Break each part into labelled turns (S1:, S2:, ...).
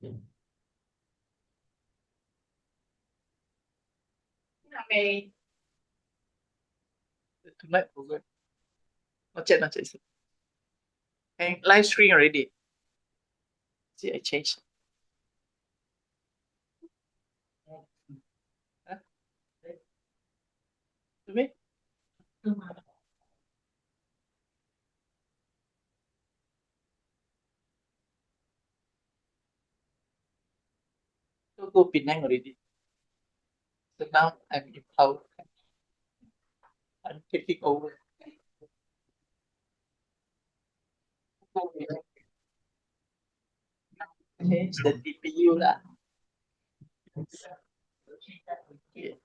S1: Ngày tonight over. Not yet, not yet. And live stream already. See, I changed. Huh? Wait. Go Penang already. So now I'm in power. I'm taking over. Go Penang. Change the TPU lah. Yeah.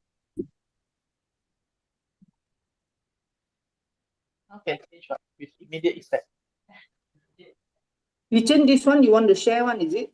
S1: Okay, change one with immediate effect.
S2: You change this one, you want to share one, is it?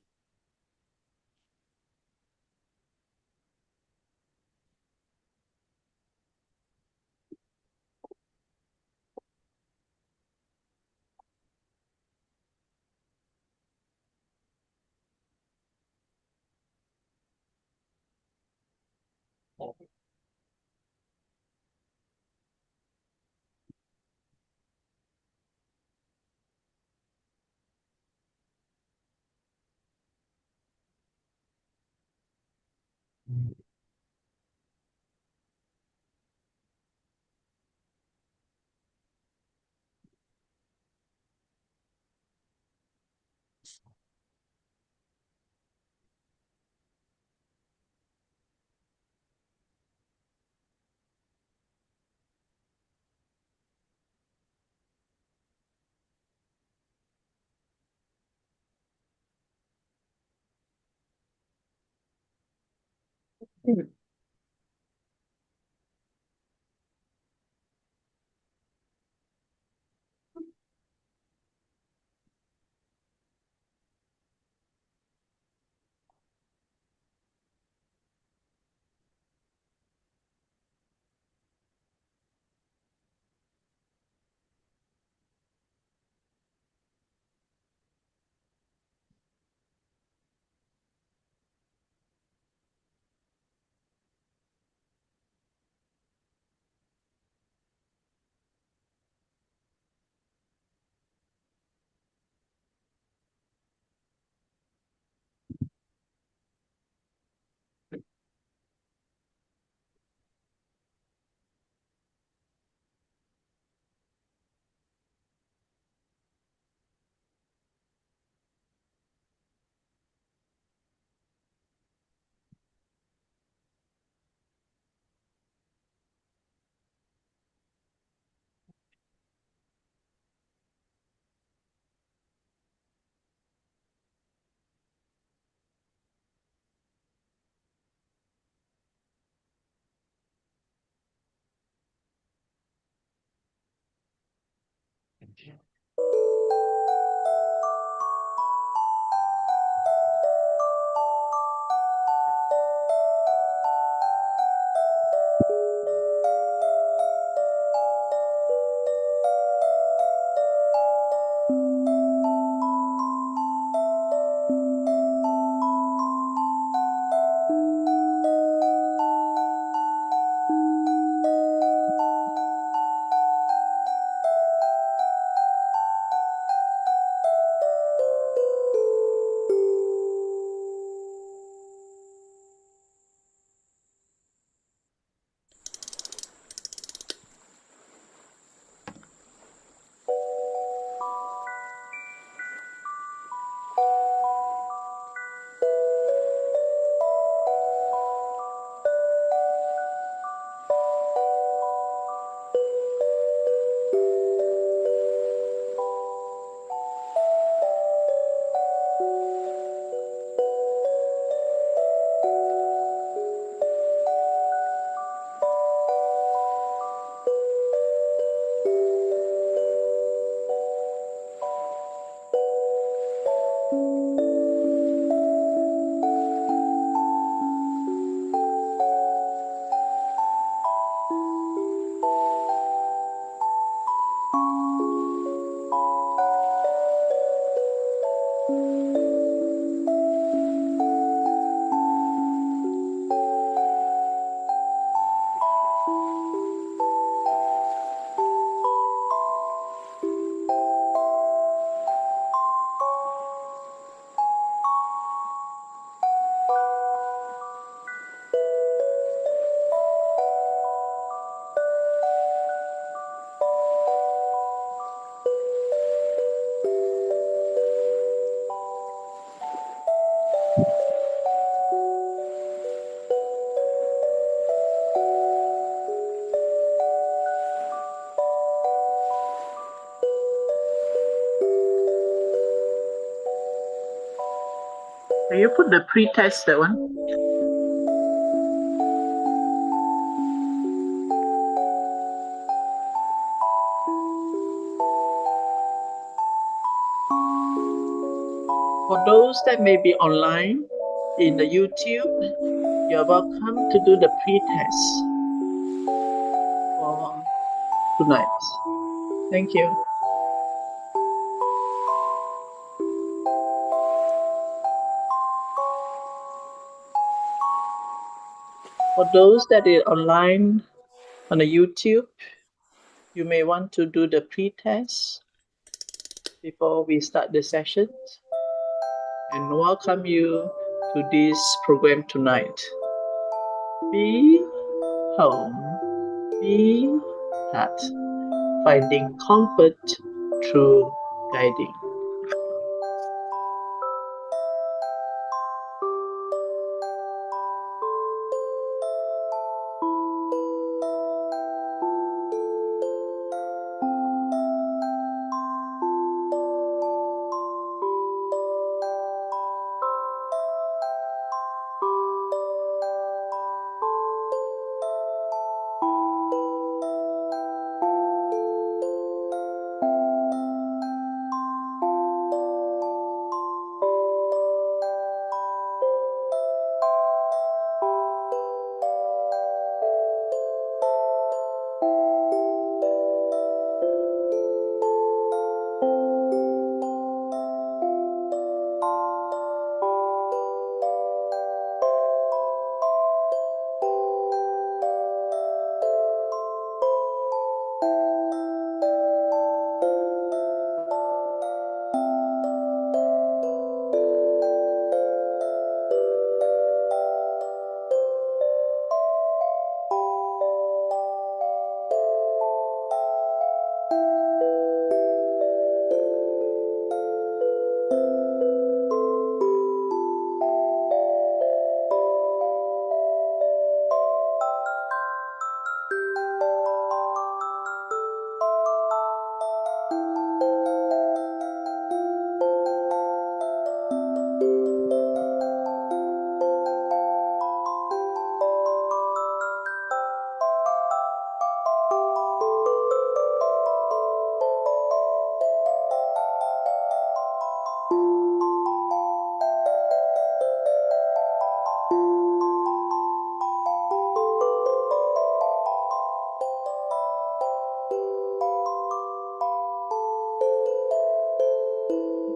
S1: Can you put the pre-test, that one? For those that may be online in the YouTube, you're welcome to do the pre-test for tonight. Thank you. For those that are online on the YouTube, you may want to do the pre-test before we start the session, and welcome you to this program tonight. Be home, be heart, finding comfort through guiding.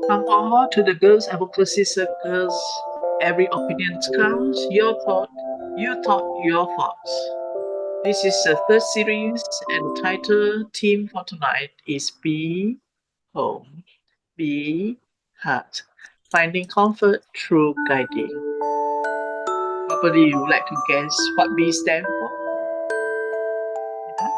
S1: Come all to the Girls Advocacy Circles. Every opinion counts. Your thought, your thoughts. This is the third series, and title theme for tonight is Be Home, Be Heart, finding comfort through guiding. Probably you would like to guess what B stands for? Yeah.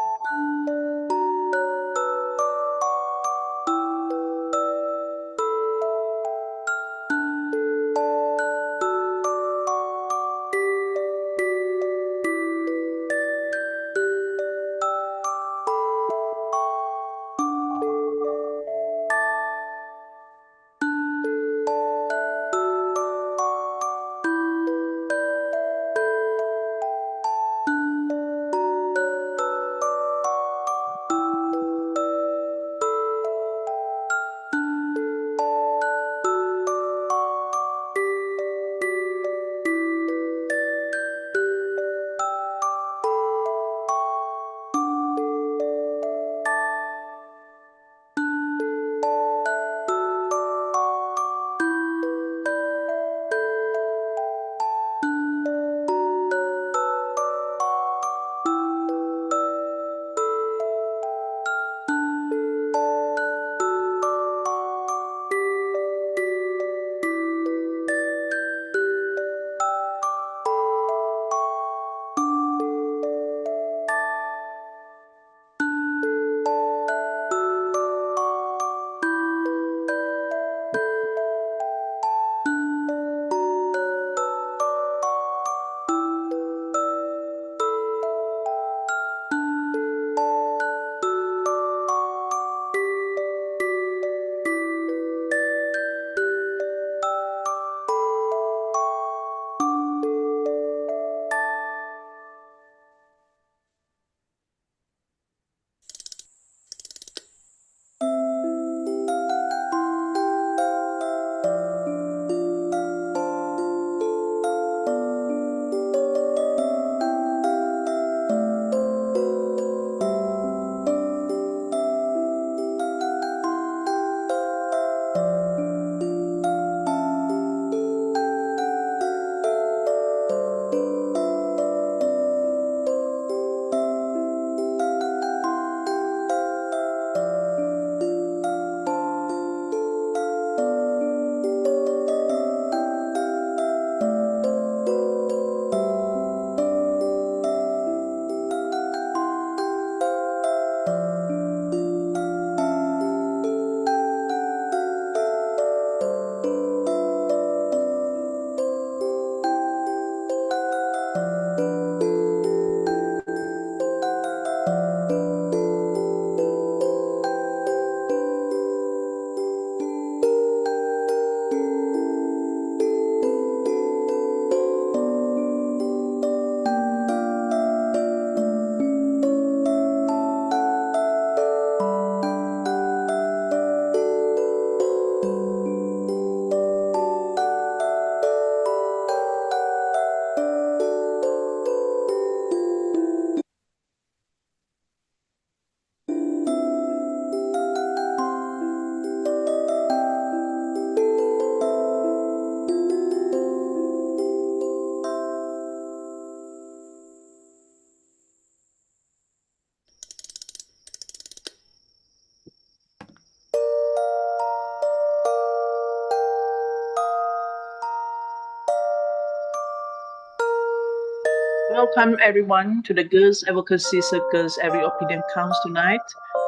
S1: Welcome everyone to the Girls Advocacy Circus Every Opinion Counts tonight.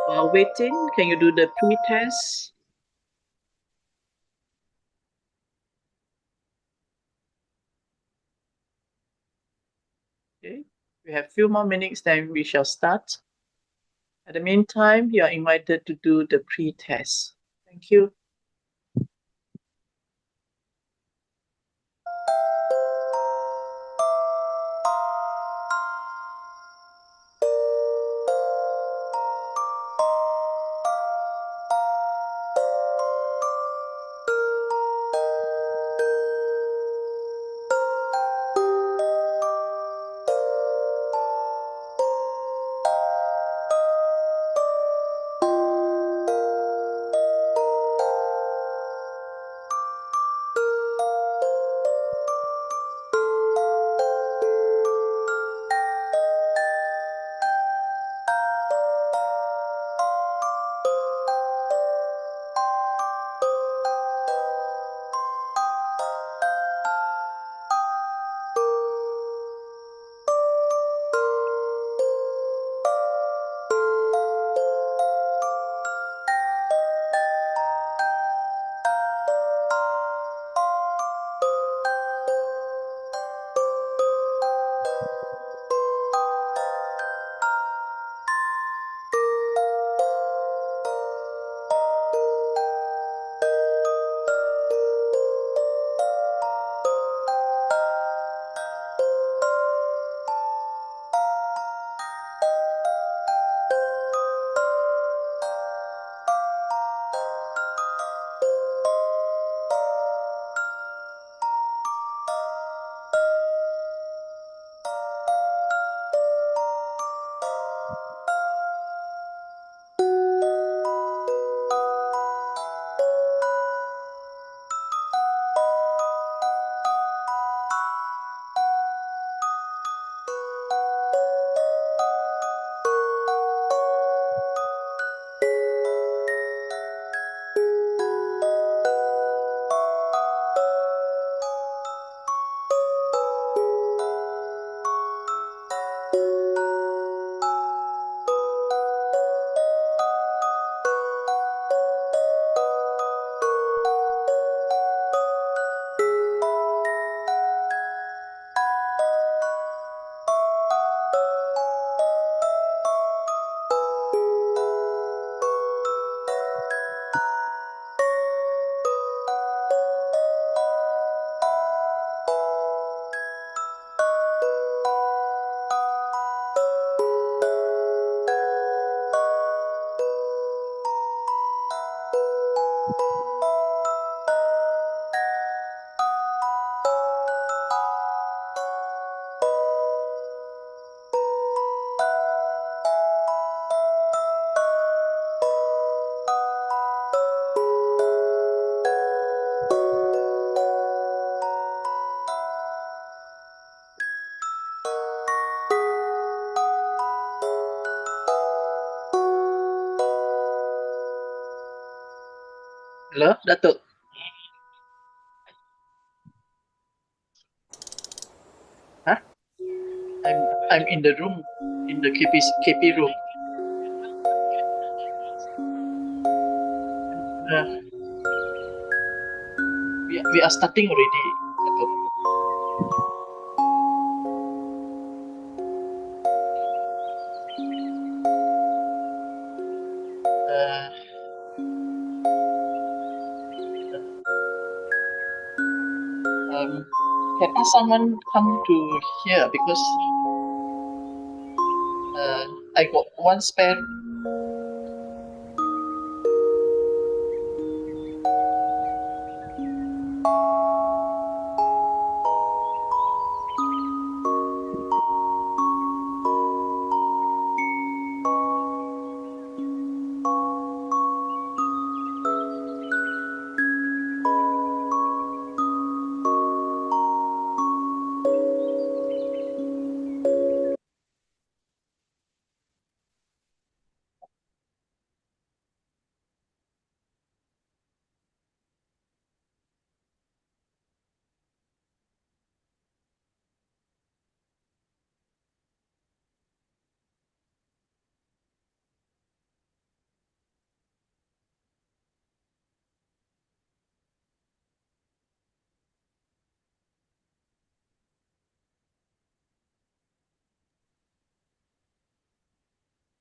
S1: While waiting, can you do the pre-test? Okay. We have few more minutes, then we shall start. At the meantime, you are invited to do the pre-test. Thank you. Hello, Datuk. Huh? I'm in the room, in the KP room. Uh, we are starting already, Datuk. Uh, can ask someone come to here because I got one spare.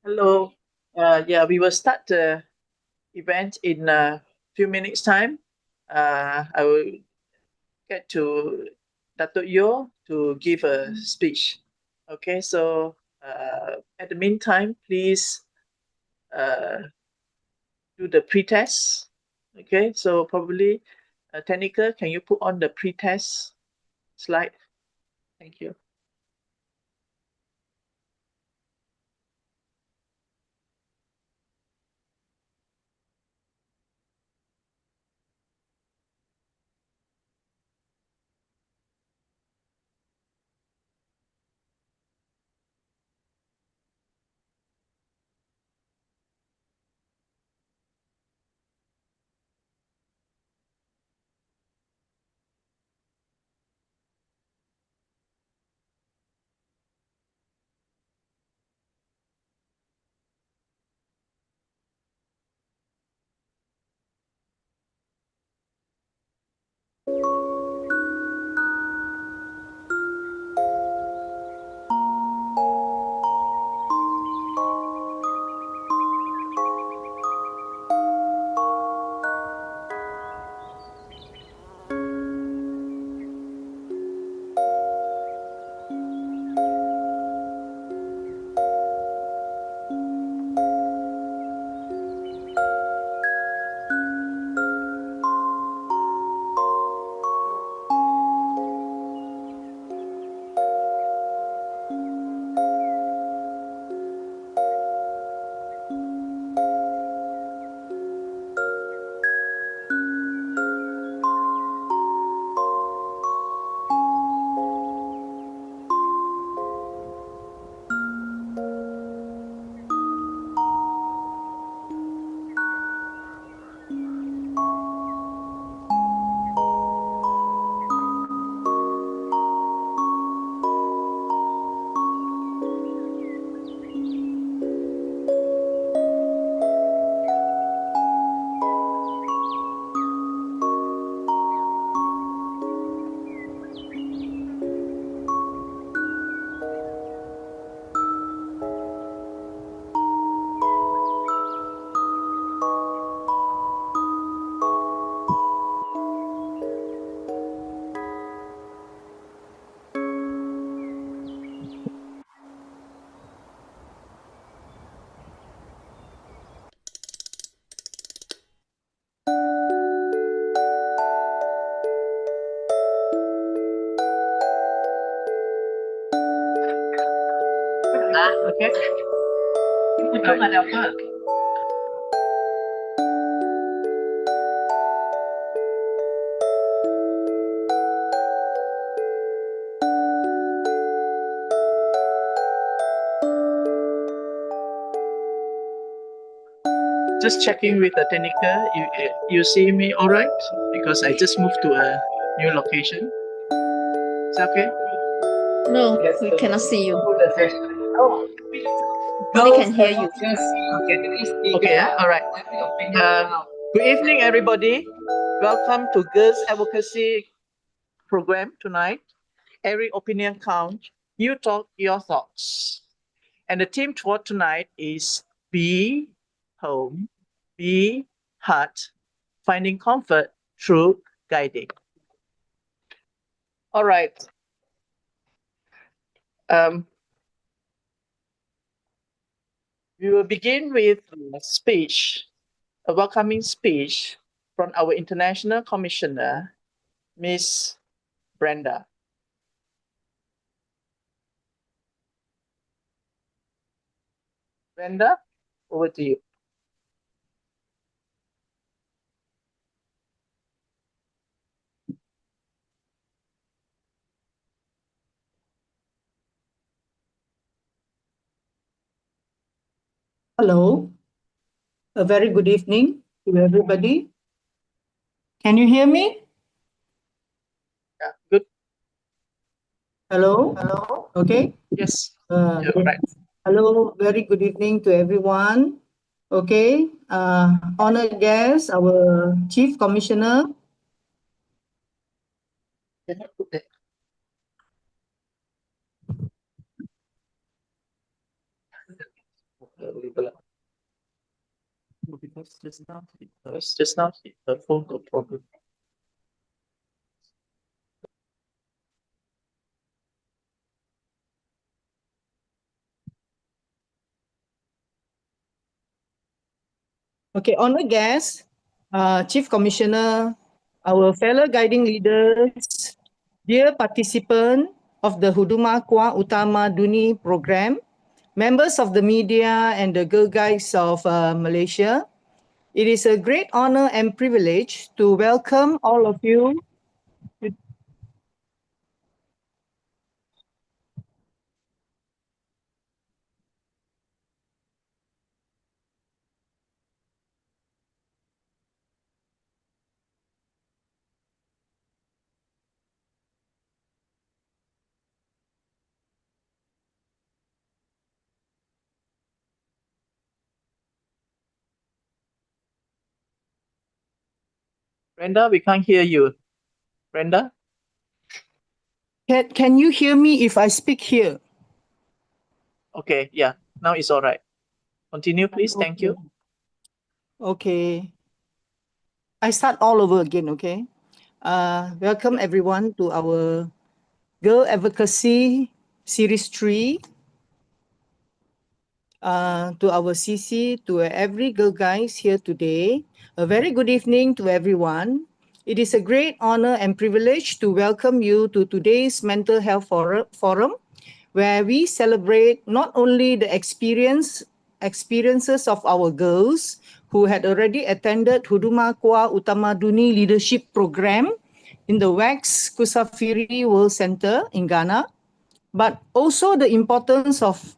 S1: Hello. Yeah, we will start the event in a few minutes' time. I will get to Dato Yo to give a speech. Okay, so at the meantime, please uh, do the pre-test. Okay, so probably, Tanika, can you put on the pre-test slide? Thank you. Okay. Itu ada apa? Just checking with the Tanika. You see me all right? Because I just moved to a new location. Is that okay?
S3: No, we cannot see you.
S1: Oh,
S3: Only can hear you.
S1: okay. All right. Good evening, everybody. Welcome to Girls Advocacy program tonight. Every opinion counts. You talk your thoughts. And the theme for tonight is Be Home, Be Heart, Finding Comfort Through Guiding. All right. We will begin with a speech, a welcoming speech from our International Commissioner, Miss Brenda. Brenda, over to you.
S2: Hello. A very good evening to everybody. Can you hear me?
S1: Yeah, good.
S2: Hello. Okay.
S1: Yes.
S2: Uh,
S1: Yeah, right.
S2: Hello. Very good evening to everyone. Okay. Honored guest, our Chief Commissioner.
S1: Because just now the phone got problem.
S2: Okay, honored guests, Chief Commissioner, our fellow guiding leaders, dear participant of the Huduma Kuah Utama Duni program, members of the media and the Girl Guides of Malaysia, it is a great honor and privilege to welcome all of you.
S1: Brenda, we can't hear you. Brenda?
S2: Can you hear me if I speak here?
S1: Okay, yeah. Now it's all right. Continue, please. Thank you.
S2: Okay. I start all over again, okay? Welcome everyone to our Girl Advocacy Series 3, to our CC, to every girl guys here today. A very good evening to everyone. It is a great honor and privilege to welcome you to today's Mental Health Forum, where we celebrate not only the experiences of our girls who had already attended Huduma Kuah Utama Duni Leadership Program in the WAX Kusafiri World Center in Ghana, but also the importance of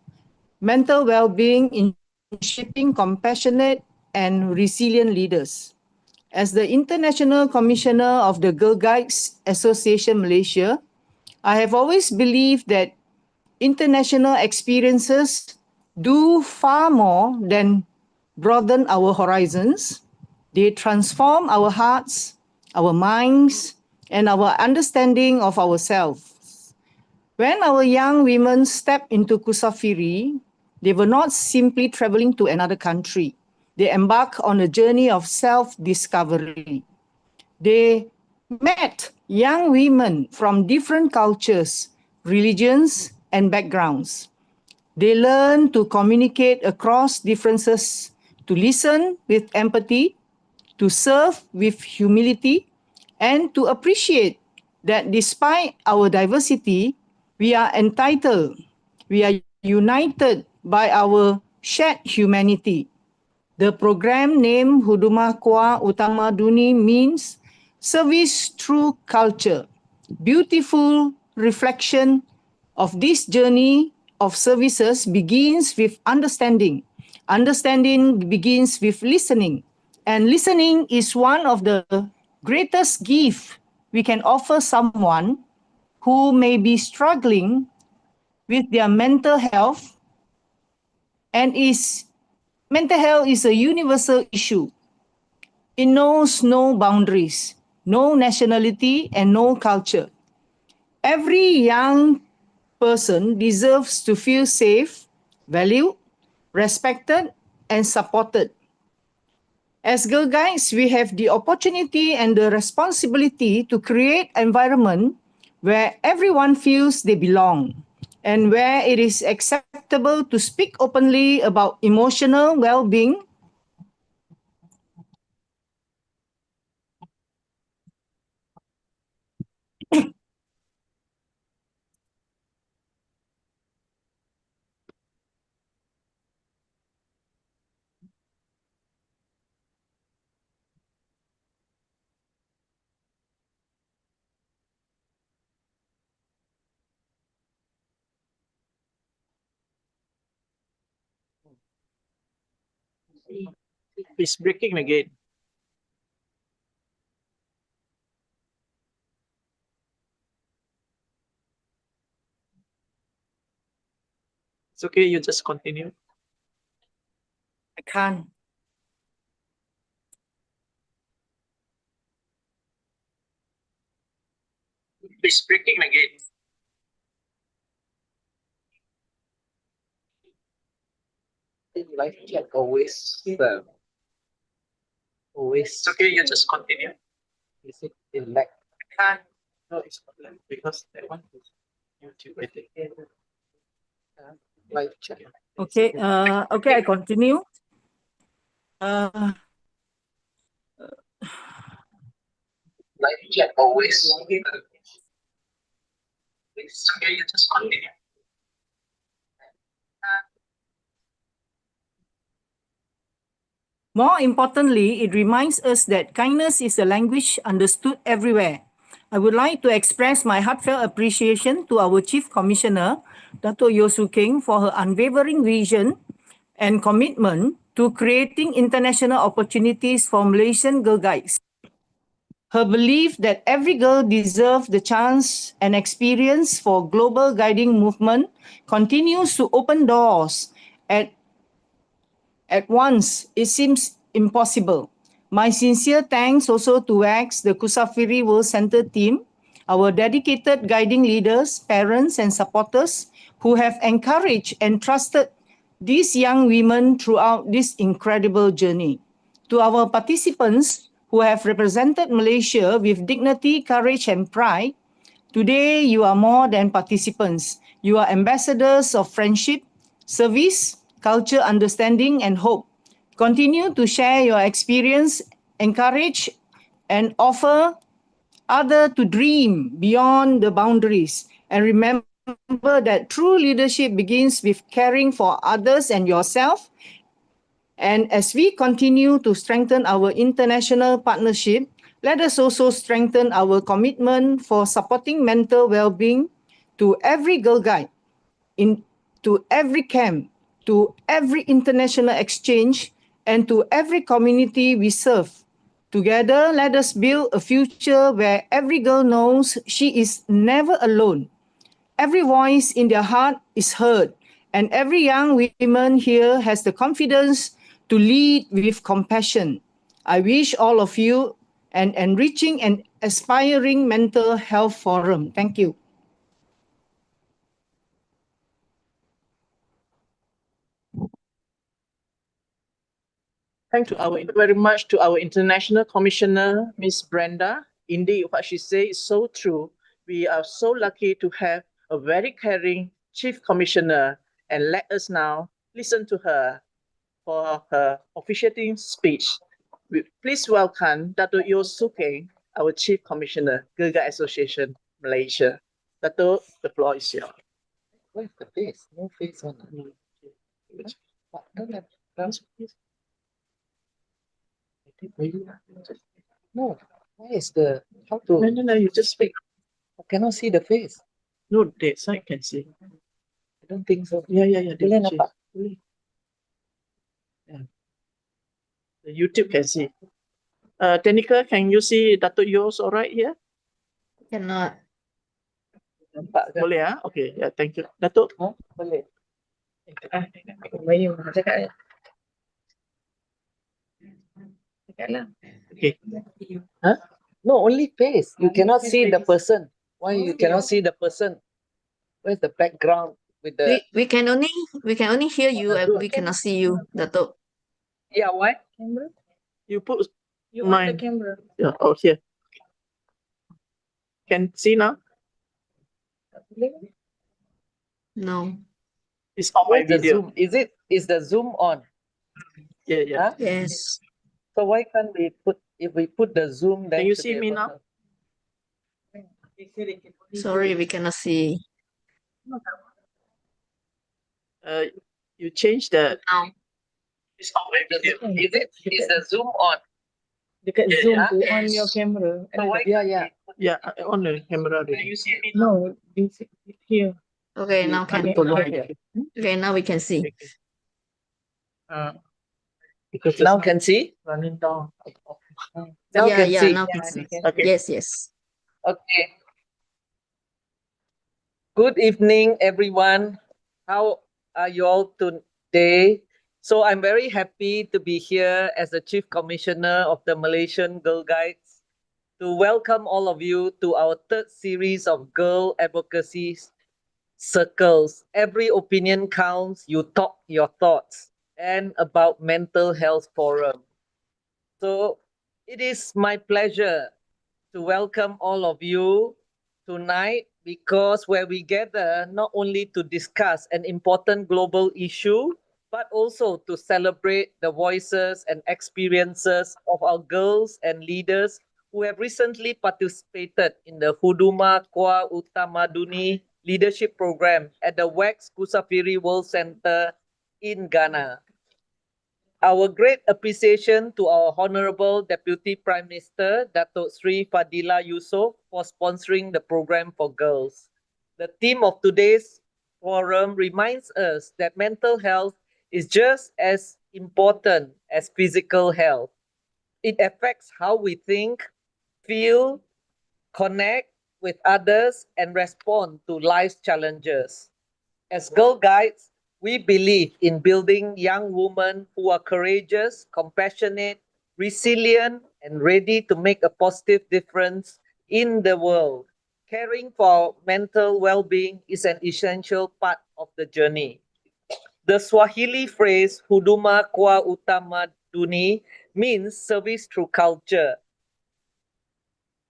S2: mental well-being in shaping compassionate and resilient leaders. As the International Commissioner of the Girl Guides Association Malaysia, I have always believed that international experiences do far more than broaden our horizons. They transform our hearts, our minds, and our understanding of ourselves. When our young women step into Kusafiri, they were not simply traveling to another country. They embark on a journey of self-discovery. They met young women from different cultures, religions, and backgrounds. They learn to communicate across differences, to listen with empathy, to serve with humility, and to appreciate that despite our diversity, we are entitled, we are united by our shared humanity. The program name Huduma Kuah Utama Duni means service through culture. Beautiful reflection of this journey of services begins with understanding. Understanding begins with listening. And listening is one of the greatest gifts we can offer someone who may be struggling with their mental health, and is mental health is a universal issue. It knows no boundaries, no nationality, and no culture. Every young person deserves to feel safe, valued, respected, and supported. As Girl Guides, we have the opportunity and the responsibility to create an environment where everyone feels they belong and where it is acceptable to speak openly about emotional well-being.
S1: It's breaking again. It's okay, you just continue.
S2: I can't.
S1: It's breaking again. Life chat always always. Okay, you just continue. Is it in lag? Can't. No, it's not lag because that one is YouTube. I think. Live chat.
S2: Okay, okay, I continue.
S1: Live chat always. Okay, you just continue.
S2: More importantly, it reminds us that kindness is a language understood everywhere. I would like to express my heartfelt appreciation to our Chief Commissioner, Dato' Yeo Su Keng, for her unwavering vision and commitment to creating international opportunities for Malaysian Girl Guides. Her belief that every girl deserves the chance and experience for global guiding movement continues to open doors at once. It seems impossible. My sincere thanks also to WAX, the Kusafiri World Center team, our dedicated guiding leaders, parents, and supporters who have encouraged and trusted these young women throughout this incredible journey. To our participants who have represented Malaysia with dignity, courage, and pride, today you are more than participants. You are ambassadors of friendship, service, culture, understanding, and hope. Continue to share your experience, encourage, and offer others to dream beyond the boundaries. And remember that true leadership begins with caring for others and yourself. And as we continue to strengthen our international partnership, let us also strengthen our commitment for supporting mental well-being to every Girl Guide, to every camp, to every international exchange, and to every community we serve. Together, let us build a future where every girl knows she is never alone. Every voice in their heart is heard, and every young woman here has the confidence to lead with compassion. I wish all of you an enriching and aspiring mental health forum. Thank you.
S1: Thank you very much to our International Commissioner, Miss Brenda. Indeed, what she said is so true. We are so lucky to have a very caring Chief Commissioner, and let us now listen to her for her officiating speech. Please welcome Dato' Yeo Su Keng, our Chief Commissioner, Girl Guide Association, Malaysia. Dato', the floor is yours. Where's the face? No face on it. Don't have no, why is the how to? No, you just speak. I cannot see the face. No, that side can see. I don't think so. Yeah. Boleh nampak? Boleh. Yeah. The YouTube can see. Tenika, can you see Dato' Yo's all right here?
S3: Cannot.
S1: Nampak ke? Boleh ah? Okay, yeah, thank you. Dato'? Boleh. Melayu, cakap. Okay. Huh? No, only face. You cannot see the person. Why you cannot see the person? Where's the background with the?
S3: We can only hear you and we cannot see you, Dato'.
S1: Yeah, why? Camera. You put mine. The camera. Yeah. Oh, here. Can see now?
S3: No.
S1: It's on my video. Zoom? Is the zoom on? Yeah. Huh?
S3: Yes.
S1: So why can't we put, if we put the zoom, then can you see me now?
S3: Sorry, we cannot see.
S1: You change the.
S3: Now.
S1: It's on my video. Is the zoom on?
S4: You can zoom on your camera.
S1: So why? Yeah. On the camera. Can you see me now?
S4: No, this here.
S3: Okay, now can. Okay, now we can see.
S1: Because now can see? Running down. Now
S3: yeah,
S1: can see.
S3: Now can see.
S1: Okay.
S3: Yes.
S1: Okay. Good evening, everyone. How are you all today? So I'm very happy to be here as the Chief Commissioner of the Malaysian Girl Guides to welcome all of you to our third series of Girl Advocacy Circles. Every opinion counts. You talk your thoughts.
S5: and about Mental Health Forum. So it is my pleasure to welcome all of you tonight because where we gather not only to discuss an important global issue, but also to celebrate the voices and experiences of our girls and leaders who have recently participated in the Huduma Kwa Utamaduni Leadership Program at the WEX Kusafiri World Center in Ghana. Our great appreciation to our Honorable Deputy Prime Minister, Datuk Sri Fadila Yusof, for sponsoring the program for girls. The theme of today's forum reminds us that mental health is just as important as physical health. It affects how we think, feel, connect with others, and respond to life's challenges. As Girl Guides, we believe in building young women who are courageous, compassionate, resilient, and ready to make a positive difference in the world. Caring for mental well being is an essential part of the journey. The Swahili phrase Huduma Kwa Utamaduni means service through culture.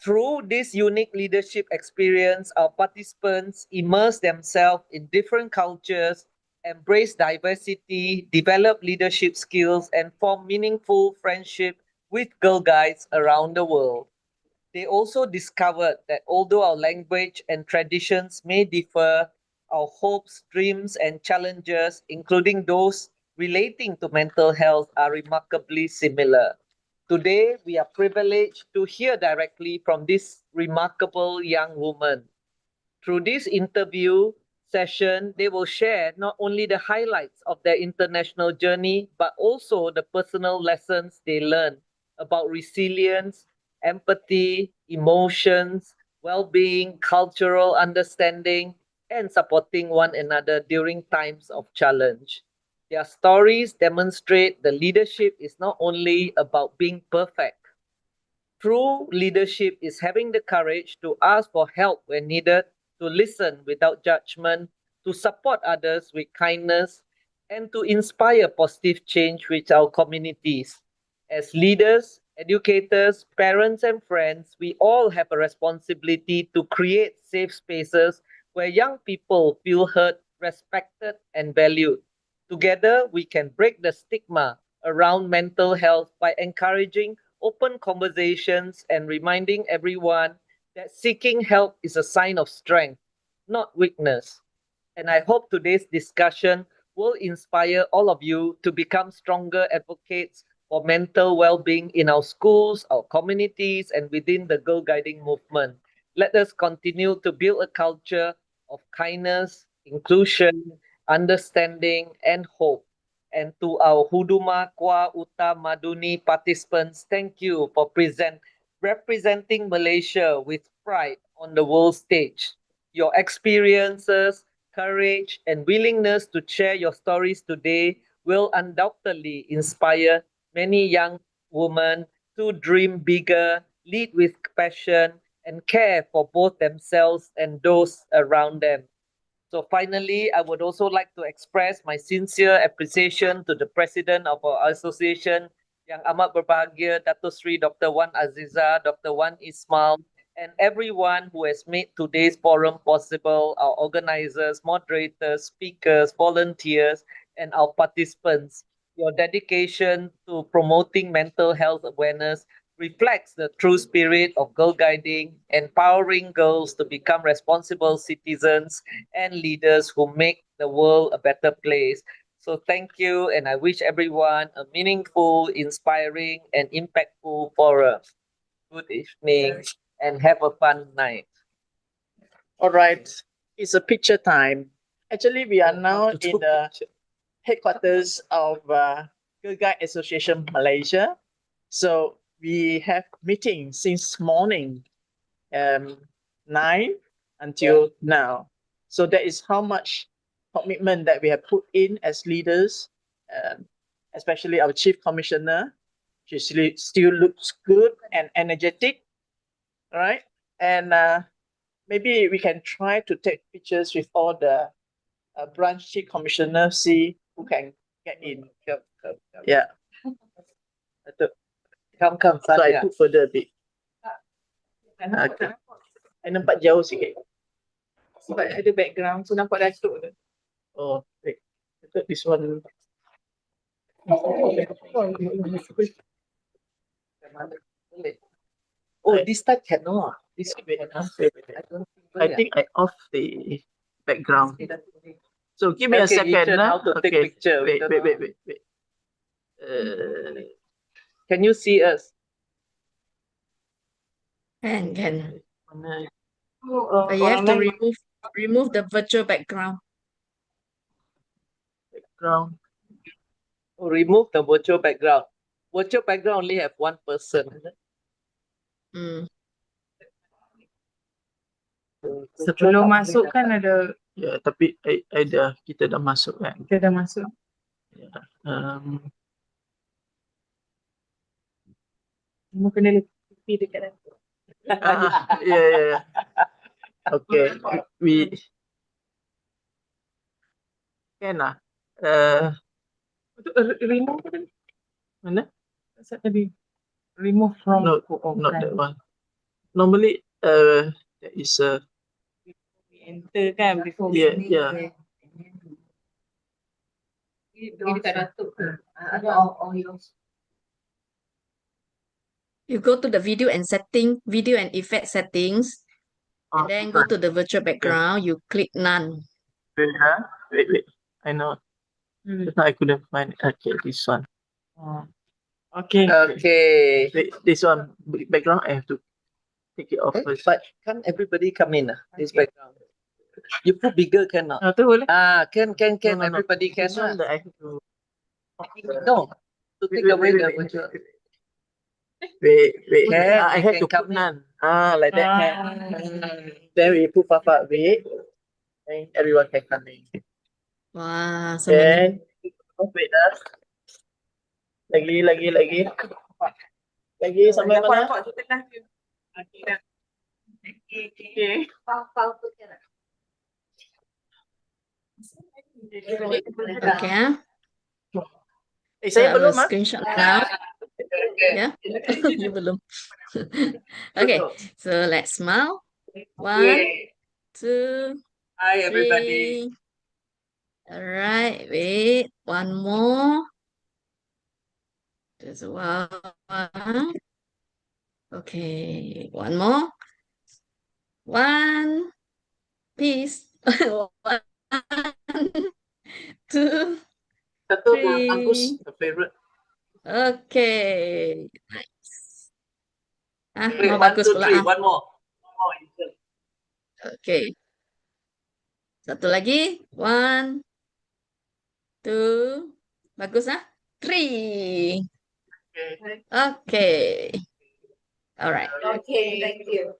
S5: Through this unique leadership experience, our participants immerse themselves in different cultures, embrace diversity, develop leadership skills, and form meaningful friendship with girl guides around the world. They also discovered that although our language and traditions may differ, our hopes, dreams, and challenges, including those relating to mental health, are remarkably similar. Today, we are privileged to hear directly from this remarkable young woman. Through this interview session, they will share not only the highlights of their international journey, but also the personal lessons they learned about resilience, empathy, emotions, well being, cultural understanding, and supporting one another during times of challenge. Their stories demonstrate the leadership is not only about being perfect. True leadership is having the courage to ask for help when needed, to listen without judgment, to support others with kindness, and to inspire positive change with our communities. As leaders, educators, parents, and friends, we all have a responsibility to create safe spaces where young people feel heard, respected, and valued. Together, we can break the stigma around mental health by encouraging open conversations and reminding everyone that seeking help is a sign of strength, not weakness. And I hope today's discussion will inspire all of you to become stronger advocates for mental well being in our schools, our communities, and within the Girl Guiding movement. Let us continue to build a culture of kindness, inclusion, understanding, and hope. And to our Huduma Kwa Uta Maduni participants, thank you for representing Malaysia with pride on the world stage. Your experiences, courage, and willingness to share your stories today will undoubtedly inspire many young women to dream bigger, lead with passion, and care for both themselves and those around them. So finally, I would also like to express my sincere appreciation to the President of our association, Yang Amat Berbahagia Dato Sri Dr. Wan Aziza, Dr. Wan Ismail, and everyone who has made today's forum possible, our organizers, moderators, speakers, volunteers, and our participants. Your dedication to promoting mental health awareness reflects the true spirit of girl guiding, empowering girls to become responsible citizens and leaders who make the world a better place. So thank you, and I wish everyone a meaningful, inspiring, and impactful forum. Good evening, and have a fun night.
S1: All right, it's a picture time. Actually, we are now in the headquarters of Girl Guide Association Malaysia. So we have meetings since morning, 9 until now. So that is how much commitment that we have put in as leaders, especially our chief commissioner. She still looks good and energetic, all right? And maybe we can try to take pictures with all the branch chief commissioners, see who can get in.
S5: Come.
S1: Yeah.
S5: Come,
S1: So I
S5: Sanya.
S1: put further a bit. Okay. I nampak jauh sikit.
S4: Sebab ada background, so nampak Datuk tu.
S1: Oh, wait. I thought this one.
S5: Oh, this type cannot. This
S1: Wait,
S5: cannot.
S1: wait.
S5: I don't
S1: I think I off the background. So give me a
S5: Okay, you
S1: second.
S5: turn how to take
S1: Okay.
S5: picture. We
S1: Wait,
S5: don't
S1: wait,
S5: know.
S1: wait, wait, wait.
S5: Can you see us?
S3: Can.
S1: Mana?
S3: But you have to remove the virtual background.
S1: Background.
S5: Oh, remove the virtual background. Virtual background only have one person.
S3: Mm.
S4: Sebelum masuk kan ada,
S1: Ya, tapi kita dah masuk kan.
S4: kita dah masuk.
S1: Ya.
S4: Semua kena tepi dekat Datuk.
S1: Yeah. Okay. We can lah.
S4: Untuk remove kan?
S1: Mana?
S4: Pasal tadi. Remove from.
S1: No, not that one. Normally, there is a
S4: Enter kan before.
S1: yeah.
S4: Ini dekat Datuk.
S3: You go to the video and effect settings, and then go to the virtual background. You click none.
S1: Wait. I know. Just now I couldn't find it. Okay, this one.
S4: Okay.
S5: Okay.
S1: Wait, this one background. I have to take it off first.
S5: But can't everybody come in? This background. You put bigger cannot?
S4: Tu boleh.
S5: Can.
S1: No.
S5: Everybody can.
S1: This one that I have to.
S5: No. To take away the virtual.
S1: Wait.
S5: Can,
S1: I
S5: they
S1: have
S5: can
S1: to put
S5: come in.
S1: none. Like that. Then we put Papa. Wait. Then everyone can come in.
S3: Wow, so many.
S1: Then wait dah. Lagi. Lagi sampai mana?
S4: Nampak tu tengah tu. Okay dah. Okay.
S3: Okay, ah.
S1: Saya
S3: I will
S1: belum
S3: screenshot now. Yeah, you belum. Okay, so let's smile. 1, 2,
S5: Hi, everybody.
S3: 3. All right, wait, one more. There's one. Okay, one more. One piece. 1, 2,
S1: Satu
S3: Three.
S1: bagus, the favorite.
S3: okay. Nice.
S5: Wait,
S3: Mau
S5: 1,
S3: bagus
S5: 2,
S3: pula.
S5: 3. One more.
S3: Okay. Satu lagi. 1, 2. Bagus, 3.
S1: Okay.
S3: Okay. All right.
S4: Okay, thank you.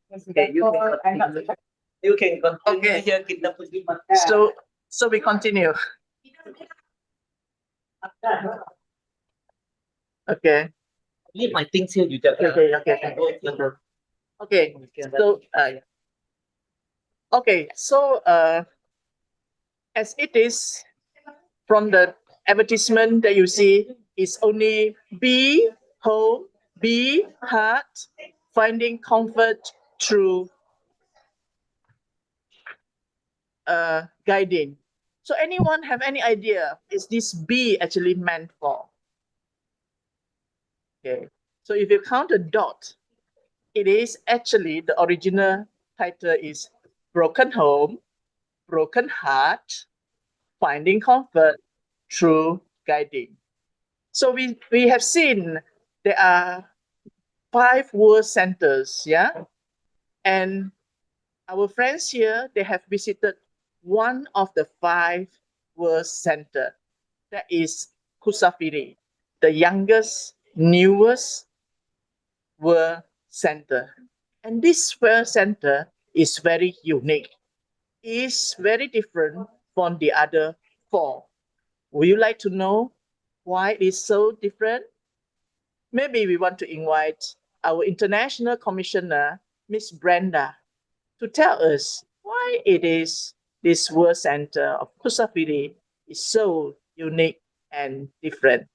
S5: Okay, you can continue here. Kita pergi makan.
S1: So we continue. Okay.
S5: Leave my things here. You just.
S1: Okay. So
S5: yeah.
S1: okay. So as it is from the advertisement that you see, is only be home, be heart, finding comfort through guiding. So anyone have any idea is this be actually meant for? Okay, so if you count a dot, it is actually the original title is Broken Home, Broken Heart, Finding Comfort through Guiding. So we have seen there are 5 word centers, yeah? And our friends here, they have visited one of the 5 word center. That is Kusafiri, the youngest, newest word center. And this word center is very unique. It's very different from the other 4. Would you like to know why it is so different? Maybe we want to invite our international commissioner, Miss Brenda, to tell us why it is this World Center of Kusafiri is so unique and different.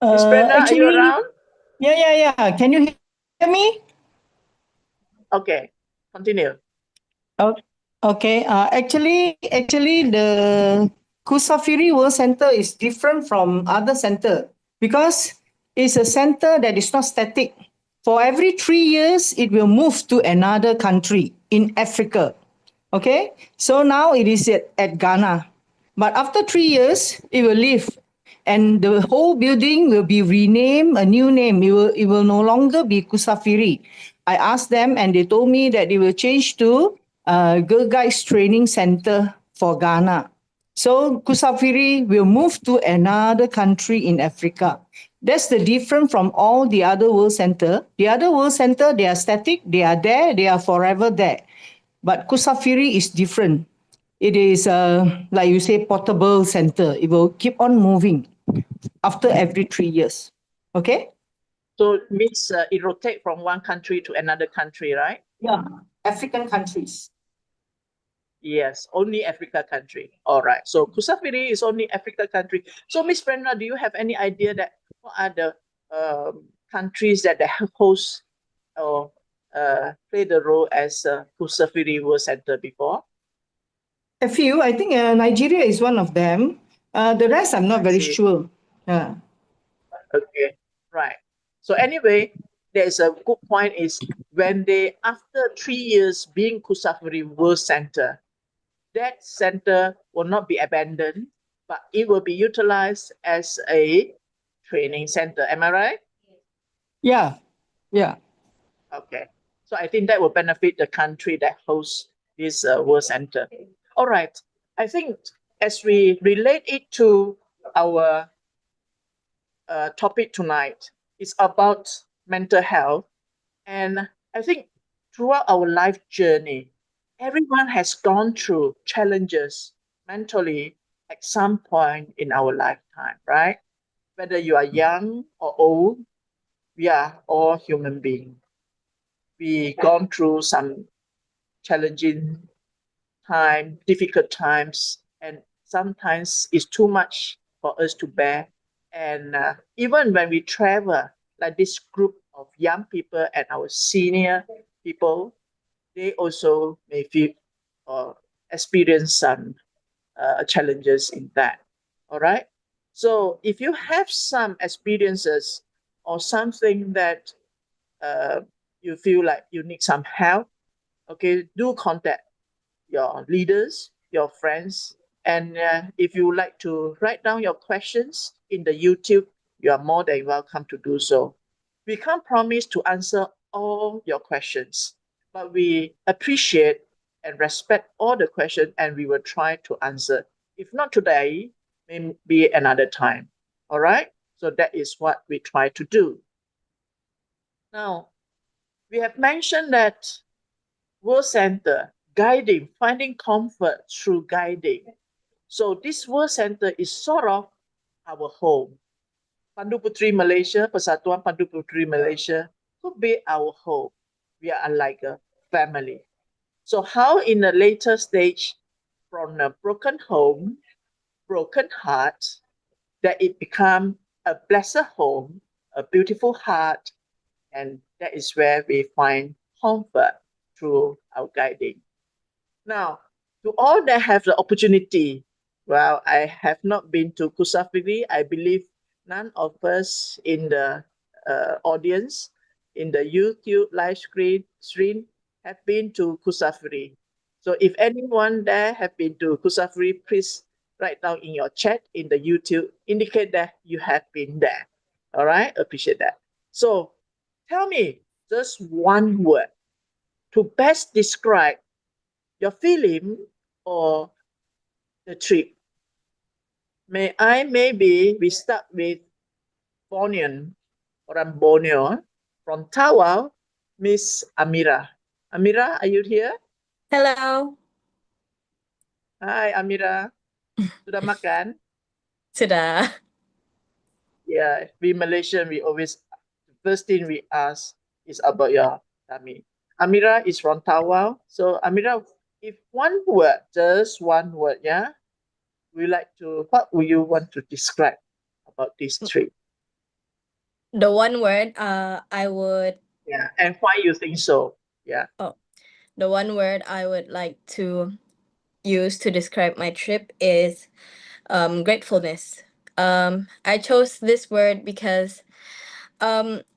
S1: Miss Brenda, are you
S2: Actually,
S1: around?
S2: yeah. Can you hear me?
S1: Okay, continue.
S2: Oh, okay. Actually, the Kusafiri World Center is different from other center because it's a center that is not static. For every 3 years, it will move to another country in Africa. Okay, so now it is at Ghana, but after 3 years, it will leave, and the whole building will be renamed a new name. It will no longer be Kusafiri. I asked them, and they told me that it will change to Girl Guides Training Center for Ghana. So Kusafiri will move to another country in Africa. That's the difference from all the other world center. The other world center, they are static, they are there, they are forever there. But Kusafiri is different. It is, like you say, portable center. It will keep on moving after every 3 years. Okay?
S1: So it means it rotate from one country to another country, right?
S2: Yeah. African countries.
S1: Yes, only Africa country. All right. So Kusafiri is only Africa country. So Miss Brenda, do you have any idea that what are the countries that they host or play the role as Kusafiri World Center before?
S2: A few. I think Nigeria is one of them. The rest, I'm not very
S1: see.
S2: sure. Yeah.
S1: Okay, right. So anyway, there's a good point is when they, after 3 years being Kusafiri World Center, that center will not be abandoned, but it will be utilized as a training center. Am I right?
S2: Yeah. Yeah.
S1: Okay. So I think that will benefit the country that hosts this World Center. All right. I think as we relate it to our topic tonight, it's about mental health. And I think throughout our life journey, everyone has gone through challenges mentally at some point in our lifetime, right? Whether you are young or old, we are all human beings. We gone through some challenging time, difficult times, and sometimes it's too much for us to bear. And even when we travel, like this group of young people and our senior people, they also may feel or experience some challenges in that. All right. So if you have some experiences or something that uh, you feel like you need some help, okay, do contact your leaders, your friends. And if you would like to write down your questions in the YouTube, you are more than welcome to do so. We can't promise to answer all your questions, but we appreciate and respect all the questions and we will try to answer. If not today, maybe another time. All right? So that is what we try to do. Now, we have mentioned that World Center, guiding, finding comfort through guiding. So this World Center is sort of our home. Pandu Putri Malaysia, Persatuan Pandu Putri Malaysia could be our home. We are like a family. So how in a later stage, from a broken home, broken heart, that it become a blessed home, a beautiful heart, and that is where we find comfort through our guiding. Now, to all that have the opportunity, well, I have not been to Kusafiri. I believe none of us in the audience, in the YouTube live stream have been to Kusafiri. So if anyone there have been to Kusafiri, please write down in your chat in the YouTube, indicate that you have been there. All right, appreciate that. So tell me just one word to best describe your feeling or the trip. Maybe we start with Borneo from Tawau, Miss Amira. Amira, are you here?
S3: Hello.
S1: Hi, Amira. Sudah makan?
S3: Sudah.
S1: Yeah, we Malaysian, we always, the first thing we ask is about your tummy. Amira is from Tawau. So Amira, if one word, just one word, yeah, what would you want to describe about this trip?
S3: The one word I would
S1: Yeah, and why you think so? Yeah.
S3: the one word I would like to use to describe my trip is gratefulness. I chose this word because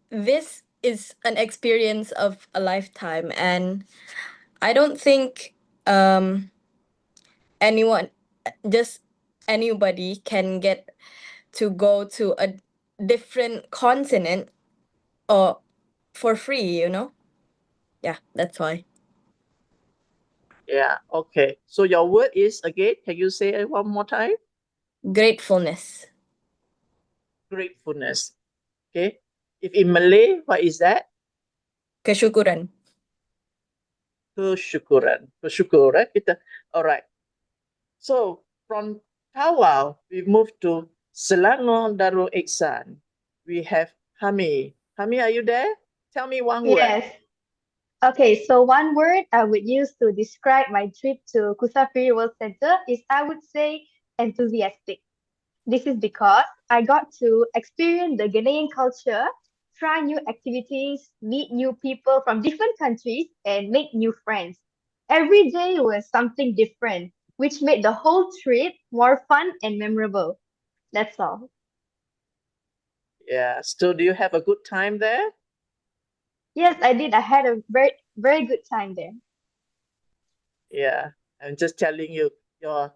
S3: this is an experience of a lifetime, and I don't think anyone, just anybody, can get to go to a different continent or for free, you know? Yeah, that's why.
S1: Yeah, okay. So your word is, again, can you say it one more time?
S3: Gratefulness.
S1: Gratefulness. Okay. If in Malay, what is that?
S3: Kesyukuran.
S1: Kesyukuran. Bersyukur, right? Alright. So from Tawau, we move to Selangor Darul Ihsan. We have Hami. Hami, are you there? Tell me one word.
S6: Yes. Okay, so one word I would use to describe my trip to Kusafiri World Center is, I would say, enthusiastic. This is because I got to experience the Ghanaian culture, try new activities, meet new people from different countries, and make new friends. Every day was something different, which made the whole trip more fun and memorable. That's all.
S1: Yeah. So do you have a good time there?
S6: Yes, I did. I had a very, very good time there.
S1: Yeah. I'm just telling you, your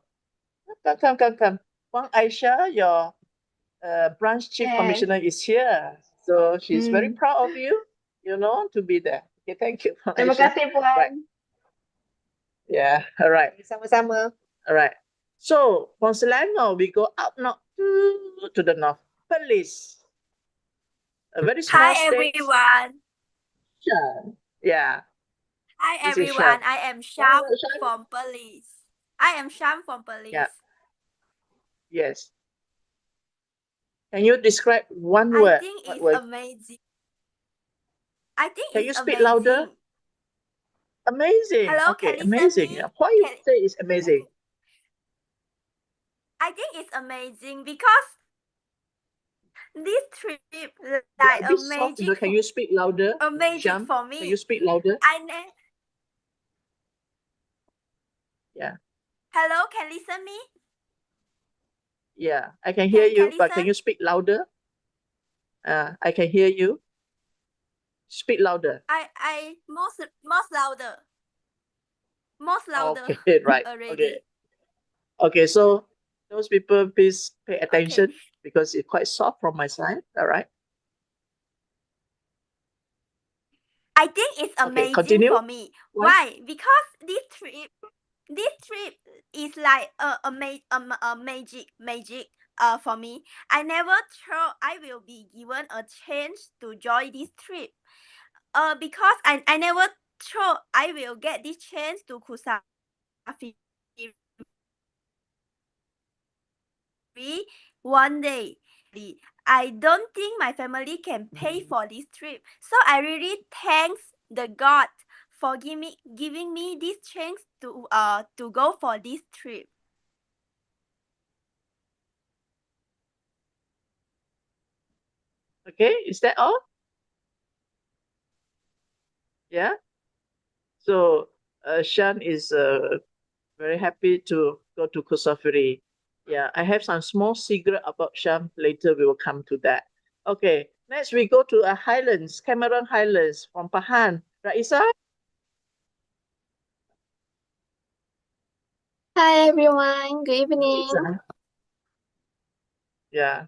S1: come. Wang Aisha, your branch chief
S6: Yes.
S1: commissioner is here. So she's very
S6: Hmm.
S1: proud of you, to be there. Okay, thank you, Wang
S6: Terima
S1: Aisha.
S6: kasih,
S1: Right.
S6: Puan.
S1: Yeah, all right.
S6: Sama-sama.
S1: All right. So from Selangor, we go up now to the north. Perlis, a very small
S7: Hi
S1: state.
S7: everyone.
S1: Shan. Yeah,
S7: Hi
S1: this is Shan.
S7: everyone. I am
S1: One
S7: Sham
S1: word, Shan?
S7: from Police. I am Sham from
S1: Yeah,
S7: Police.
S1: yes. Can you describe one
S7: I
S1: word?
S7: think
S1: What
S7: it's
S1: word?
S7: amazing. I think
S1: Can
S7: it's
S1: you speak louder?
S7: amazing.
S1: Amazing.
S7: Hello,
S1: Okay,
S7: can you listen
S1: amazing.
S7: me?
S1: Why you
S7: Can
S1: say it's amazing?
S7: I think it's amazing because this trip
S1: You're
S7: like
S1: a
S7: a
S1: bit soft. Can you speak louder?
S7: magic
S1: Sham,
S7: for
S1: can you
S7: me.
S1: speak louder? Yeah,
S7: Hello, can listen me?
S1: yeah. I can hear
S7: Can
S1: you, but can
S7: listen?
S1: you speak louder? I can hear you. Speak louder.
S7: I most louder. Most louder
S1: Okay, right.
S7: already.
S1: Okay. So those people, please pay
S7: Okay.
S1: attention because it's quite soft from my side. All right.
S7: I think it's
S1: Okay,
S7: amazing
S1: continue.
S7: for me.
S1: Why?
S7: Why? Because this trip is like a magic for me. I never thought I will be given a chance to join this trip. Because I never thought I will get this chance to Kusafiri one day. I don't think my family can pay for this trip. So I really thanks the God for giving me this chance to go for this trip.
S1: Okay, is that all? Yeah. So Shan is very happy to go to Kusafiri. Yeah, I have some small secret about Sham. Later we will come to that. Okay, next we go to Highlands, Cameron Highlands from Pahan. Raisa?
S8: Hi everyone, good evening.
S1: Raisa. Yeah.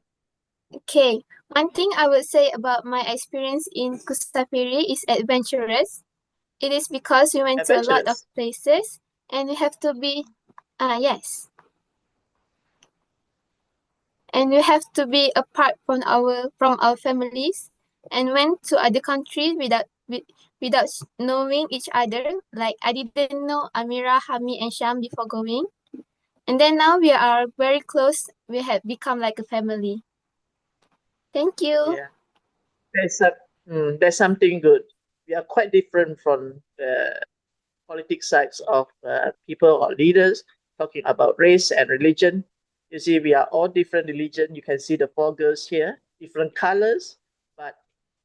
S8: Okay, one thing I would say about my experience in Kusafiri is adventurous. It is because we went to a lot of
S1: Adventurous.
S8: places and we have to be, yes. And we have to be apart from our families and went to other countries without knowing each other. Like I didn't know Amira, Hami, and Sham before going. And then now we are very close. We have become like a family. Thank you.
S1: Yeah. That's something good. we are quite different from the politics sides of people or leaders talking about race and religion. You see, we are all different religion. You can see the four girls here, different colors, but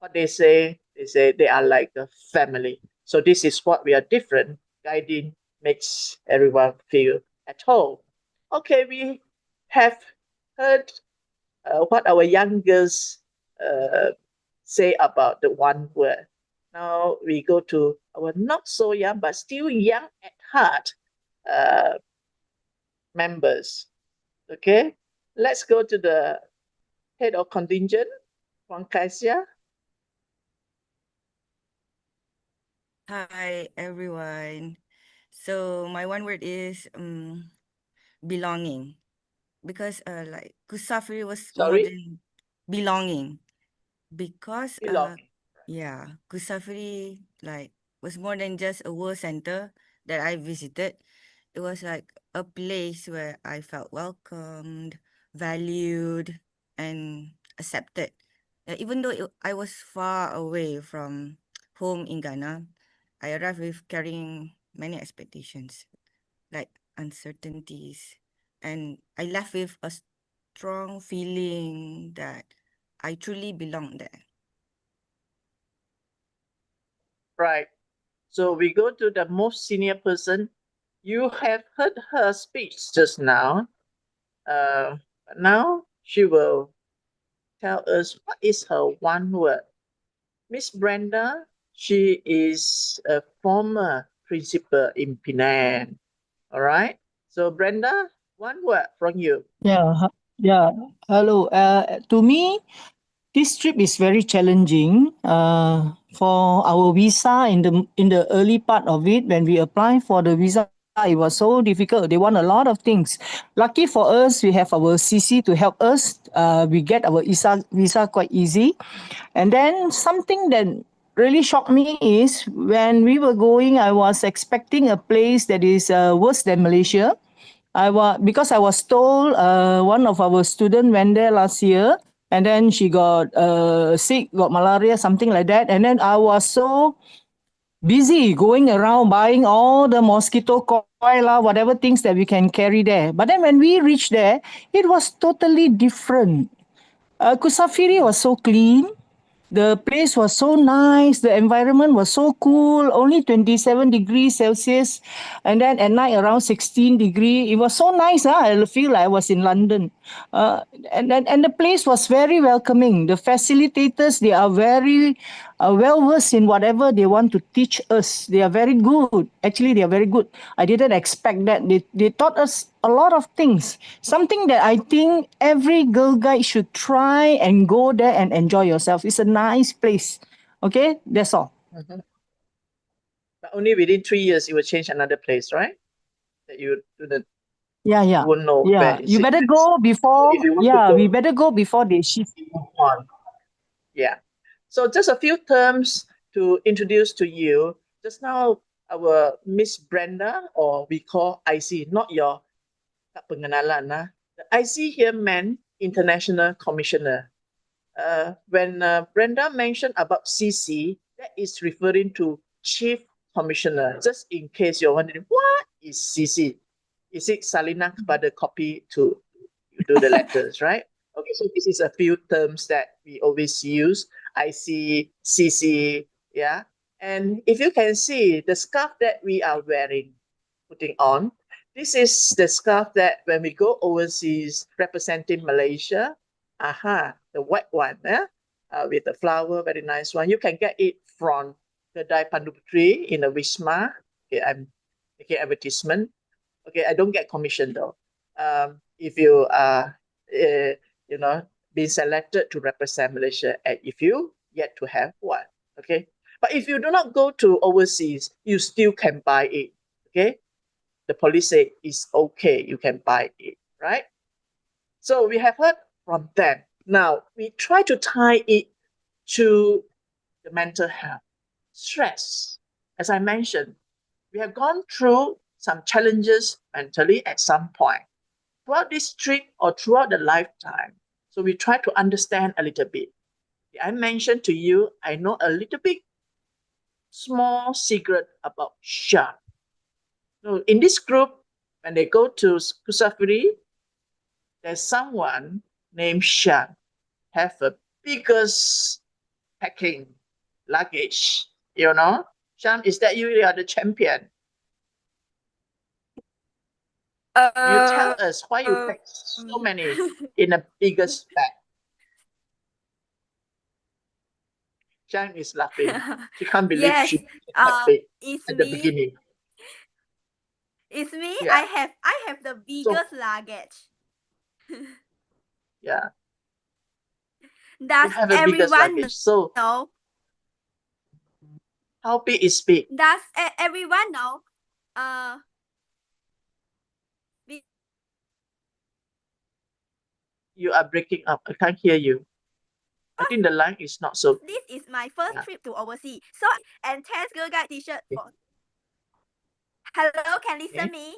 S1: what they say they are like a family. So this is what we are different. Guiding makes everyone feel at home. Okay, we have heard what our young girls say about the one word. Now we go to our not so young but still young at heart uh, members. Okay, let's go to the head of contingent, Wang Kaisia.
S9: Hi everyone. So my one word is belonging, because like Kusafiri was more
S1: Sorry,
S9: than belonging, because
S1: belonging.
S9: yeah, Kusafiri like was more than just a work center that I visited. It was like a place where I felt welcomed, valued, and accepted. Even though I was far away from home in Ghana, I arrived with carrying many expectations, like uncertainties, and I left with a strong feeling that I truly belong there.
S1: Right. So we go to the most senior person. You have heard her speech just now. But now she will tell us what is her one word. Miss Brenda, she is a former principal in Penang. All right. So Brenda, one word from you.
S2: Yeah. Hello. To me, this trip is very challenging. For our visa in the early part of it, when we apply for the visa, it was so difficult. They want a lot of things. Lucky for us, we have our CC to help us. We get our visa quite easy. And then something that really shocked me is when we were going, I was expecting a place that is worse than Malaysia. Because I was told one of our student went there last year and then she got sick, got malaria, something like that. And then I was so busy going around buying all the mosquito coil, whatever things that we can carry there. But then when we reached there, it was totally different. Kusafiri was so clean. The place was so nice. The environment was so cool. Only 27 degrees Celsius. And then at night around 16 degree. It was so nice. I feel like I was in London. And the place was very welcoming. The facilitators, they are very well versed in whatever they want to teach us. They are very good. Actually, they are very good. I didn't expect that. They taught us a lot of things. Something that I think every girl guide should try and go there and enjoy yourself. It's a nice place. Okay, that's all.
S1: Mhm. But only within 3 years, you will change another place, right? That you do
S2: Yeah,
S1: you
S2: yeah,
S1: won't know where
S2: yeah.
S1: is
S2: You
S1: it
S2: better
S1: next.
S2: go
S1: So
S2: before.
S1: if you want to
S2: Yeah, we
S1: go,
S2: better go before they shift.
S1: you move on. Yeah. So just a few terms to introduce to you. Just now, our Miss Brenda, or we call IC, not your tak pengenalan. The IC here meant International Commissioner. When Brenda mentioned about CC, that is referring to Chief Commissioner. Just in case you're wondering, what is CC? Is it salinan kepada copy to you do the letters, right? Okay, so this is a few terms that we always use. IC, CC, yeah. And if you can see the scarf that we are wearing, putting on, this is the scarf that when we go overseas representing Malaysia, the white one, with the flower, very nice one. You can get it from the Dai Pandu Putri in the Wisma. Okay, I'm making advertisement. Okay, I don't get commission though. If you are, being selected to represent Malaysia, and if you yet to have one, okay. But if you do not go to overseas, you still can buy it. Okay, the police say it's okay, you can buy it, right? So we have heard from them. Now we try to tie it to the mental health, stress. As I mentioned, we have gone through some challenges mentally at some point throughout this trip or throughout the lifetime. So we try to understand a little bit. I mentioned to you, I know a little bit small secret about Sham. So in this group, when they go to Kusafiri, there's someone named Sham have a biggest packing luggage. You know, Sham, is that you? You are the champion. You tell us why you pack so many in the biggest bag. Sham is laughing. She can't believe
S7: Yes,
S1: she that big
S7: it's
S1: at the
S7: me.
S1: beginning.
S7: It's me.
S1: Yeah.
S7: I have the
S1: So
S7: biggest luggage.
S1: yeah, you
S7: Does
S1: have a biggest
S7: everyone
S1: luggage. So
S7: know?
S1: how big is big?
S7: Does everyone know? Uh, be-
S1: You are breaking up. I can't hear you. I think the line is not so.
S7: this is my first
S1: Yeah.
S7: trip to overseas. So and 10 girl guide t-shirt for. Hello, can listen
S1: Okay.
S7: me?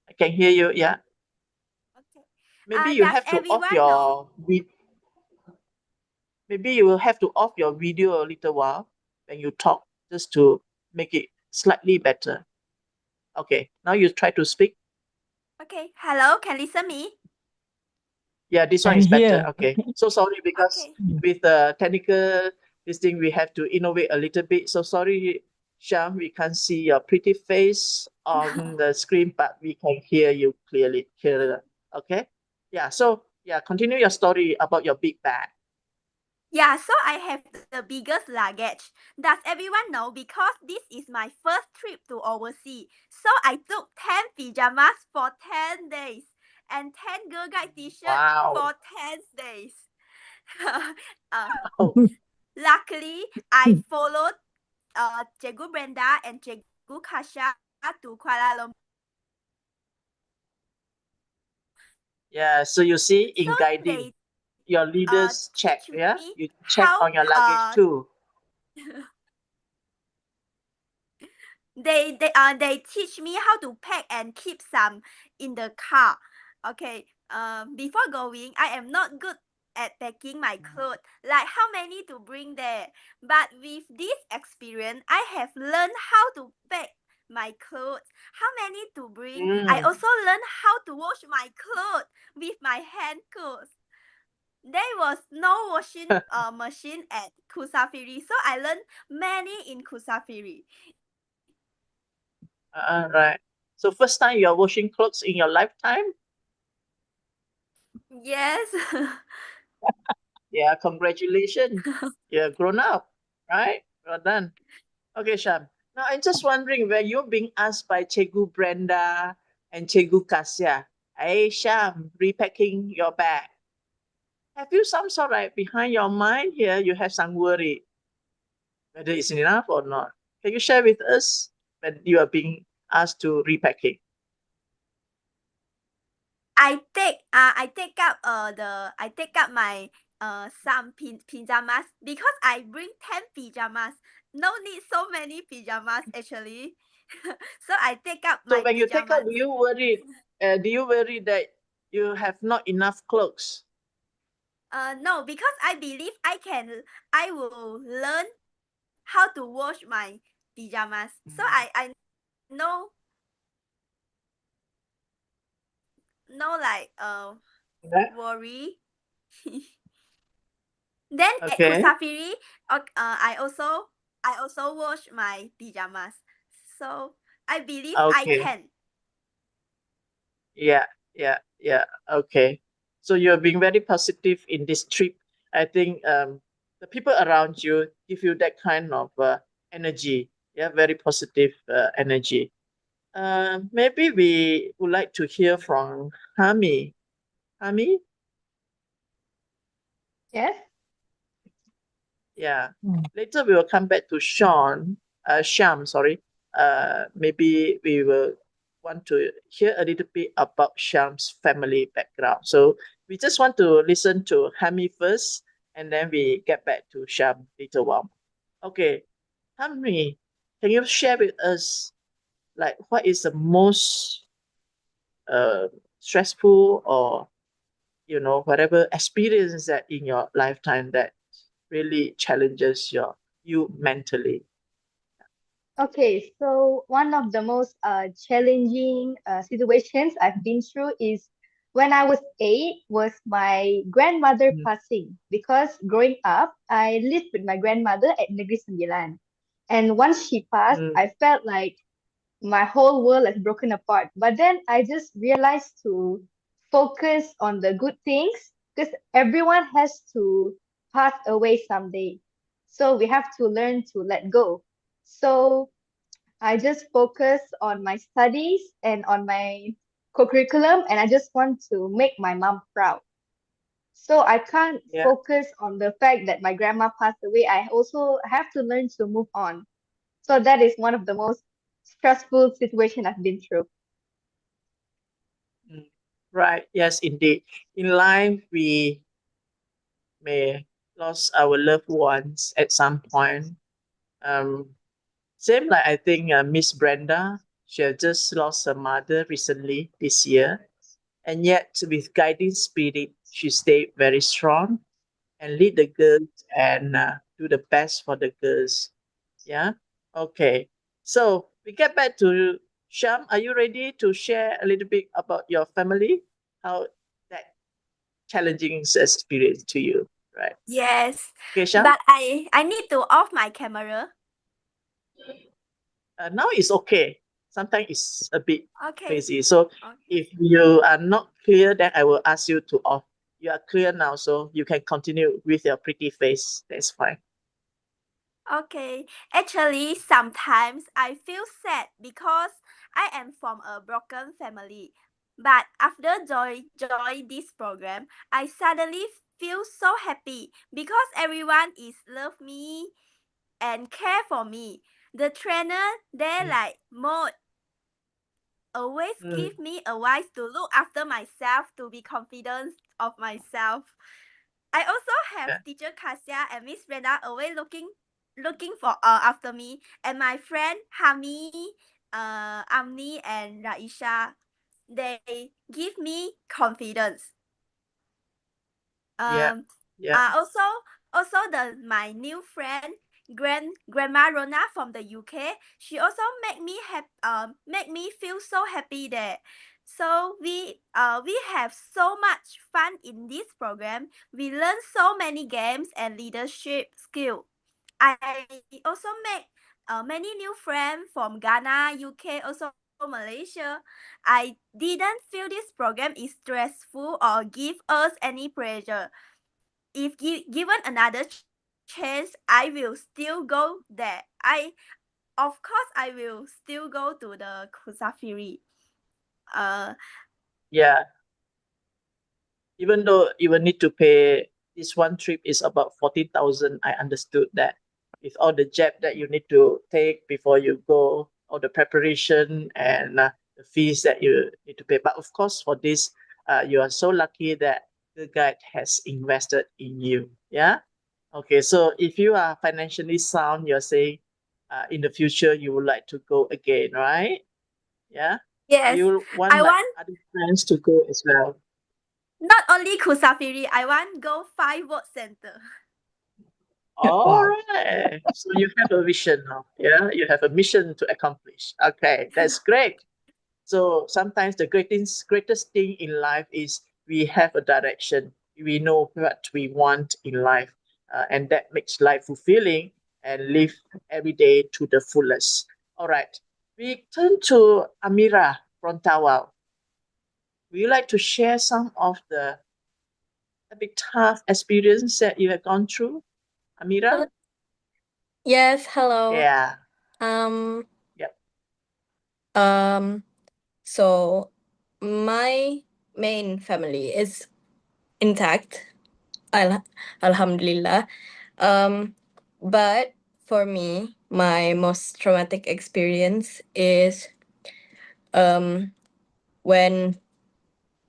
S1: I can hear you. Yeah.
S7: Okay.
S1: Maybe you
S7: Does
S1: have to off
S7: everyone know?
S1: your maybe you will have to off your video a little while when you talk just to make it slightly better. Okay. Now you try to speak.
S7: Okay. Hello, can listen me?
S1: Yeah, this one
S2: Can
S1: is better.
S2: hear.
S1: Okay. So sorry because
S7: Okay.
S1: with the technical this thing we have to innovate a little bit. So sorry, Sham, we can't see your pretty face on the screen, but we can hear you clearly. Okay. Yeah. So yeah, continue your story about your big bag.
S7: Yeah, so I have the biggest luggage. Does everyone know? Because this is my first trip to overseas. So I took 10 pajamas for 10 days and 10 girl guide t-shirts
S1: Wow.
S7: for 10 days. uh,
S1: Oh,
S7: luckily, I followed Cikgu Brenda and Cikgu Kasha to Kuala Lumpur.
S1: yeah. So you see,
S7: So
S1: in guiding,
S7: they
S1: your leaders check.
S7: teach
S1: Yeah,
S7: me
S1: you check
S7: how
S1: on your luggage too.
S7: they teach me how to pack and keep some in the car. Okay. Before going, I am not good at packing my clothes, like how many to bring there. But with this experience, I have learned how to pack my clothes, how many to bring. I
S1: Mm.
S7: also learned how to wash my clothes with my hand clothes. There was no washing machine at Kusafiri, so I learned many in Kusafiri.
S1: Right. So first time you are washing clothes in your lifetime?
S7: Yes.
S1: Yeah, congratulations. You're grown up, right? Well done. Okay, Sham. Now I'm just wondering where you're being asked by Cikgu Brenda and Cikgu Kasia. Hey, Sham, repacking your bag. Have you some sort of behind your mind here? You have some worry whether it's enough or not. Can you share with us when you are being asked to repacking?
S7: I take up my some pajamas because I bring 10 pajamas. No need so many pajamas actually. So I take up
S1: So
S7: my
S1: when you take out,
S7: pajamas.
S1: do you worry that you have not enough clothes?
S7: No, because I believe I will learn how to wash my pajamas. So I know no like
S1: Yeah.
S7: worry. Then at
S1: Okay.
S7: Kusafiri, I also wash my pajamas. So I believe I
S1: Okay.
S7: can.
S1: Yeah, yeah. Okay. So you're being very positive in this trip. I think the people around you give you that kind of energy. Yeah, very positive energy. Maybe we would like to hear from Hami. Hami?
S6: Yes.
S1: Yeah.
S2: Mm.
S1: Later we will come back to Sham, sorry. Maybe we will want to hear a little bit about Sham's family background. So we just want to listen to Hami first, and then we get back to Sham later on. Okay, Hami, can you share with us like what is the most uh, stressful or whatever experience that in your lifetime that really challenges your you mentally?
S6: Okay, so one of the most challenging situations I've been through is when I was 8 was my grandmother
S1: Mm,
S6: passing, because growing up I lived with my grandmother at Negeri Sembilan, and once she passed
S1: mm,
S6: I felt like my whole world has broken apart. But then I just realized to focus on the good things, because everyone has to pass away someday. So we have to learn to let go. So I just focus on my studies and on my co-curriculum, and I just want to make my mom proud. So I can't
S1: yeah.
S6: focus on the fact that my grandma passed away. I also have to learn to move on. So that is one of the most stressful situation I've been through.
S1: Mm. Right. Yes, indeed. In life, we may lose our loved ones at some point. Um, Same like I think Miss Brenda, she has just lost her mother recently this year, and yet with guiding spirit, she stayed very strong and lead the girls and do the best for the girls. Yeah. Okay. So we get back to Sham. Are you ready to share a little bit about your family? How that challenging experience to you, right?
S7: Yes,
S1: Okay, Sham.
S7: but I need to off my camera.
S1: Now it's okay. Sometimes it's a bit
S7: Okay.
S1: crazy. So
S7: Okay.
S1: if you are not clear, then I will ask you to off. You are clear now, so you can continue with your pretty face. That's fine.
S7: Okay. Actually, sometimes I feel sad because I am from a broken family. But after join this program, I suddenly feel so happy because everyone is love me and care for me. The trainer they
S1: Mm,
S7: like mode always
S1: mm,
S7: give me advice to look after myself, to be confident of myself. I also
S1: yeah,
S7: have teacher Kasia and Miss Brenda always looking for after me, and my friend Hami, Amni and Raisha. They give me confidence.
S1: yeah,
S7: Um,
S1: yeah,
S7: also the my new friend grandma Rona from the UK. She also make me feel so happy there. So we have so much fun in this program. We learn so many games and leadership skill. I also make many new friends from Ghana, UK, also Malaysia. I didn't feel this program is stressful or give us any pressure. If given another chance, I will still go there. Of course, I will still go to the Kusafiri. Uh,
S1: yeah. Even though you will need to pay, this one trip is about 40,000. I understood that with all the jab that you need to take before you go, all the preparation and the fees that you need to pay. But of course, for this, you are so lucky that the guide has invested in you. Yeah. Okay. So if you are financially sound, you're saying in the future you would like to go again, right? Yeah. Or
S7: yes,
S1: you want
S7: I
S1: like
S7: want
S1: other friends to go as well.
S7: not only Kusafiri. I want go 5 word center.
S1: All
S2: Wow.
S1: right. So you have a vision now. Yeah, you have a mission to accomplish. Okay, that's great. So sometimes the greatest thing in life is we have a direction. We know what we want in life, and that makes life fulfilling and live every day to the fullest. All right. We turn to Amira from Tawau. Would you like to share some of the a bit tough experience that you have gone through, Amira?
S3: Yes, hello.
S1: Yeah.
S3: Um,
S1: Yep.
S3: um, so my main family is intact. Al- Alhamdulillah. Um, but for me, my most traumatic experience is um when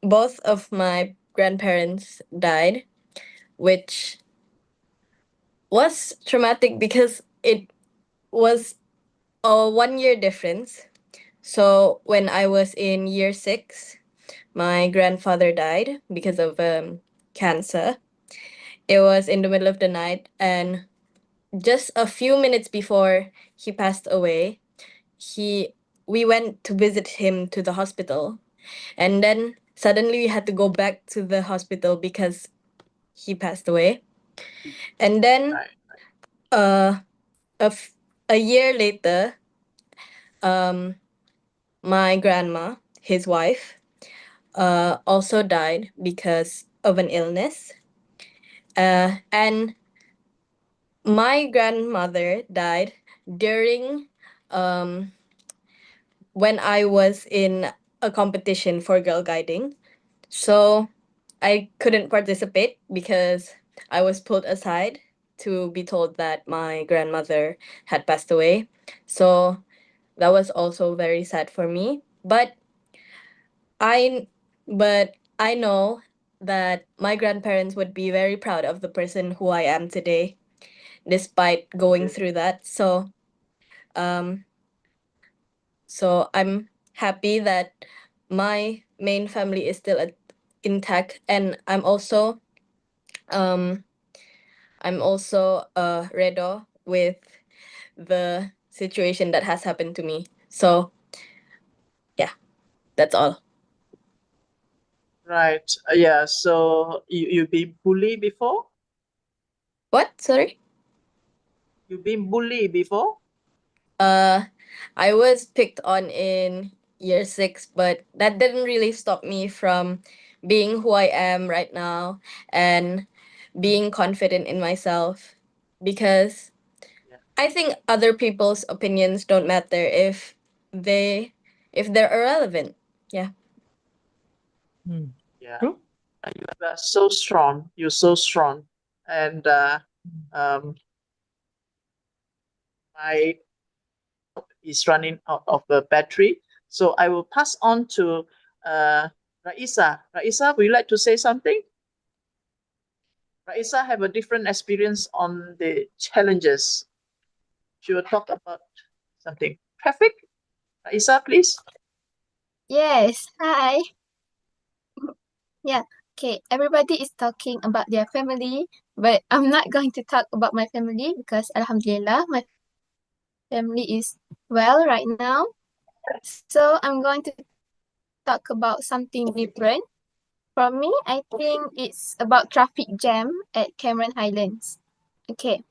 S3: both of my grandparents died, which was traumatic because it was a 1 year difference. So when I was in year six, my grandfather died because of cancer. It was in the middle of the night, and just a few minutes before he passed away, we went to visit him to the hospital, and then suddenly we had to go back to the hospital because he passed away. And then
S1: Right.
S3: uh a year later, my grandma, his wife, also died because of an illness. And my grandmother died during when I was in a competition for girl guiding. So I couldn't participate because I was pulled aside to be told that my grandmother had passed away. So that was also very sad for me. I but I know that my grandparents would be very proud of the person who I am today, despite going
S1: Okay.
S3: through that. Um, so I'm happy that my main family is still intact, and um I'm also redo with the situation that has happened to me. So yeah, that's all.
S1: Right. Yeah. So you've been bullied before?
S3: What? Sorry?
S1: You've been bullied before?
S3: Uh, I was picked on in year six, but that didn't really stop me from being who I am right now and being confident in myself, because
S1: Yeah.
S3: I think other people's opinions don't matter they if they're irrelevant. Yeah.
S1: Yeah.
S2: True.
S1: You are so strong. You're so strong. And um, my is running out of the battery. So I will pass on to Raisa. Raisa, would you like to say something? Raisa have a different experience on the challenges. She will talk about something. Traffic? Raisa, please.
S8: Yes, hi. Yeah, okay. Everybody is talking about their family, but I'm not going to talk about my family because Alhamdulillah, my family is well right now. So I'm going to talk about something different. For me, I think it's about traffic jam at Cameron Highlands. Okay.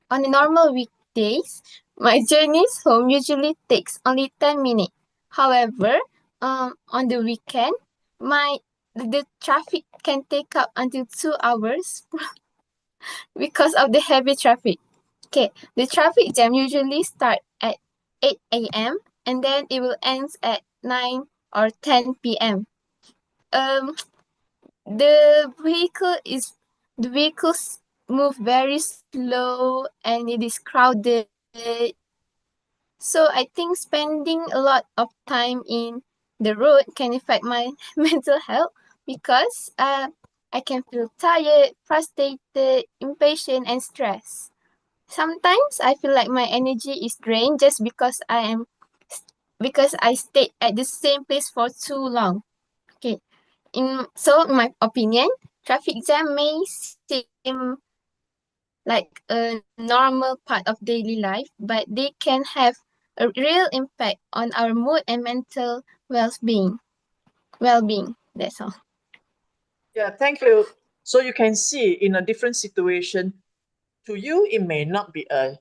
S8: On a normal weekdays, my journeys home usually takes only 10 minutes. However, on the weekend, my the traffic can take up until 2 hours because of the heavy traffic. Okay, the traffic jam usually start at 8 a.m. and then it will end at 9 or 10 p.m. Um, the vehicles move very slow and it is crowded. So I think spending a lot of time in the road can affect my mental health because I can feel tired, frustrated, impatient, and stressed. Sometimes I feel like my energy is drained just because I stayed at the same place for too long. Okay. In my opinion, traffic jam may seem like a normal part of daily life, but they can have a real impact on our mood and mental well-being. Well-being. That's all.
S1: Yeah, thank you. So you can see in a different situation, to you it may not be a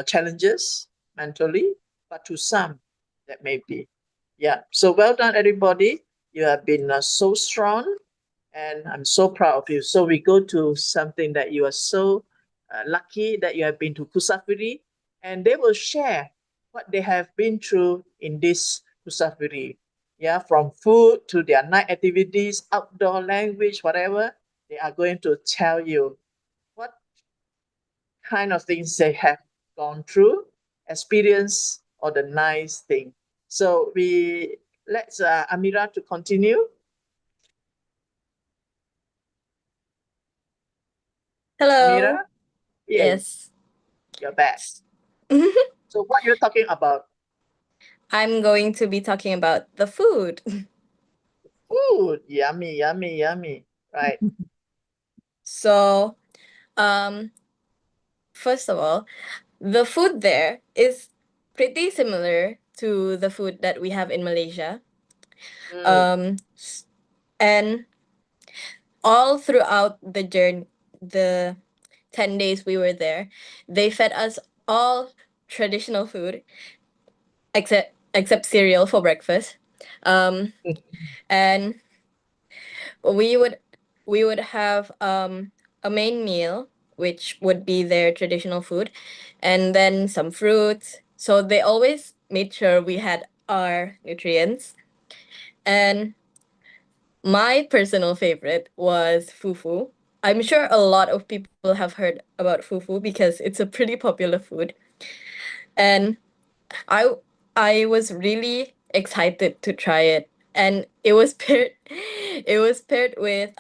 S1: challenges mentally, but to some that may be. Yeah. So well done, everybody. You have been so strong, and I'm so proud of you. So we go to something that you are so lucky that you have been to Kusafiri, and they will share what they have been through in this Kusafiri. Yeah, from food to their night activities, outdoor language, whatever, they are going to tell you what kind of things they have gone through, experience, or the nice thing. So we let's Amira to continue.
S3: Hello.
S1: Amira, yay,
S3: Yes.
S1: you're back. So what you're talking about?
S3: I'm going to be talking about the food.
S1: Food, yummy, yummy, yummy. Right.
S3: So, um, first of all, the food there is pretty similar to the food that we have in Malaysia. And all throughout the journey, the 10 days we were there, they fed us all traditional food except cereal for breakfast. And we would have a main meal, which would be their traditional food, and then some fruits. So they always made sure we had our nutrients. And my personal favorite was fufu. I'm sure a lot of people have heard about fufu because it's a pretty popular food. And I I was really excited to try it. And it was paired with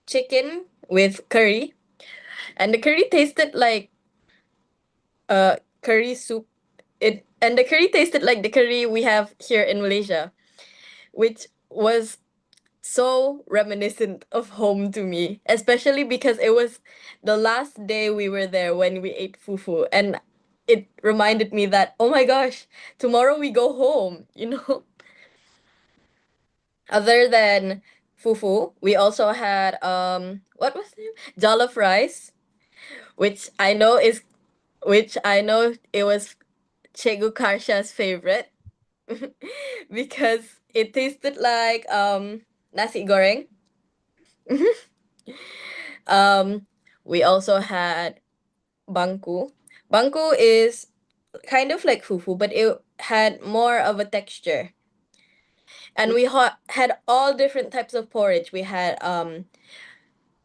S3: chicken with curry. And the curry tasted like curry soup. The curry tasted like the curry we have here in Malaysia, which was so reminiscent of home to me, especially because it was the last day we were there when we ate fufu, and it reminded me that, oh my gosh, tomorrow we go home, you know. Other than fufu, we also had what was the name? Jollof rice, which I know is which I know it was Chegu Karsha's favorite because it tasted like nasi goreng. Um, we also had bangku. Bangku is kind of like fufu, but it had more of a texture. And we had all different types of porridge. We had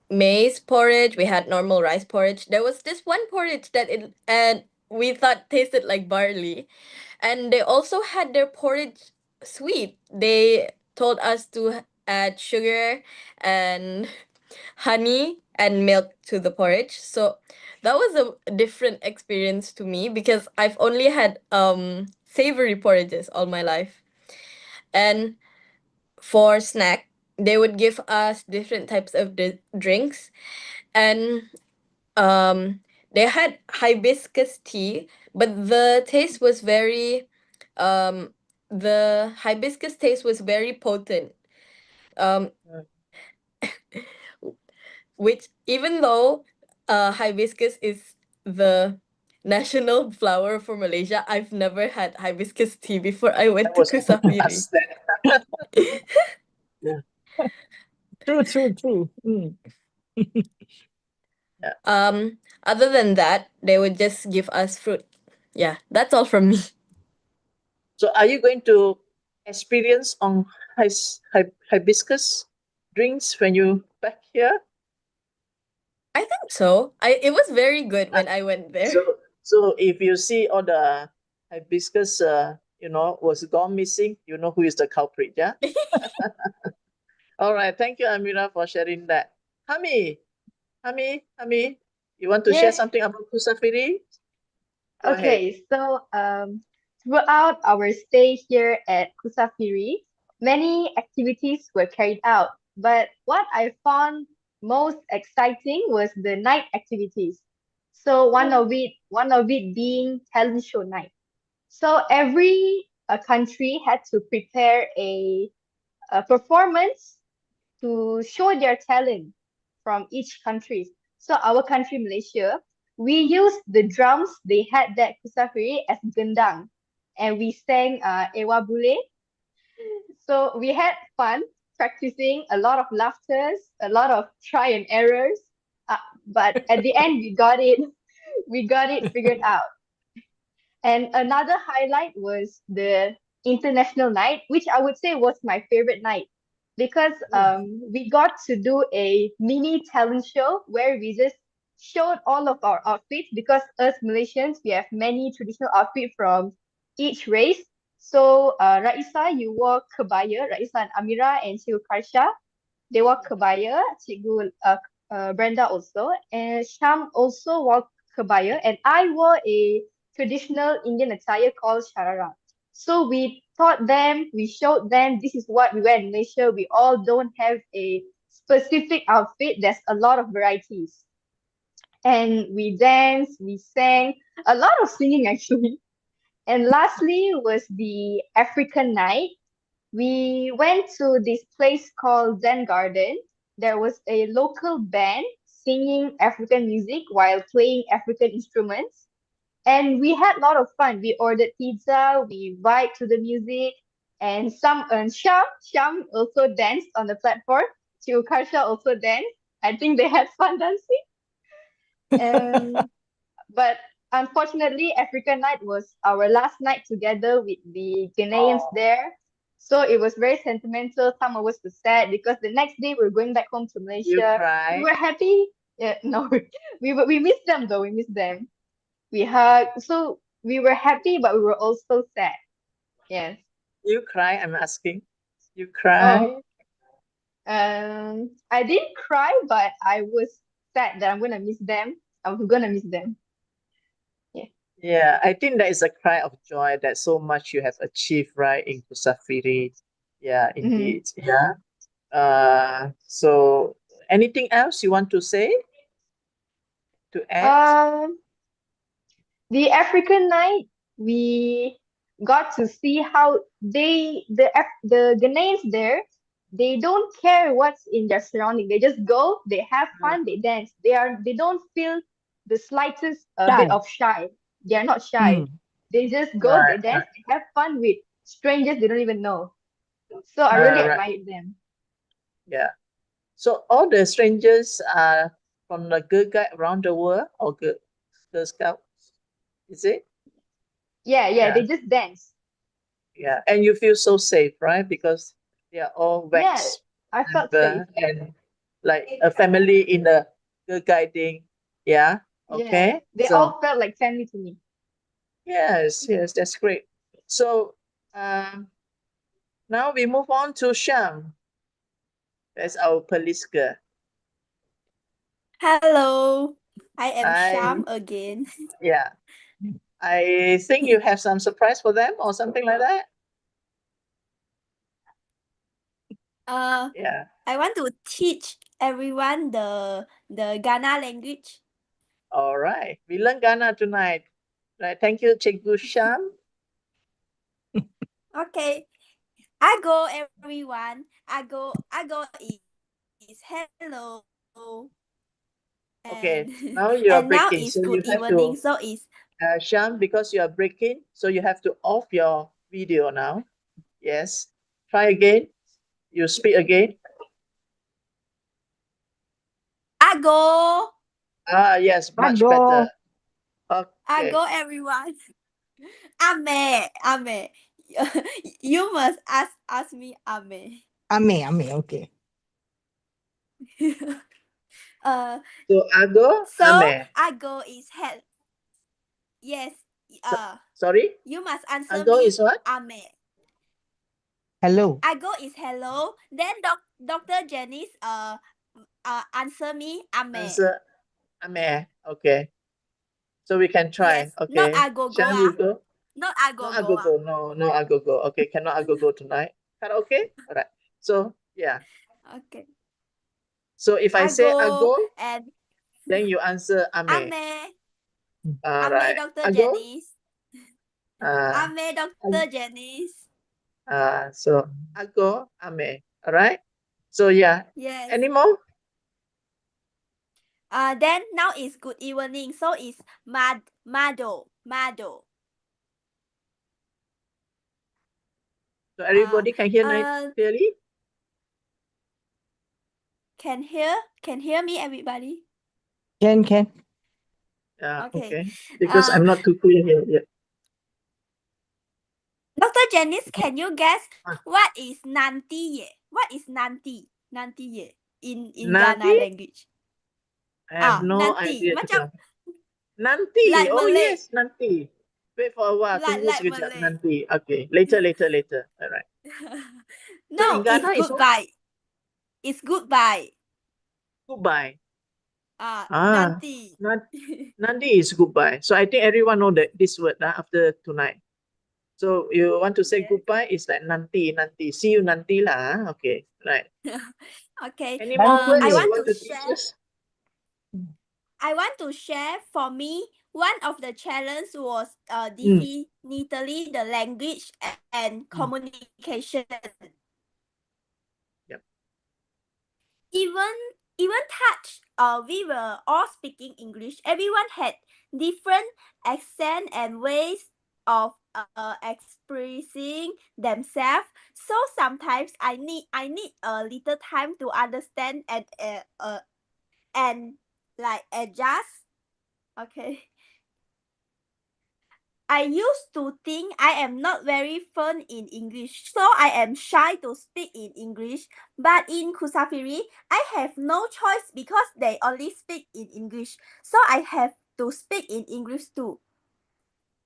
S3: maize porridge. We had normal rice porridge. There was this one porridge that it and we thought tasted like barley, and they also had their porridge sweet. They told us to add sugar and honey and milk to the porridge. So that was a different experience to me because I've only had savory porridges all my life. And for snack, they would give us different types of drinks, and um they had hibiscus tea, but the hibiscus taste was very potent. Um which, even though hibiscus is the national flower for Malaysia, I've never had hibiscus tea before I went
S1: I
S3: to
S1: was going to
S3: Kusafiri.
S1: ask that.
S2: True.
S3: Other than that, they would just give us fruit. Yeah, that's all from me.
S1: So are you going to experience on hibiscus drinks when you back here?
S3: I think so. It was very good when I went there.
S1: So if you see all the hibiscus, was gone missing, you know who is the culprit, yeah? All right. Thank you, Amira, for sharing that. Hami, you want to share
S6: Yes.
S1: something about Kusafiri? Go ahead.
S6: Okay, so throughout our stay here at Kusafiri, many activities were carried out. But what I found most exciting was the night activities. So one of it being talent show night. So every country had to prepare a performance to show their talent from each country. So our country, Malaysia, we used the drums they had that Kusafiri as gendang, and we sang Ewa Bule. So we had fun practicing, a lot of laughters, a lot of try and errors. But at the end, we got it. We got it figured out. And another highlight was the international night, which I would say was my favorite night because we got to do a mini talent show where we just showed all of our outfits because us Malaysians, we have many traditional outfits from each race. So Raisa, you wore kebaya, Raisa and Amira and Cikgu Karsha, they wore kebaya, Cikgu Brenda also, and Sham also wore kebaya, and I wore a traditional Indian attire called sharara. So we showed them this is what we wear in Malaysia. We all don't have a specific outfit. There's a lot of varieties. And we danced, we sang, a lot of singing actually. And lastly was the African night. We went to this place called Zen Garden. There was a local band singing African music while playing African instruments. And we had a lot of fun. We ordered pizza, we vibed to the music, and Sham also danced on the platform. Chiukarsha also danced. I think they had fun dancing. But unfortunately, African night was our last night together with the Ghanaians
S1: Oh,
S6: there. So it was very sentimental. Some of us were sad because the next day we were going back home to
S1: you
S6: Malaysia. We
S1: cry.
S6: were happy. Yeah, no, we missed them though. We missed them. We hugged. So we were happy, but we were also sad. Yes.
S1: You cry, I'm asking. You cry?
S6: Oh, I didn't cry, but I was sad that I'm gonna miss them. I was gonna miss them. Yeah.
S1: Yeah, I think that is a cry of joy that so much you have achieved, right, in Kusafiri. Yeah,
S6: Mm-hmm.
S1: indeed. Yeah. So anything else you want to say, to add?
S6: Um, the African night, we got to see how the Ghanaians there, they don't care what's in their surrounding. They just go, they have
S1: Mm,
S6: fun, they dance. They don't feel the slightest bit
S2: Shy.
S6: of shy. They are not shy.
S2: Mm.
S6: They just go,
S1: right,
S6: they dance,
S1: right,
S6: they have fun with strangers they don't even know. So I really
S1: right.
S6: admired them.
S1: Yeah. So all the strangers are from the Girl Guide around the world or Girl Scouts, is it?
S6: Yeah, yeah,
S1: Yeah,
S6: they just dance.
S1: yeah. And you feel so safe, right? Because they are all
S6: Yeah,
S1: wax
S6: I felt safe.
S1: member and like a family in the Girl Guiding. Yeah.
S6: Yeah,
S1: Okay.
S6: they
S1: So
S6: all felt like family to me.
S1: yes, yes, that's great. So now we move on to Sham. That's our police girl.
S7: Hello, I am
S1: I
S7: Sham again.
S1: Yeah. I think you have some surprise for them or something like that.
S7: Uh,
S1: Yeah.
S7: I want to teach everyone the Ghana language.
S1: All right. We learn Ghana tonight. Right. Thank you, Cikgu Sham.
S7: Okay, I go everyone. I go is hello, and
S1: Okay. Now you are
S7: and now
S1: breaking.
S7: is
S1: So
S7: good
S1: you have
S7: evening.
S1: to,
S7: So is
S1: Sham, because you are breaking, so you have to off your video now. Yes. Try again. You speak again.
S7: I go.
S1: Yes, much better.
S2: Ago.
S7: I
S1: Okay.
S7: go everyone. Ame, ame. You must ask me ame.
S2: Ame. Okay.
S7: uh,
S1: So Ago,
S7: so
S1: Ame.
S7: ago is head. Yes.
S1: So, sorry?
S7: You must answer
S1: Ago
S7: me
S1: is what?
S7: ame.
S2: Hello.
S7: Ago is hello. Then Dr. Janice answer me ame.
S1: Answer Ame. Okay. So we can try.
S7: Yes. Not
S1: Okay.
S7: agogo
S1: Sham, you
S7: ah.
S1: go.
S7: Not
S1: No
S7: agogo ah.
S1: agogo. No, no agogo. Okay, cannot agogo tonight. Karaoke? All right. So, yeah.
S7: Okay.
S1: So if I say
S7: Ago
S1: ago,
S7: and
S1: then you answer ame.
S7: ame.
S1: All
S7: Ame
S1: right.
S7: Dr.
S1: Ago?
S7: Janice.
S1: Uh,
S7: Ame
S1: ag-
S7: Dr. Janice.
S1: so ago, ame. All right. So yeah.
S7: Yes.
S1: Any more?
S7: Then now is good evening. So it's Mado.
S1: So
S7: Uh,
S1: everybody can hear
S7: uh,
S1: clearly?
S7: can hear me, everybody?
S2: Can.
S1: Yeah,
S7: Okay.
S1: okay. Because
S7: Uh,
S1: I'm not too clear here yet.
S7: Dr. Janice, can you guess
S1: Ah,
S7: what is nanti ye? What is nanti? Nanti ye in
S1: Nanti?
S7: Ghana language.
S1: I have no
S7: Nanti.
S1: idea to be
S7: Macam
S1: honest. Nanti.
S7: like
S1: Oh
S7: Malay.
S1: yes, nanti. Wait for a while. Tunggu
S7: Like
S1: sekejap.
S7: Malay.
S1: Nanti. Okay. Later. All right. So in
S7: No, it's
S1: Ghana, it's what?
S7: goodbye. It's goodbye.
S1: Goodbye.
S7: Nanti.
S1: Nan- Nanti is goodbye. So I think everyone know that this word after tonight. So you want to say
S7: Yes.
S1: goodbye, it's like nanti. See you nanti lah. Okay. Right.
S7: Okay.
S1: Any more
S2: Nanti
S1: words
S7: I
S1: you
S2: ye.
S7: want
S1: want
S7: to
S1: to teach
S7: share.
S1: us?
S7: I want to share for me one of the challenge was definitely the language and communication.
S1: Yep.
S7: Even touch we were all speaking English. Everyone had different accent and ways of expressing themselves. So sometimes I need a little time to understand and like adjust. Okay. I used to think I am not very fluent in English, so I am shy to speak in English. But in Kusafiri, I have no choice because they only speak in English, so I have to speak in English too.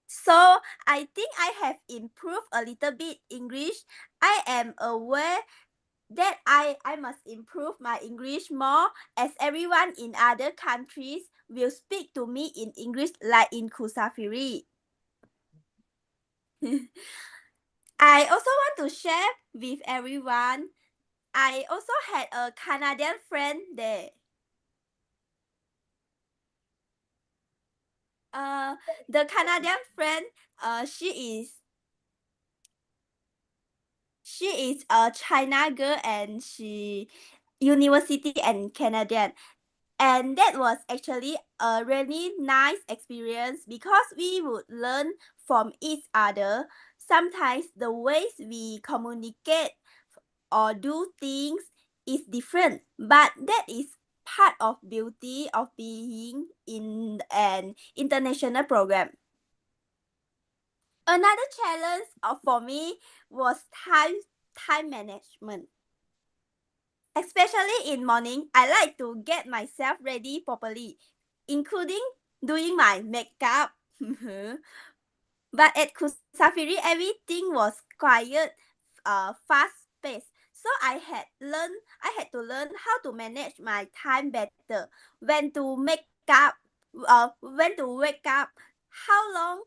S7: So I think I have improved a little bit English. I am aware that I must improve my English more as everyone in other countries will speak to me in English like in Kusafiri. I also want to share with everyone. I also had a Canadian friend there. The Canadian friend, she is a China girl and she university and Canadian. And that was actually a really nice experience because we would learn from each other. Sometimes the ways we communicate or do things is different, but that is part of beauty of being in an international program. Another challenge for me was time management. Especially in morning, I like to get myself ready properly, including doing my makeup. But at Kusafiri, everything was quiet, fast paced. So I had to learn how to manage my time better. When to make up, when to wake up, how long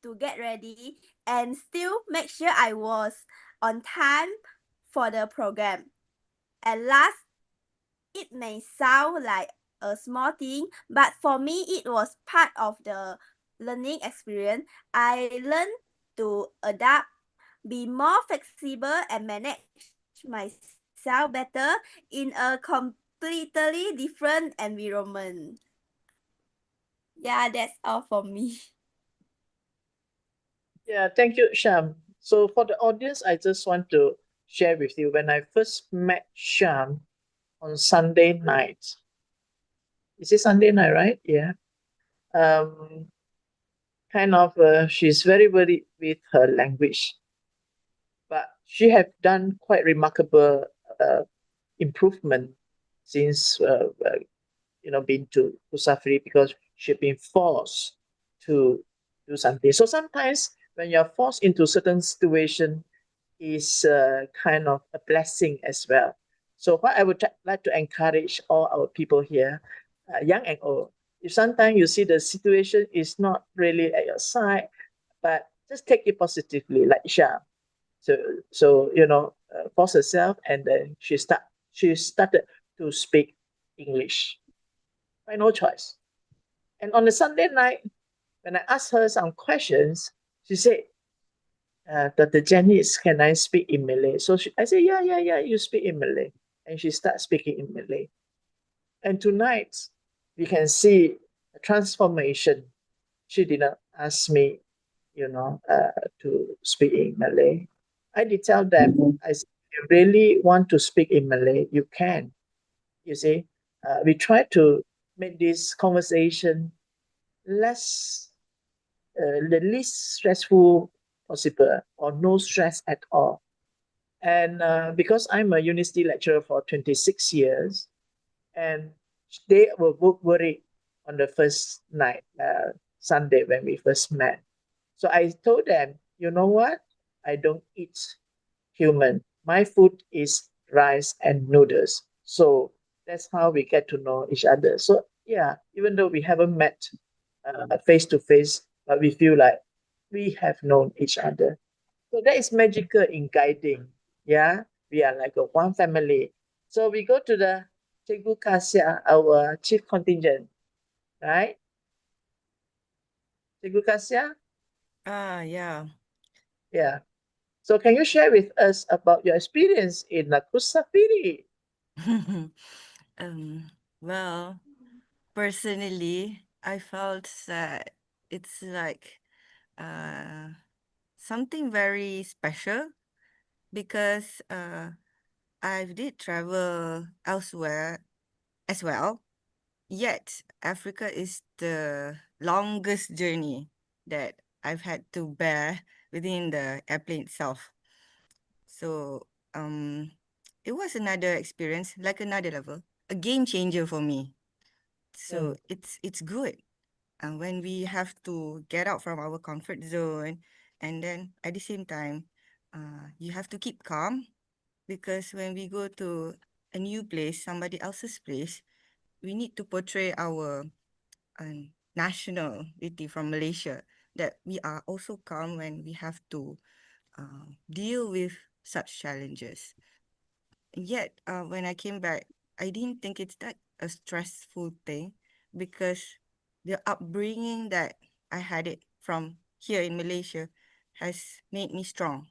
S7: to get ready, and still make sure I was on time for the program. And last, it may sound like a small thing, but for me, it was part of the learning experience. I learned to adapt, be more flexible, and manage myself better in a completely different environment. Yeah, that's all for me.
S1: Yeah, thank you, Sham. So for the audience, I just want to share with you when I first met Sham on Sunday night. Is it Sunday night, right? Yeah. Um, kind of, she's very worried with her language, but she have done quite remarkable uh, improvement since been to Kusafiri because she's been forced to do something. So sometimes when you're forced into certain situation, is kind of a blessing as well. So what I would like to encourage all our people here, young and old, if sometimes you see the situation is not really at your side, but just take it positively, like Isha. So force herself, and then she started to speak English by no choice. And on the Sunday night, when I asked her some questions, she said, Dr. Janice, can I speak in Malay? So I said, yeah, you speak in Malay. And she started speaking in Malay. And tonight, we can see a transformation. She did not ask me, to speak in Malay. I did tell them, I said, if you really want to speak in Malay, you can. You see, we try to make this conversation less, the least stressful possible, or no stress at all. And because I'm a university lecturer for 26 years, and they were both worried on the first night, Sunday, when we first met. So I told them, you know what? I don't eat human. My food is rice and noodles. So that's how we get to know each other. So yeah, even though we haven't met face to face, but we feel like we have known each other. So that is magical in guiding. Yeah, we are like a one family. So we go to the Cikgu Kasia, our chief contingent. right? Cikgu Kasia?
S9: Yeah.
S1: Yeah. So can you share with us about your experience in Kusafiri?
S9: um, well, personally, I felt that it's like something very special because I did travel elsewhere as well. Yet, Africa is the longest journey that I've had to bear within the airplane itself. So, it was another experience, like another level, a game changer for me. So it's good. And when we have to get out from our comfort zone, and then at the same time, you have to keep calm because when we go to a new place, somebody else's place, we need to portray our nationality from Malaysia, that we are also calm when we have to deal with such challenges. Yet, when I came back, I didn't think it's that a stressful thing because the upbringing that I had it from here in Malaysia has made me strong.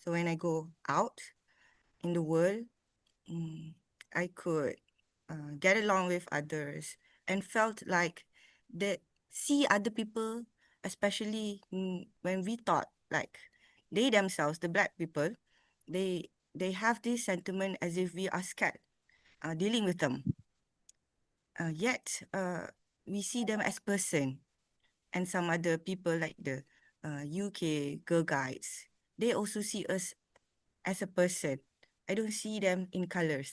S9: So when I go out in the world, I could get along with others and felt like that see other people, especially when we thought like they themselves, the black people, they have this sentiment as if we are scared dealing with them. Yet we see them as person, and some other people like the UK girl guides, they also see us as a person. I don't see them in colors.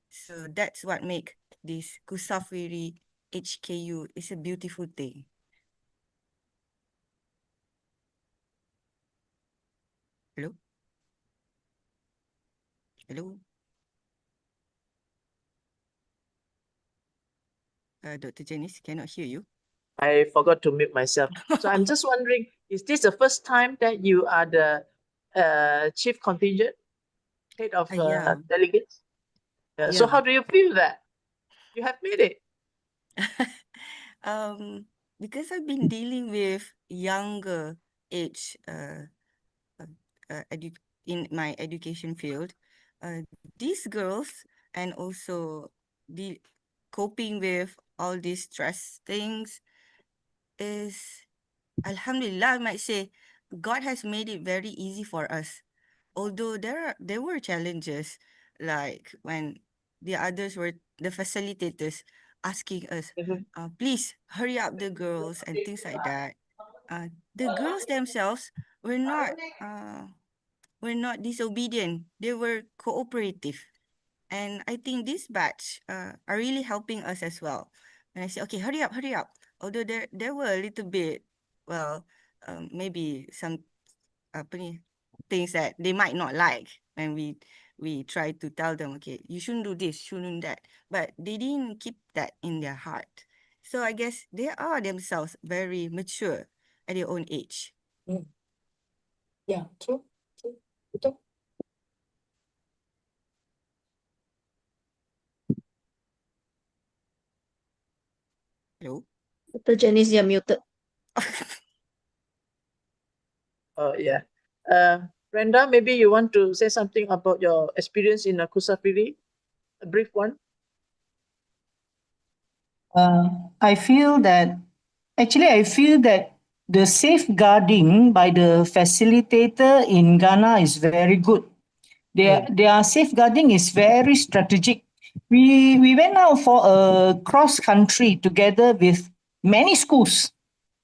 S9: So that's what make this Kusafiri HKU is a beautiful thing. Hello? Hello? Dr. Janice, cannot hear you.
S1: I forgot to mute myself. So I'm just wondering, is this the first time that you are the chief contingent, head of
S9: Yeah.
S1: delegates? So how
S9: Yeah.
S1: do you feel that you have made it?
S9: um, because I've been dealing with younger age in my education field, these girls and also the coping with all these stress things is Alhamdulillah, I might say God has made it very easy for us. Although there were challenges, like when the others were the facilitators asking us,
S1: Mhm.
S9: please hurry up the girls and things like that. The girls themselves were not disobedient. They were cooperative. And I think this batch are really helping us as well. And I say, okay, hurry up, hurry up. Although there were a little bit, well, maybe some apa ni, things that they might not like when we try to tell them, okay, you shouldn't do this, shouldn't that. But they didn't keep that in their heart. So I guess they are themselves very mature at their own age.
S2: Yeah, true. Betul.
S9: Hello?
S10: Dr. Janice, you're muted.
S1: Oh, yeah. Brenda, maybe you want to say something about your experience in Kusafiri, a brief one.
S2: I feel that I feel that the safeguarding by the facilitator in Ghana is very good. Their safeguarding is very strategic. We went out for a cross country together with many schools,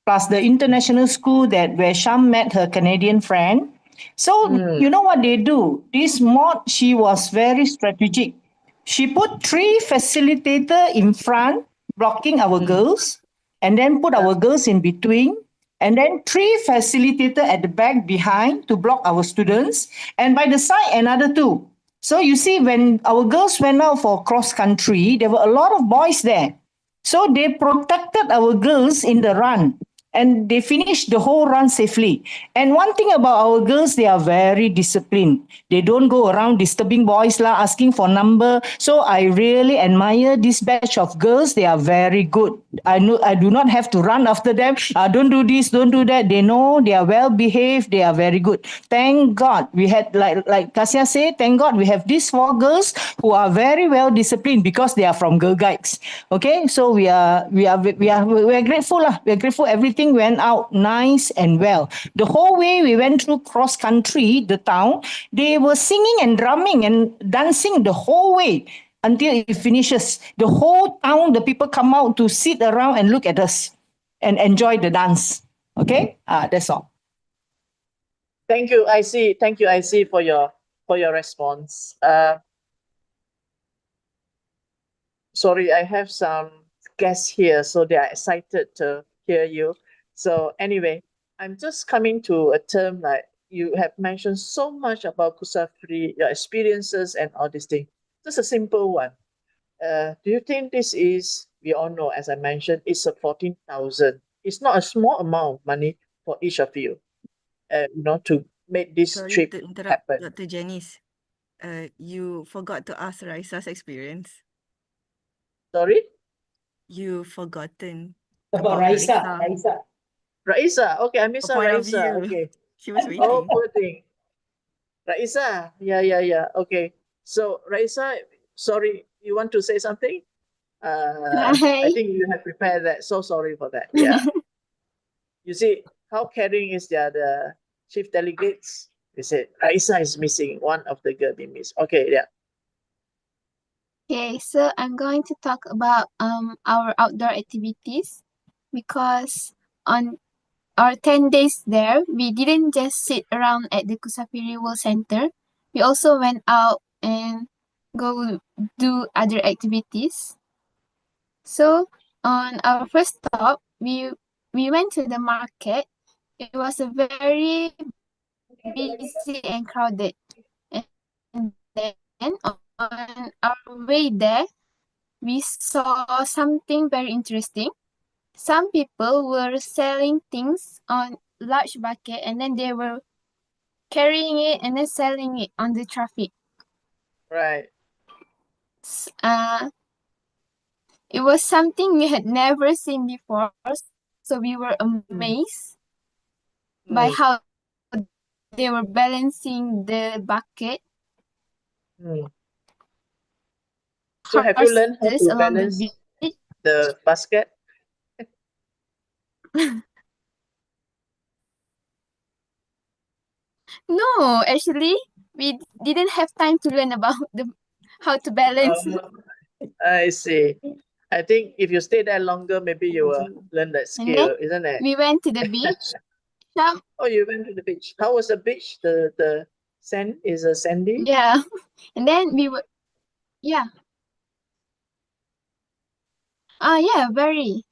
S2: plus the international school that where Sham met her Canadian friend. So you know what they do? This mod, she was very strategic. She put three facilitator in front, blocking our girls, and then put our girls in between, and then three facilitator at the back behind to block our students, and by the side another two. So you see, when our girls went out for cross country, there were a lot of boys there. So they protected our girls in the run. and they finish the whole run safely. And one thing about our girls, they are very disciplined. They don't go around disturbing boys lah, asking for number. So I really admire this batch of girls. They are very good. I do not have to run after them. Don't do this, don't do that. They know they are well behaved. They are very good. Thank God we had, like Kasia said, thank God we have these four girls who are very well disciplined because they are from Girl Guides. Okay, so we are grateful lah. We are grateful everything went out nice and well. The whole way we went through cross country, the town, they were singing and drumming and dancing the whole way until it finishes. The whole town, the people come out to sit around and look at us and enjoy the dance. Okay, that's all.
S1: Thank you, IC. Thank you, IC, for your response. Sorry, I have some guests here, so they are excited to hear you. So anyway, I'm just coming to a term like you have mentioned so much about Kusafri, your experiences and all these things. Just a simple one. Do you think this is, we all know, as I mentioned, it's a 14,000. It's not a small amount of money for each of you, to make this
S9: Sorry
S1: trip
S9: to interrupt,
S1: happen.
S9: Dr. Janice. You forgot to ask Raisa's experience.
S1: Sorry?
S9: You forgotten
S2: About
S9: about
S2: Raisa.
S1: Raisa, okay, I miss
S9: A
S1: her,
S9: point of
S1: Raisa.
S9: view.
S1: Okay.
S9: She was
S1: Oh,
S9: waiting.
S1: poor thing. Raisa, yeah. Okay. So, Raisa, sorry, you want to say something? I
S8: Hi.
S1: think you have prepared that. So sorry for that. Yeah. You see how caring is the chief delegates? They said Raisa is missing. One of the girl be missed. Okay, yeah.
S8: Okay, so I'm going to talk about our outdoor activities because on our 10 days there, we didn't just sit around at the Kusafiri World Center. We also went out and go do other activities. So on our first stop, we went to the market. It was a very busy and crowded. And then on our way there, we saw something very interesting. Some people were selling things on large bucket and then they were carrying it and then selling it on the traffic.
S1: Right.
S8: It was something we had never seen before, so we were amazed by how they were balancing the bucket.
S1: So have you learned how
S8: Horses
S1: to
S8: along the
S1: balance
S8: beach.
S1: the basket?
S8: No, actually, we didn't have time to learn about how to balance.
S1: I see. I think if you stay there longer, maybe you will learn that
S8: And then
S1: skill, isn't it?
S8: we went to the beach.
S1: Oh, you went to the beach. How was the beach? The sand is a sandy?
S8: Yeah. And then we were, yeah. Yeah, very.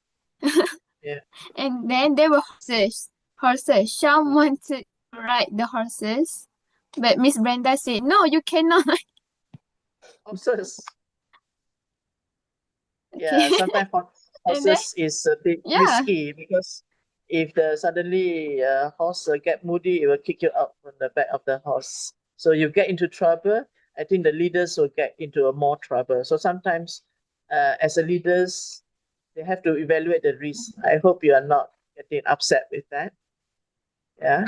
S1: Yeah.
S8: And then there were horses. Sham wanted to ride the horses, but Miss Brenda said, "No, you cannot."
S1: Horses.
S8: Okay.
S1: Yeah, sometimes
S8: And then,
S1: horses is a bit
S8: yeah.
S1: risky because if suddenly horse get moody, it will kick you out from the back of the horse. So you get into trouble. I think the leaders will get into more trouble. So sometimes, as a leaders, they have to evaluate the risk. I hope you are not getting upset with that. Yeah.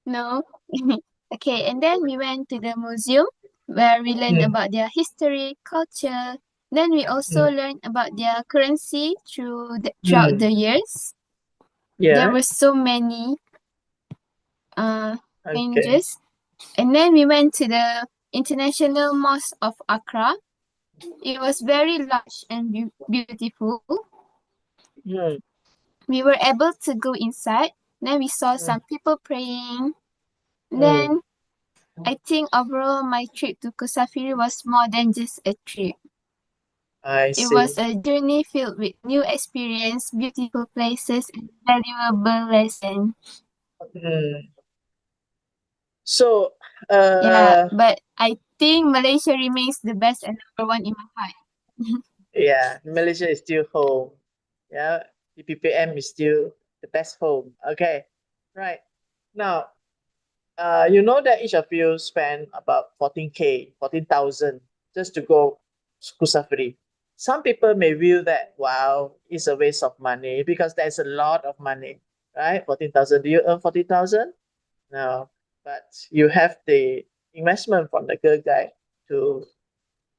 S8: No. Okay, and then we went to the museum where we learned about their history, culture. Then we also learned about their currency throughout the years. There
S1: Yeah.
S8: were so many
S1: Okay.
S8: changes. And then we went to the International Mosque of Accra. It was very large and beautiful. We were able to go inside. Then we saw some people praying. Then I think overall my trip to Kusafiri was more than just a trip.
S1: I
S8: It
S1: see.
S8: was a journey filled with new experience, beautiful places, and valuable lessons.
S1: So,
S8: Yeah, but I think Malaysia remains the best and number one in my heart.
S1: Yeah, Malaysia is still home. Yeah, the PPM is still the best home. Okay, right. Now, you know that each of you spend about 14K, 14,000 just to go Kusafiri. Some people may view that, wow, it's a waste of money because there's a lot of money, right? 14,000. Do you earn 14,000? No, but you have the investment from the girl guide to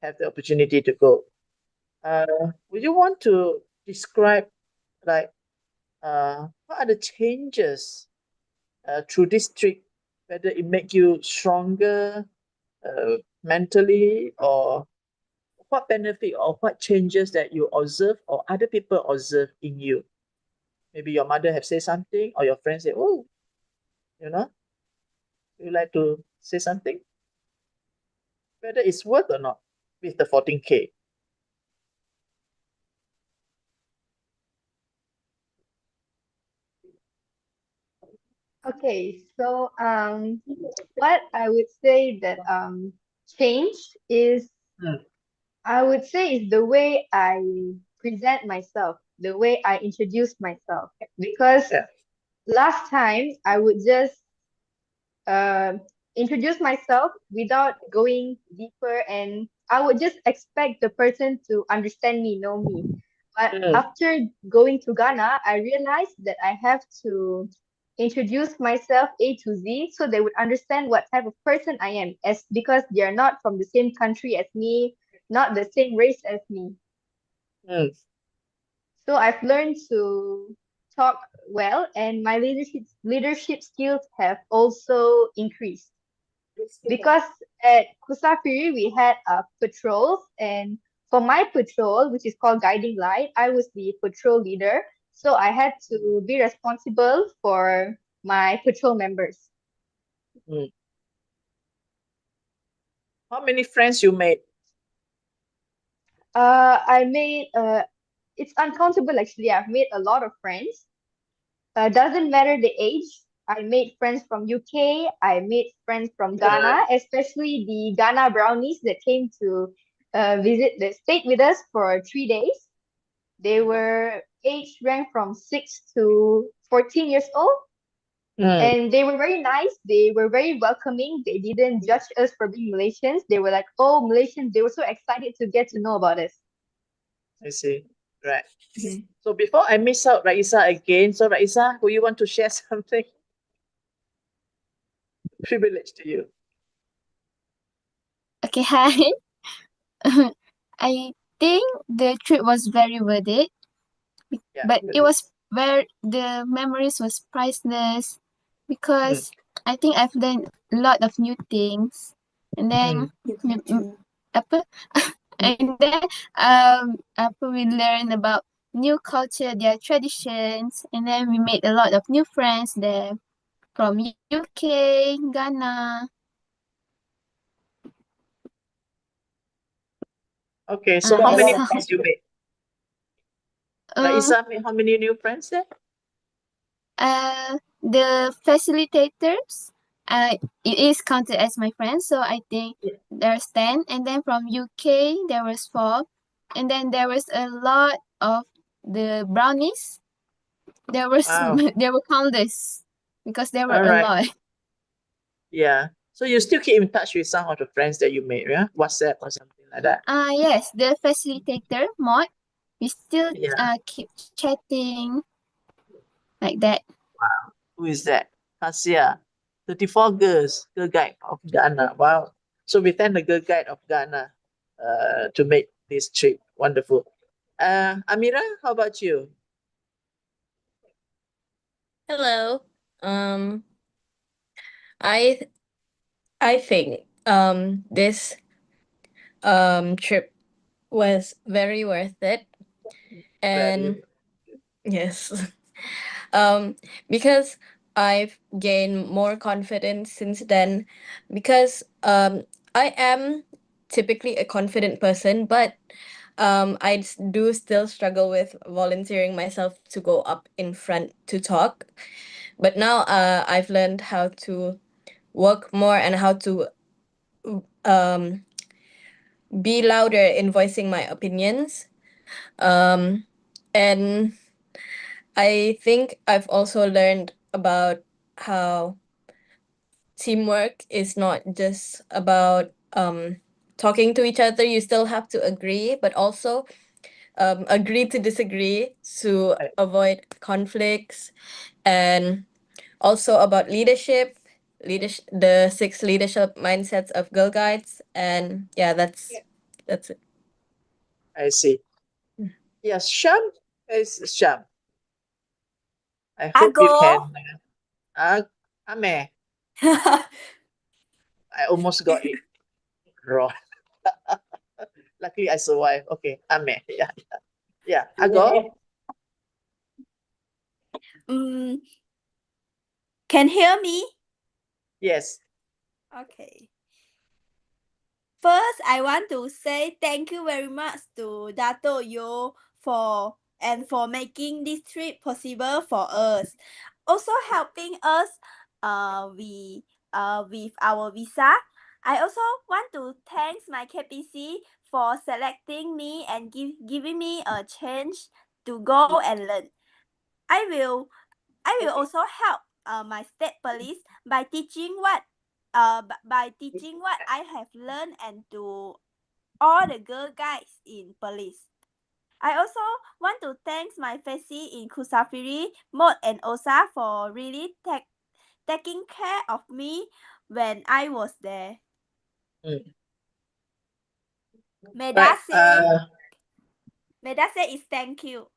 S1: have the opportunity to go. Would you want to describe like what are the changes through this trip, whether it make you stronger mentally, or what benefit or what changes that you observe or other people observe in you? Maybe your mother have said something or your friends say, oh, you know, you like to say something, whether it's worth or not with the 14K.
S6: Okay, so what I would say that changed is,
S1: Mm.
S6: I would say, is the way I present myself, the way I introduce myself. Because
S1: Yeah.
S6: last time I would just uh, introduce myself without going deeper, and I would just expect the person to understand me, know me. But
S1: Mm.
S6: after going to Ghana, I realized that I have to introduce myself A to Z so they would understand what type of person I am, as because they are not from the same country as me, not the same race as me.
S1: Mm.
S6: So I've learned to talk well, and my leadership skills have also increased. Because at Kusafiri we had patrols, and for my patrol, which is called Guiding Light, I was the patrol leader. So I had to be responsible for my patrol members.
S1: Mm. How many friends you made?
S6: I made it's uncountable actually. I've made a lot of friends. Doesn't matter the age. I made friends from UK. I made friends from Ghana, especially the Ghana brownies that came to visit the state with us for 3 days. They were age ranked from 6 to 14 years old,
S1: Mm.
S6: and they were very nice. They were very welcoming. They didn't judge us for being Malaysians. They were like, "Oh, Malaysians!" They were so excited to get to know about us.
S1: I see. Right.
S6: Mhm.
S1: So before I miss out Raisa again, so Raisa, who you want to share something? Privilege to you.
S8: Okay, hi. I think the trip was very worth it,
S1: Yeah.
S8: but it was where the memories was priceless
S1: Mm.
S8: because I think I've learned a lot of new things, and then apa, and then apa we learn about new culture, their traditions, and then we made a lot of new friends there from UK, Ghana.
S1: Okay, so how many
S8: So
S1: friends you made?
S8: uh,
S1: Raisa made how many new friends there?
S8: the facilitators, it is counted as my friends. So I think there's 10, and then from UK there was 4, and then there was a lot of the brownies. There was
S1: Wow.
S8: there were countless because there were
S1: All
S8: a
S1: right.
S8: lot.
S1: Yeah. So you still keep in touch with some of the friends that you made, yeah? WhatsApp or something like that.
S8: Yes, the facilitator mod. We still
S1: Yeah.
S8: keep chatting like that.
S1: Who is that? Kasia. 34 girls, girl guide of Ghana. Wow. So we thank the girl guide of Ghana to make this trip wonderful. Amira, how about you?
S3: Hello. Um, I I think this trip was very worth it, and
S1: Very.
S3: yes, um, because I've gained more confidence since then. Because I am typically a confident person, but do still struggle with volunteering myself to go up in front to talk. But now I've learned how to work more and how to um be louder in voicing my opinions. And I think I've also learned about how teamwork is not just about talking to each other. You still have to agree, but also agree to disagree to
S1: I,
S3: avoid conflicts, and also about leadership, the 6 leadership mindsets of Girl Guides, and yeah, that's it.
S1: I see.
S3: Mm.
S1: Yes, Sham is Sham. I
S7: I
S1: hope you
S7: go.
S1: can. Ame, I almost got it wrong. Luckily, I survived. Okay, Ame. Yeah, yeah. Ago.
S7: Mm, can hear me?
S1: Yes.
S7: Okay. First, I want to say thank you very much to Dato Yo for making this trip possible for us. Also helping us with our visa. I also want to thank my KPC for selecting me and giving me a chance to go and learn. I will I will also help my state police by teaching what I have learned and to all the girl guides in police. I also want to thank my Fesi in Kusafiri, Mod and Osa for really taking care of me when I was there.
S1: Mm. Right.
S7: Medase is thank you.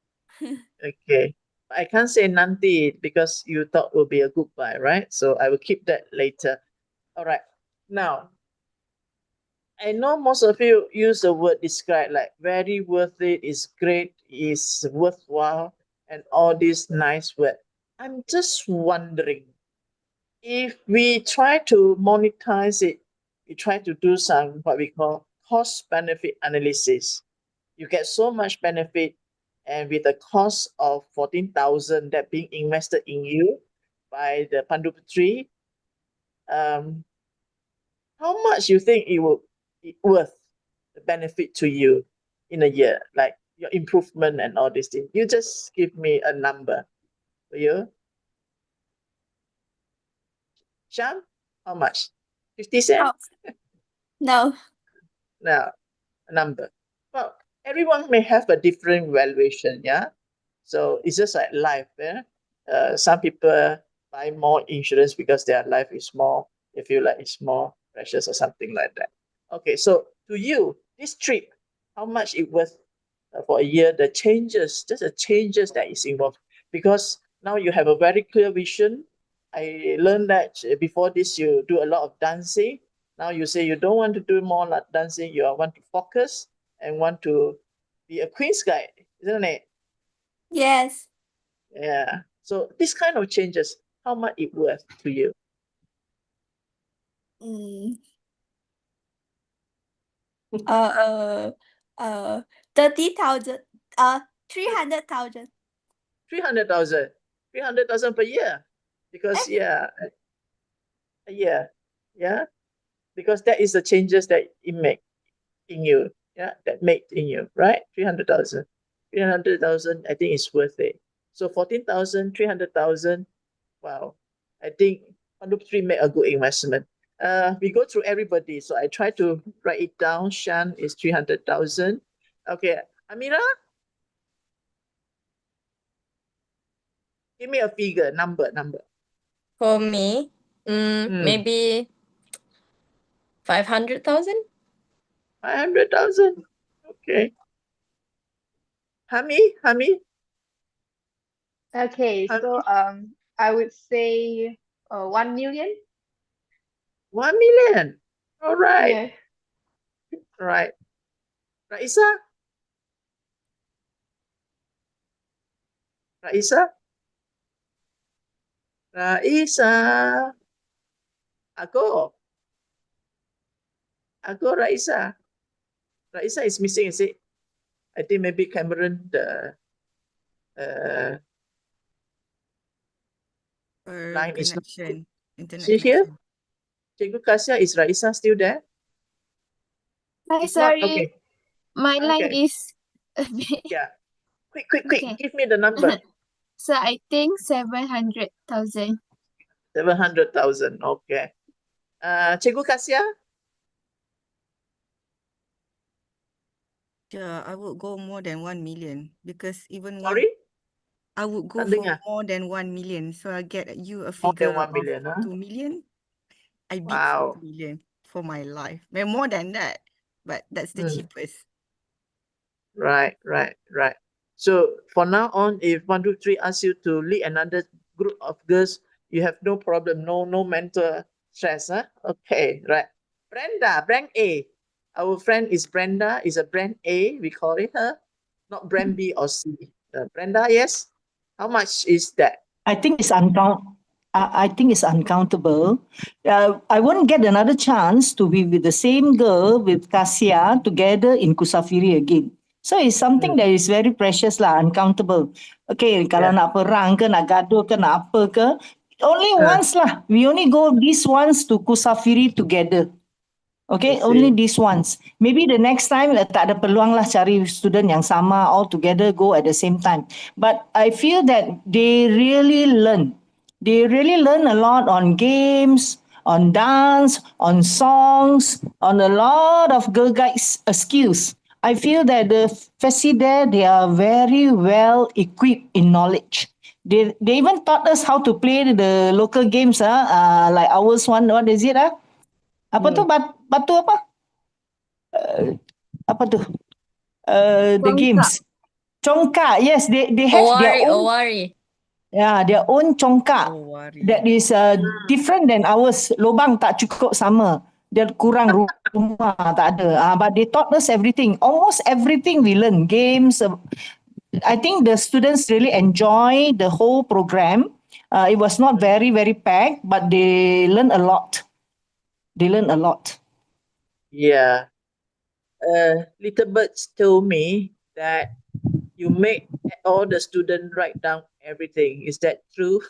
S1: Okay. I can't say nanti because you thought will be a goodbye, right? So I will keep that later. All right. Now, I know most of you use the word describe like very worth it, is great, is worthwhile, and all these nice words. I'm just wondering if we try to monetize it, we try to do some what we call cost benefit analysis. You get so much benefit, and with the cost of 14,000 that being invested in you by the Panduputri, um, how much you think it will be worth the benefit to you in a year, like your improvement and all these things? You just give me a number, will you? Sham, how much? 50 cents?
S7: No.
S1: No, a number. Well, everyone may have a different valuation, yeah? So it's just like life, yeah? Some people buy more insurance because their life is more, they feel like it's more precious or something like that. Okay, so to you, this trip, how much it worth for a year, the changes, just the changes that is involved. Because now you have a very clear vision. I learned that before this, you do a lot of dancing. Now you say you don't want to do more like dancing, you want to focus and want to be a Queen's Guide, isn't it?
S7: Yes.
S1: Yeah. So this kind of changes, how much it worth to you?
S7: Mm. Uh, 30,000. 300,000.
S1: 300,000. 300,000 per year. Because yeah, a year. Yeah. Because that is the changes that it make in you. Yeah, that made in you, right? 300,000. 300,000, I think it's worth it. So 14,000, 300,000. Wow. I think Pandup 3 made a good investment. We go through everybody. So I try to write it down. Shan is 300,000. Okay. Amira, give me a figure, number.
S3: For me, maybe 500,000.
S1: 500,000. Okay. Hami,
S6: Okay, so I would say 1 million.
S1: 1 million. All right.
S6: Yeah.
S1: All right. Raisa? Raisa? Raisa. Ako. Ako, Raisa. Raisa is missing, is it? I think maybe Cameron, the
S9: Or
S1: line is not good.
S9: connection,
S1: Is
S9: internet
S1: she here?
S9: connection.
S1: Cikgu Kasia, is Raisa still there?
S8: Hi,
S1: If not,
S8: sorry.
S1: okay.
S8: My line
S1: Okay.
S8: is a bit.
S1: Yeah. Quick.
S8: Okay.
S1: Give me the number.
S8: So I think 700,000.
S1: 700,000. Okay. Cikgu Kasia?
S9: Yeah, I would go more than 1 million because even
S1: Sorry?
S9: I would go
S1: Tak
S9: for
S1: dengar.
S9: more than 1 million. So I get you a
S1: More
S9: figure
S1: than 1
S9: of
S1: million, huh?
S9: 2 million. I beat
S1: Wow.
S9: 2 million for my life. More than that, but that's the cheapest.
S1: Right. So for now on, if 1, 2, 3 asks you to lead another group of girls, you have no problem, no mental stress, huh? Okay, right. Brenda, brand A. Our friend is Brenda, is a brand A, we call it her, not brand B or C. Brenda, yes? How much is that?
S2: I think it's I think it's uncountable. I won't get another chance to be with the same girl with Kasia together in Kusafiri again. So it's something that is very precious lah, uncountable. Okay, kalau
S1: Yeah.
S2: nak perang ke, nak gaduh ke, nak apa ke, only once lah. We only go this once to Kusafiri together. Okay,
S1: I
S2: only
S1: see.
S2: this once. Maybe the next time tak ada peluang lah cari student yang sama all together go at the same time. But I feel that they really learn. They really learn a lot on games, on dance, on songs, on a lot of girl guides skills. I feel that the FESI there, they are very well equipped in knowledge. They even taught us how to play the local games, like ours one, what is it? Apa tu batu apa? Apa tu? The
S8: Congkak.
S2: games. Congkak. Yes, they have their
S3: Owari,
S2: own.
S3: Owari.
S2: Yeah, their own congkak.
S9: Owari.
S2: That is different than ours. Lubang tak cukup sama. Dia kurang rumah tak ada. But they taught us everything. Almost everything we learn. Games. I think the students really enjoy the whole program. It was not very, very packed, but they learn a lot. They learn a lot.
S1: Yeah. Little Birds told me that you make all the students write down everything. Is that true?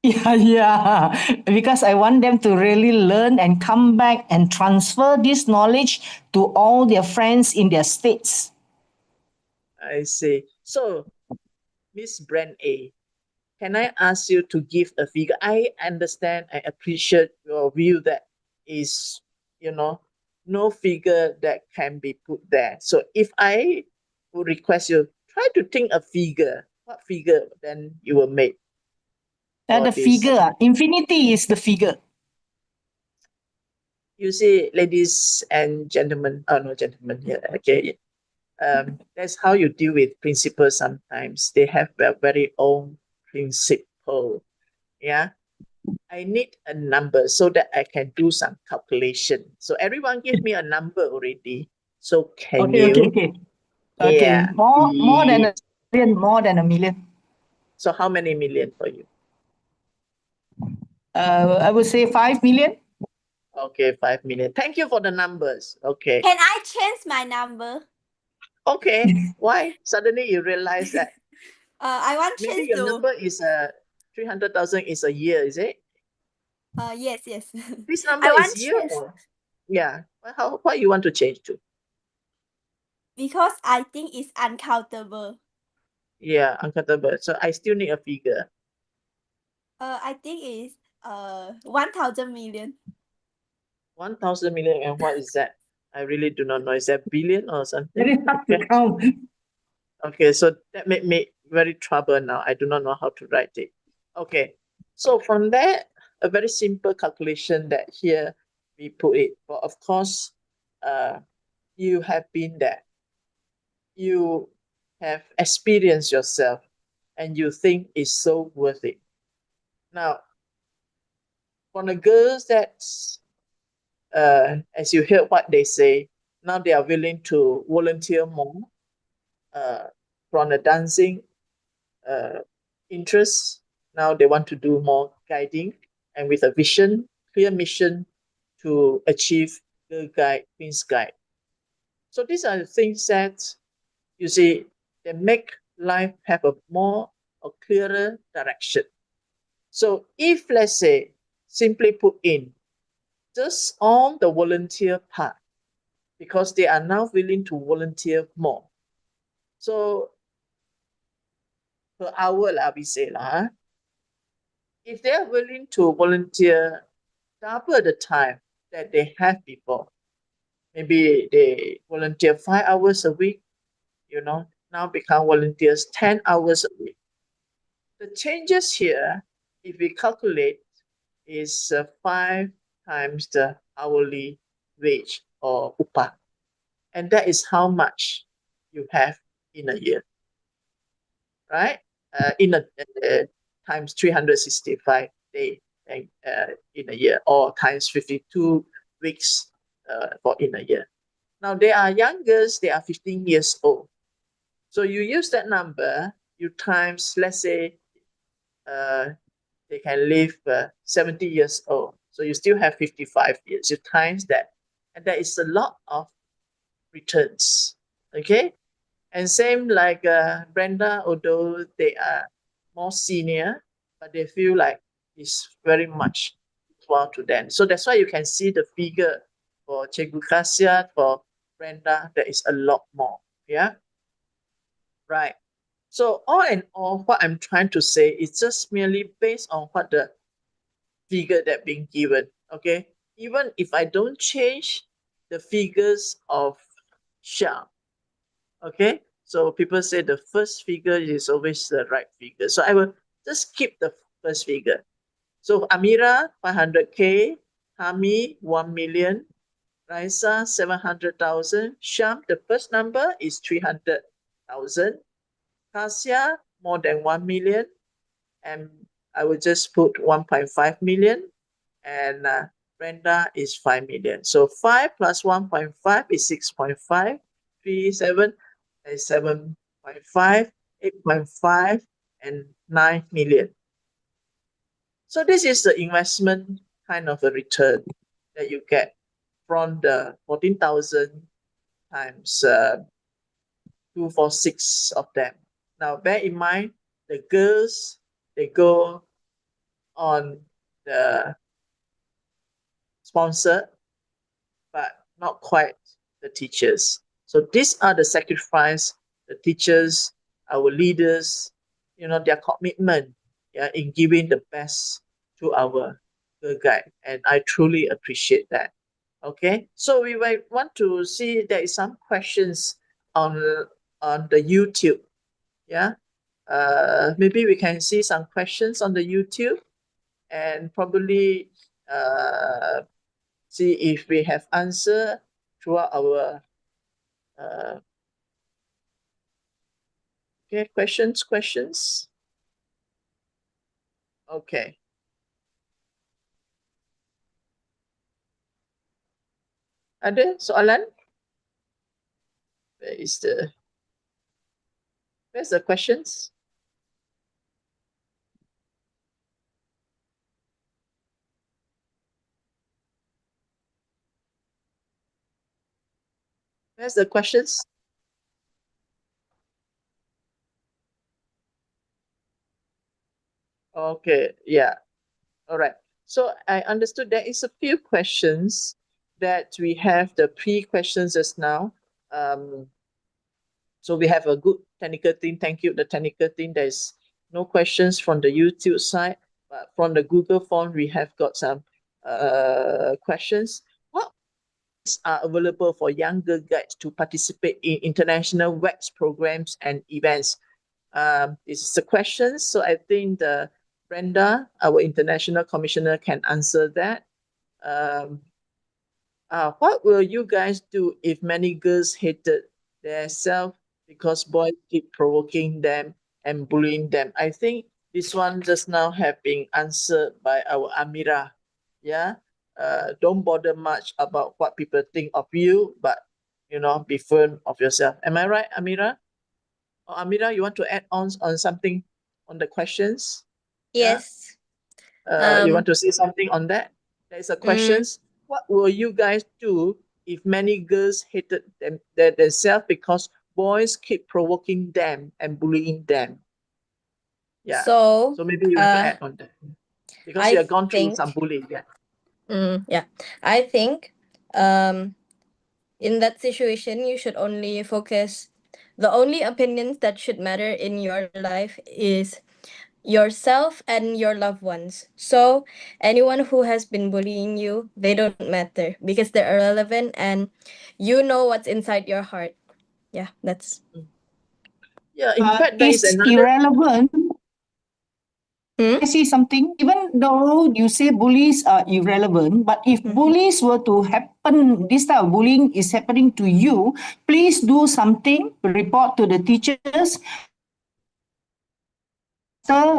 S2: Yeah. Because I want them to really learn and come back and transfer this knowledge to all their friends in their states.
S1: I see. So, Miss Brand A, can I ask you to give a figure? I understand, I appreciate your view that is, no figure that can be put there. So if I would request you, try to think a figure, what figure then you will make for
S2: The
S1: this?
S2: figure, infinity is the figure.
S1: You see, ladies and gentlemen, no gentlemen here, okay. That's how you deal with principals sometimes. They have their very own principle. Yeah. I need a number so that I can do some calculation. So everyone give me a number already. So can you?
S2: Okay.
S1: Yeah.
S2: More than a million, more than a million.
S1: So how many million for you?
S2: I would say 5 million.
S1: Okay, 5 million. Thank you for the numbers. Okay.
S7: Can I change my number?
S1: Okay. Why? Suddenly you realize that
S7: I want
S1: maybe
S7: change
S1: your
S7: to
S1: number is 300,000 is a year, is it?
S7: yes.
S1: This number
S7: I
S1: is
S7: want
S1: year
S7: change
S1: or? Yeah. Why you want to change to?
S7: because I think it's uncountable.
S1: Yeah, uncountable. So I still need a figure.
S7: I think it's 1,000 million.
S1: 1,000 million, and what is that? I really do not know. Is that billion or something?
S2: Very hard to count.
S1: Okay, so that made me very troubled now. I do not know how to write it. Okay, so from there, a very simple calculation that here we put it. But of course, you have been there. You have experienced yourself, and you think it's so worth it. Now, for the girls that's as you heard what they say, now they are willing to volunteer more from the dancing interest. Now they want to do more guiding and with a vision, clear mission to achieve Girl Guide, Queen's Guide. So these are the things that you see, they make life have a more or clearer direction. So if let's say, simply put in, just on the volunteer part, because they are now willing to volunteer more. So per hour lah, we say lah. If they are willing to volunteer double the time that they have before, maybe they volunteer 5 hours a week, now become volunteers 10 hours a week. The changes here, if we calculate, is 5 times the hourly wage or upah. And that is how much you have in a year, right? In a times 365 days in a year, or times 52 weeks for in a year. Now, they are young girls, they are 15 years old. So you use that number, you times, let's say, they can live 70 years old. So you still have 55 years. You times that. And that is a lot of returns. Okay? And same like Brenda, although they are more senior, but they feel like it's very much worthwhile to them. So that's why you can see the figure for Cikgu Kasia, for Brenda, there is a lot more. Yeah? Right. So all in all, what I'm trying to say is just merely based on what the figure that being given. Okay. Even if I don't change the figures of Shah. Okay. So people say the first figure is always the right figure. So I will just keep the first figure. So Amira, 500K, Hami, 1 million, Raisa, 700,000. Sham, the first number is 300,000. Kasia, more than 1 million. And I will just put 1.5 million. And Brenda is 5 million. So 5 plus 1.5 is 6.5. 3, 7 is 7.5, 8.5, and 9 million. So this is the investment kind of a return that you get from the 14,000 times 246 of them. Now, bear in mind, the girls, they go on the sponsor, but not quite the teachers. So these are the sacrifice the teachers, our leaders, their commitment, in giving the best to our girl guide. And I truly appreciate that. Okay, so we might want to see there is some questions on the YouTube. Yeah, maybe we can see some questions on the YouTube, and probably see if we have answer throughout our okay, questions. Okay. Ada soalan? Where's the questions? Where's the questions? Okay, yeah. All right. So I understood there is a few questions that we have the pre-questions just now. So we have a good technical team. Thank you, the technical team. There's no questions from the YouTube side, but from the Google form, we have got some questions. What are available for younger guides to participate in international WEX programs and events? This is the question. So I think Brenda, our international commissioner, can answer that. What will you guys do if many girls hated themselves because boys keep provoking them and bullying them? I think this one just now have been answered by our Amira. Yeah. Don't bother much about what people think of you, but be firm of yourself. Am I right, Amira? Or Amira, you want to add on something on the questions?
S3: Yes.
S1: You want to say something on that? There's a questions. What will you guys do if many girls hated themselves because boys keep provoking them and bullying them? Yeah.
S3: So
S1: maybe you want to add on that because
S3: I
S1: you have gone through
S3: think
S1: some bullying. Yeah.
S3: yeah, I think in that situation you should only focus The only opinions that should matter in your life is yourself and your loved ones. So anyone who has been bullying you, they don't matter because they're irrelevant and you know what's inside your heart. Yeah, that's
S1: Yeah, in fact, there is
S2: It's
S1: another.
S2: irrelevant.
S3: Hmm?
S2: I see something, even though you say bullies are irrelevant, but if bullies were to happen, this type of bullying is happening to you, please do something, report to the teachers,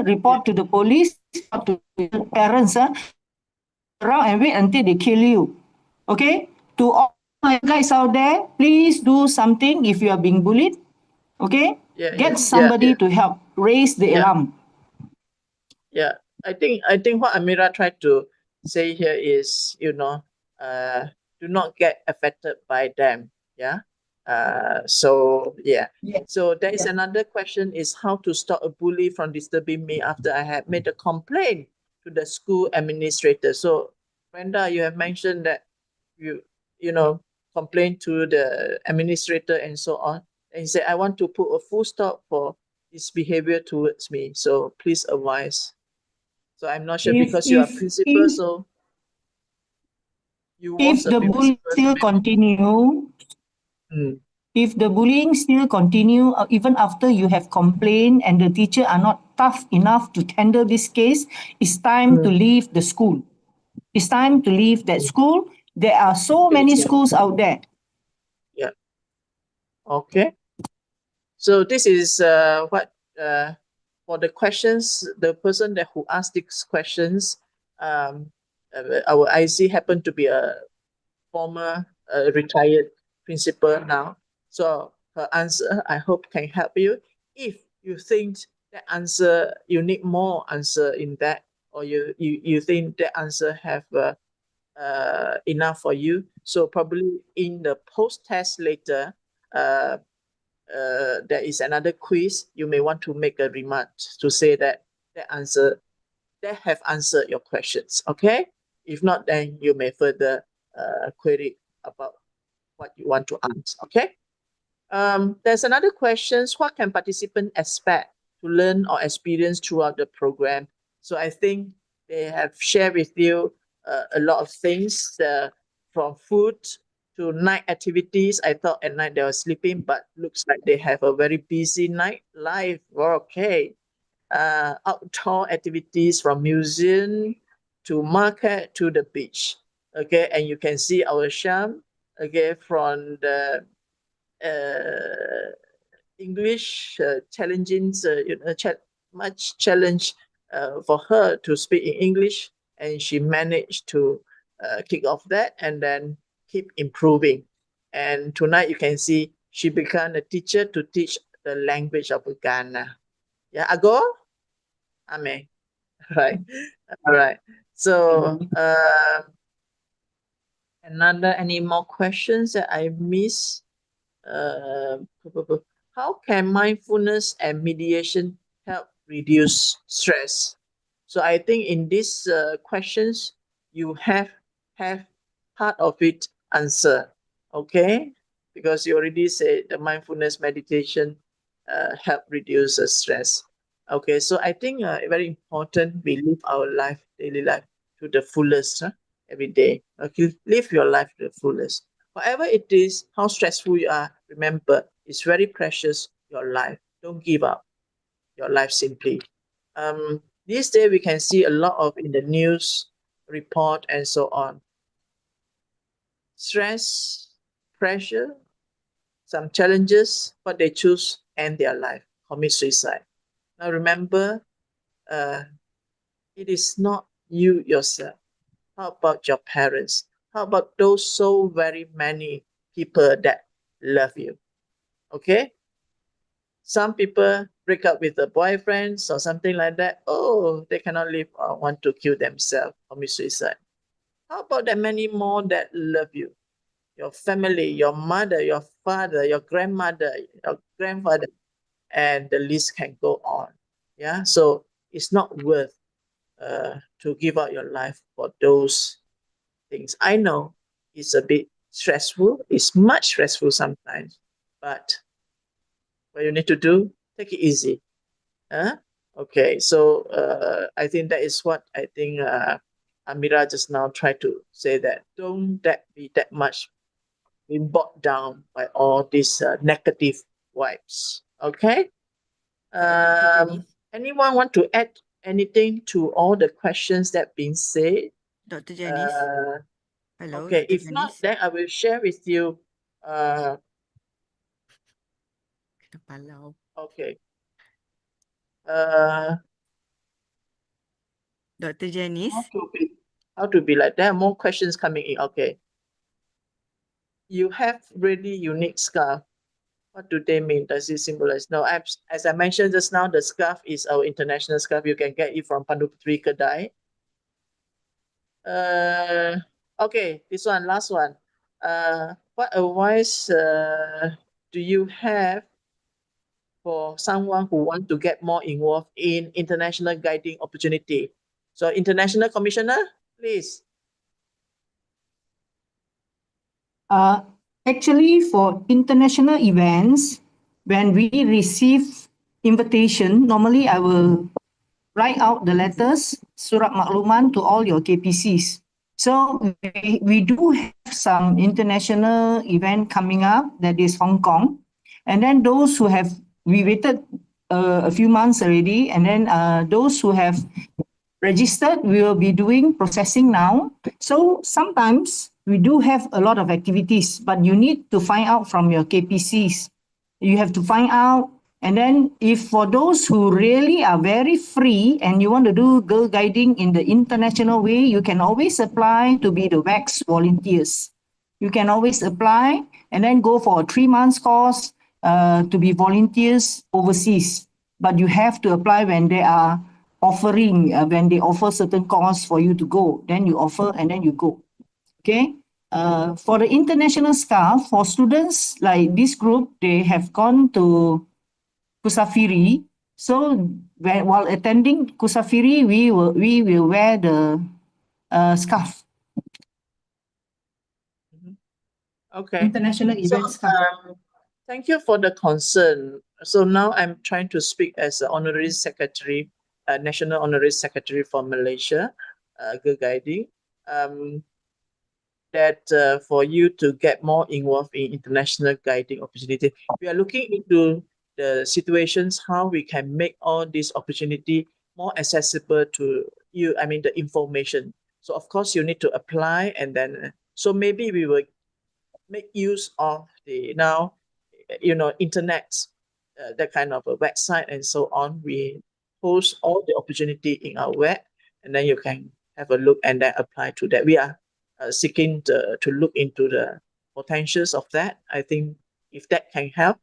S2: report to the police, report to the parents, around and wait until they kill you. Okay? To all my guys out there, please do something if you are being bullied. Okay?
S1: Yeah,
S2: Get
S1: yeah,
S2: somebody
S1: yeah,
S2: to help. Raise the
S1: yeah,
S2: alarm.
S1: yeah. I think what Amira tried to say here is, do not get affected by them. Yeah. So yeah.
S2: Yeah.
S1: So there is another question is how to stop a bully from disturbing me after I have made a complaint to the school administrator. So Brenda, you have mentioned that you you know complain to the administrator and so on. And he said, I want to put a full stop for his behavior towards me. So please advise. So I'm not sure
S2: If
S1: because you are
S2: if
S1: principal,
S2: if
S1: so you
S2: if
S1: was a
S2: the bullying
S1: principal.
S2: still continue,
S1: Mm,
S2: if the bullying still continue, even after you have complained and the teacher are not tough enough to handle this case, it's time to
S1: mm,
S2: leave the school. It's time to leave that
S1: mm.
S2: school. There are so many
S1: Finish it.
S2: schools out there.
S1: Yeah. Okay. So this is what for the questions, the person that who asked these questions, our IC happened to be a former retired principal now. So her answer, I hope, can help you. If you think that answer, you need more answer in that, or you think that answer have enough for you. So probably in the post test later, uh, there is another quiz. You may want to make a remark to say that the answer that have answered your questions. Okay. If not, then you may further query about what you want to ask. Okay. There's another question. What can participants expect to learn or experience throughout the program? So I think they have shared with you a lot of things, from food to night activities. I thought at night they were sleeping, but looks like they have a very busy night life. Okay. Outdoor activities from museum to market to the beach. Okay, and you can see our Sham, okay, from the uh, English challenging, much challenge for her to speak in English, and she managed to kick off that and then keep improving. And tonight you can see she became a teacher to teach the language of Ghana. Yeah, Ago? Ame. Right. All right. So, any more questions that I missed? Uh, how can mindfulness and mediation help reduce stress? So I think in these questions, you have part of it answer, okay? Because you already said the mindfulness meditation help reduce the stress. Okay, so I think very important we live our life, daily life to the fullest every day. Okay, live your life to the fullest. Whatever it is, how stressful you are, remember, it's very precious, your life. Don't give up your life simply. These days, we can see a lot of in the news report and so on. Stress, pressure, some challenges, but they choose end their life, commit suicide. Now remember, uh, it is not you yourself. How about your parents? How about those so very many people that love you? Okay, some people break up with their boyfriends or something like that. Oh, they cannot live or want to kill themselves, commit suicide. How about the many more that love you? Your family, your mother, your father, your grandmother, your grandfather, and the list can go on. Yeah, so it's not worth to give out your life for those things. I know it's a bit stressful. It's much stressful sometimes, but what you need to do, take it easy. Okay, so I think that is what I think Amira just now tried to say, that don't be that much being bogged down by all these negative vibes. Okay. Anyone want to add anything to all the questions that been said?
S9: Dr. Janice. Hello,
S1: Okay,
S9: Dr.
S1: if not,
S9: Janice.
S1: then I will share with you.
S9: Kepala.
S1: Okay.
S9: Dr. Janice.
S1: How to be like? There are more questions coming in. Okay. You have really unique scarf. What do they mean? Does it symbolize? No, as I mentioned just now, the scarf is our international scarf. You can get it from Panduputri Kedai. Okay, this one, last one. What advice do you have for someone who want to get more involved in international guiding opportunity? So, International Commissioner, please.
S2: Actually, for international events, when we receive invitation, normally I will write out the letters, surat makluman to all your KPCs. So we do have some international event coming up, that is Hong Kong. And then those who have, we waited a few months already, and then those who have registered, we will be doing processing now. So sometimes we do have a lot of activities, but you need to find out from your KPCs. You have to find out. And then if for those who really are very free and you want to do girl guiding in the international way, you can always apply to be the WAX volunteers. You can always apply and then go for a 3 months course to be volunteers overseas. But you have to apply when they are offering, when they offer certain course for you to go, then you offer and then you go. Okay. For the international staff, for students like this group, they have gone to Kusafiri. So while attending Kusafiri, we will wear the scarf.
S1: Okay.
S2: International event scarf.
S1: Thank you for the concern. So now I'm trying to speak as an honorary secretary, national honorary secretary for Malaysia, Girl Guiding. That for you to get more involved in international guiding opportunity, we are looking into the situations how we can make all these opportunity more accessible to you. I mean the information. So of course you need to apply, and then so maybe we will make use of the now internet, that kind of a website and so on. We post all the opportunity in our web, and then you can have a look and then apply to that. We are seeking to look into the potentials of that. I think if that can help,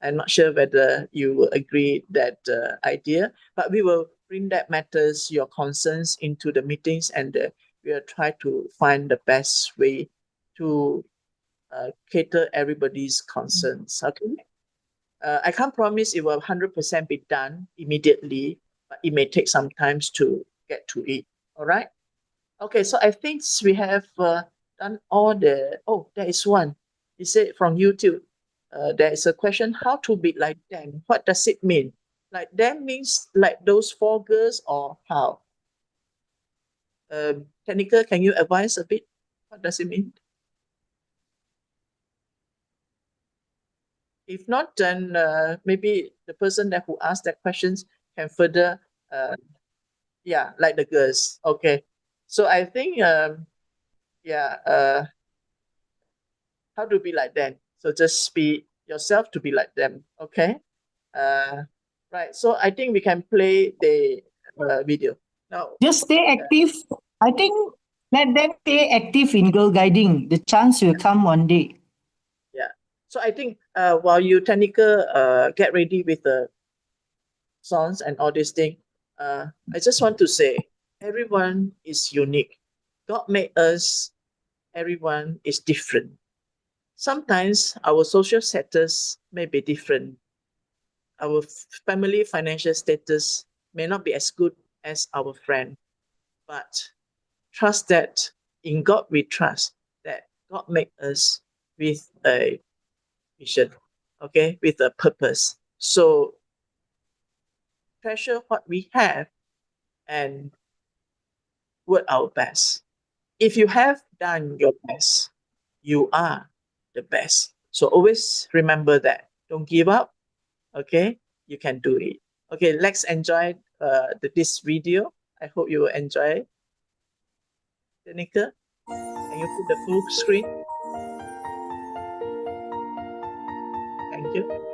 S1: I'm not sure whether you will agree that idea, but we will bring that matters, your concerns into the meetings, and we'll try to find the best way to cater everybody's concerns. Okay. I can't promise it will 100% be done immediately, but it may take some time to get to it. All right. Okay, so I think we have done all the. Oh, there is one. He said from YouTube. There is a question: how to be like them? What does it mean? Like them means like those four girls, or how? Technical, can you advise a bit? What does it mean? If not, then maybe the person that who asked that questions can further, yeah, like the girls. Okay, so I think, yeah, how to be like them? So just be yourself to be like them. Okay, right. So I think we can play the video now.
S2: Just stay active. I think let them stay active in girl guiding. The chance will come one day.
S1: Yeah. So I think while you technical get ready with the songs and all these things, I just want to say everyone is unique. God made us, everyone is different. Sometimes our social status may be different. Our family financial status may not be as good as our friend, but trust that in God we trust that God made us with a vision, okay, with a purpose. So treasure what we have and work our best. If you have done your best, you are the best. So always remember that. Don't give up. Okay, you can do it. Okay, let's enjoy this video. I hope you will enjoy. Danica, can you put the full screen? Thank you.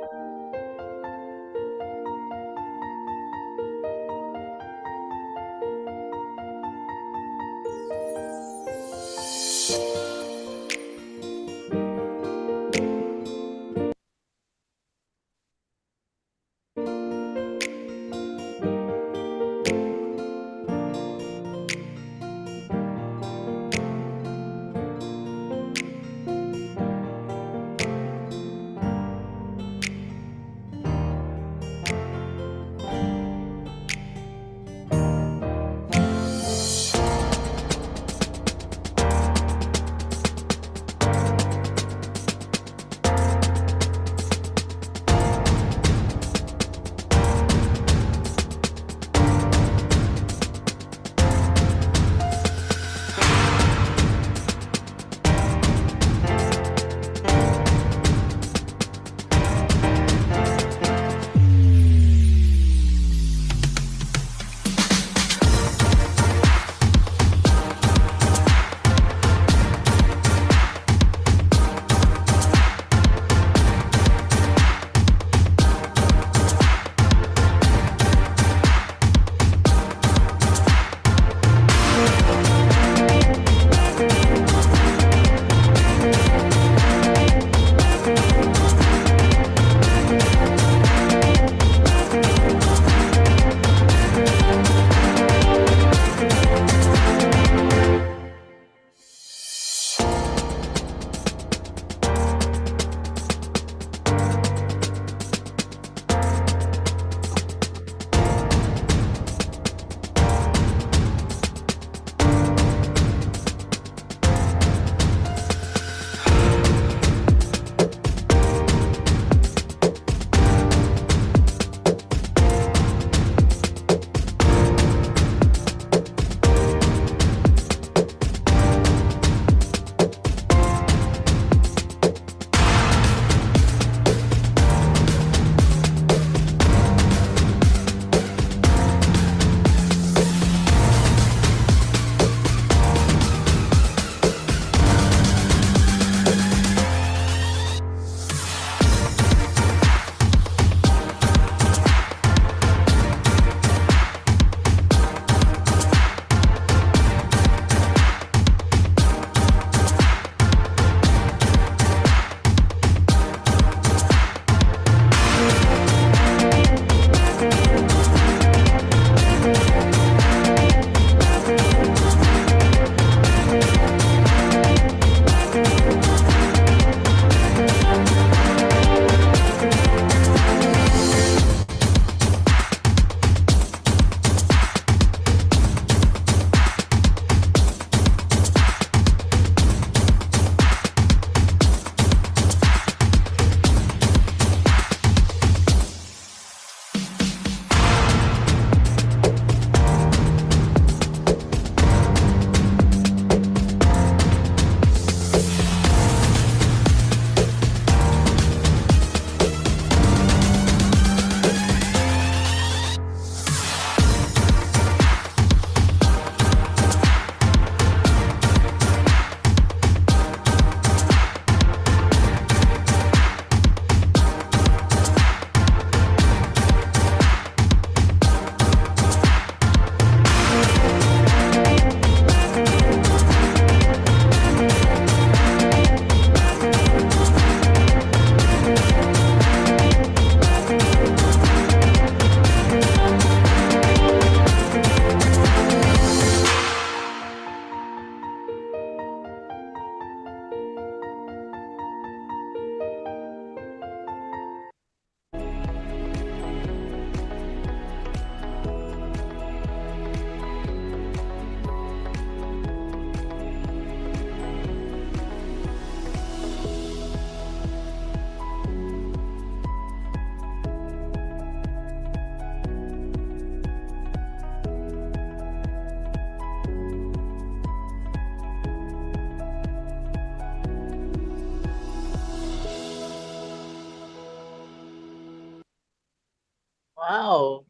S1: Wow,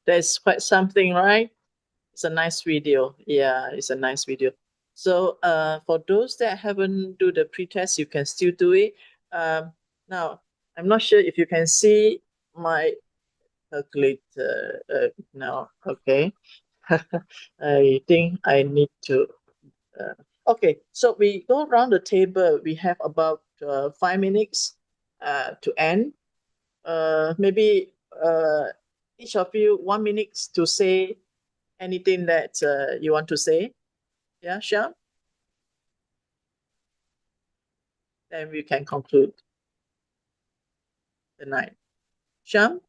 S1: that's quite something, right? It's a nice video. Yeah, it's a nice video. So for those that haven't do the pre-test, you can still do it. Now, I'm not sure if you can see my calculator now. Okay. I think I need to. Uh, okay, so we go around the table. We have about 5 minutes to end. Maybe each of you 1 minute to say anything that you want to say. Yeah, Shyam? Then we can conclude the night. Shyam?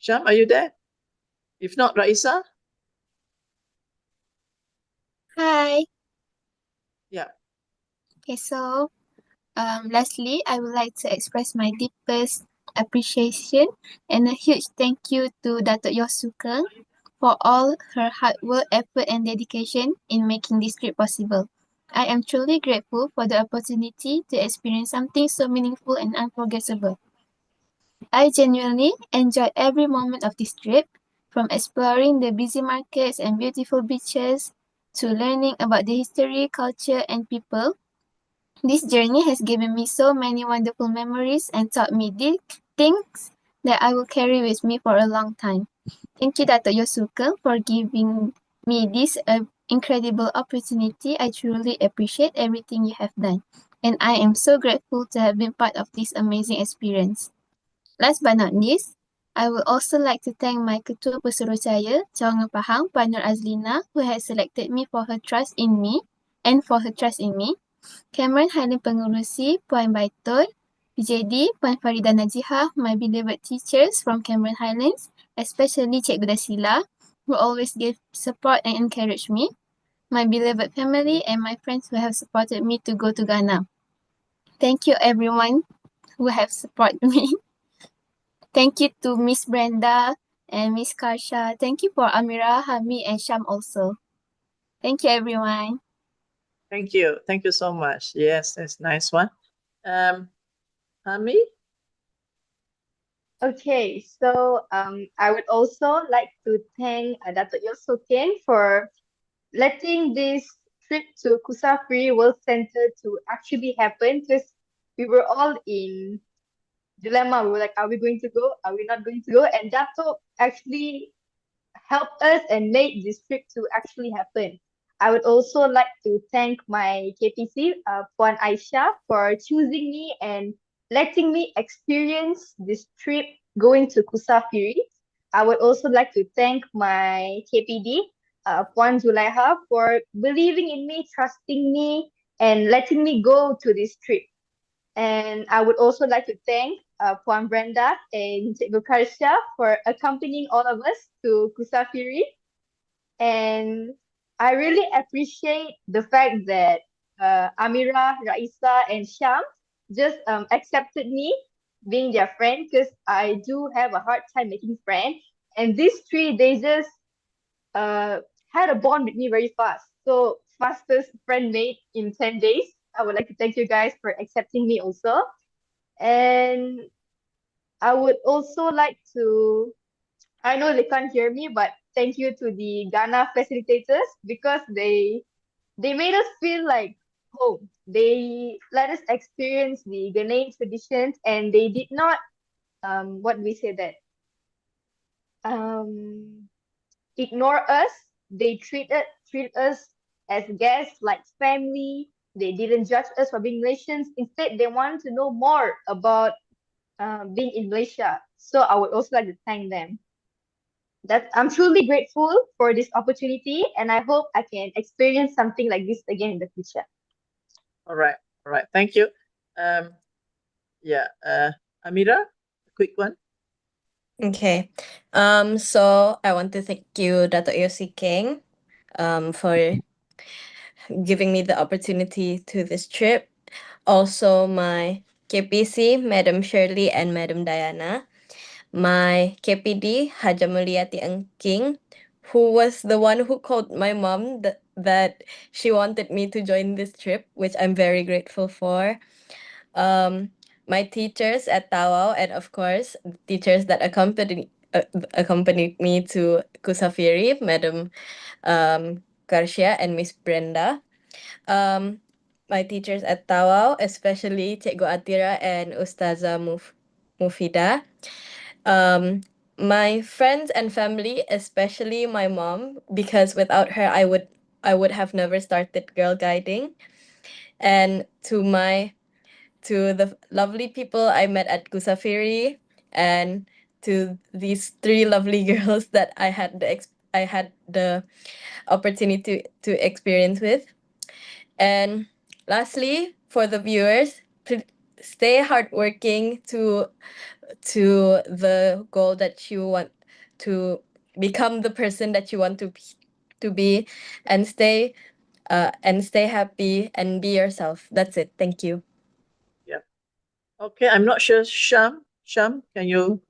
S1: Shyam, are you there? If not, Raisa?
S8: Hi.
S1: Yeah.
S8: Okay, so lastly, I would like to express my deepest appreciation and a huge thank you to Datuk Yosuke for all her hard work, effort, and dedication in making this trip possible. I am truly grateful for the opportunity to experience something so meaningful and unforgettable. I genuinely enjoyed every moment of this trip, from exploring the busy markets and beautiful beaches to learning about the history, culture, and people. This journey has given me so many wonderful memories and taught me deep things that I will carry with me for a long time. Thank you, Dato Yosuke, for giving me this incredible opportunity. I truly appreciate everything you have done, and I am so grateful to have been part of this amazing experience. Last but not least, I would also like to thank my Ketua Pesuruhjaya, Cawangan Pahang, Puan Nur Azlina, who has selected me for her trust in me and for her trust in me. Cameron Halim Pengurusi, Puan Baitul, PJD, Puan Farida Najihah, my beloved teachers from Cameron Highlands, especially Cikgu Dasila, who always give support and encourage me, my beloved family, and my friends who have supported me to go to Ghana. Thank you everyone who have supported me. Thank you to Miss Brenda and Miss Karsha. Thank you for Amira, Hami, and Sham also. Thank you everyone.
S1: Thank you. Thank you so much. Yes, that's a nice one. Hami?
S6: Okay, so I would also like to thank Dato' Yosoken for letting this trip to Kusafiri World Center to actually happen, because we were all in dilemma. We were like, are we going to go? Are we not going to go? And Dato actually helped us and made this trip to actually happen. I would also like to thank my KPC, Puan Aisha, for choosing me and letting me experience this trip going to Kusafiri. I would also like to thank my KPD, Puan Zulaiha, for believing in me, trusting me, and letting me go to this trip. And I would also like to thank Puan Brenda and Cikgu Karsha for accompanying all of us to Kusafiri. And I really appreciate the fact that Amira, Raisa, and Sham just accepted me being their friend, because I do have a hard time making friends. And these three, they just uh, had a bond with me very fast. So fastest friend made in 10 days. I would like to thank you guys for accepting me also. And I would also like to, I know they can't hear me, but thank you to the Ghana facilitators, because they made us feel like home. They let us experience the Ghanaian traditions, and they did not what we say that um ignore us. They treat us as guests, like family. They didn't judge us for being Malaysians. Instead, they wanted to know more about being in Malaysia. So I would also like to thank them. That I'm truly grateful for this opportunity, and I hope I can experience something like this again in the future.
S1: All right. All right. Thank you. Yeah. Amira, a quick one.
S3: Okay. So I want to thank you, Dato' Yosi King, for giving me the opportunity to this trip. Also, my KPC, Madam Shirley and Madam Diana. My KPD, Haja Mulyati Engking, who was the one who called my mom that she wanted me to join this trip, which I'm very grateful for. My teachers at Tawau, and of course, teachers that accompanied me to Kusafiri, Madam Karsia and Miss Brenda. My teachers at Tawau, especially Cikgu Atira and Ustazah Mufida. My friends and family, especially my mom, because without her, I would have never started girl guiding. And to the lovely people I met at Kusafiri, and to these three lovely girls that I had the opportunity to experience with. And lastly, for the viewers, stay hardworking to the goal that you want, to become the person that you want to be, and stay happy and be yourself. That's it. Thank you.
S1: Yeah. Okay, I'm not sure. Sham, can you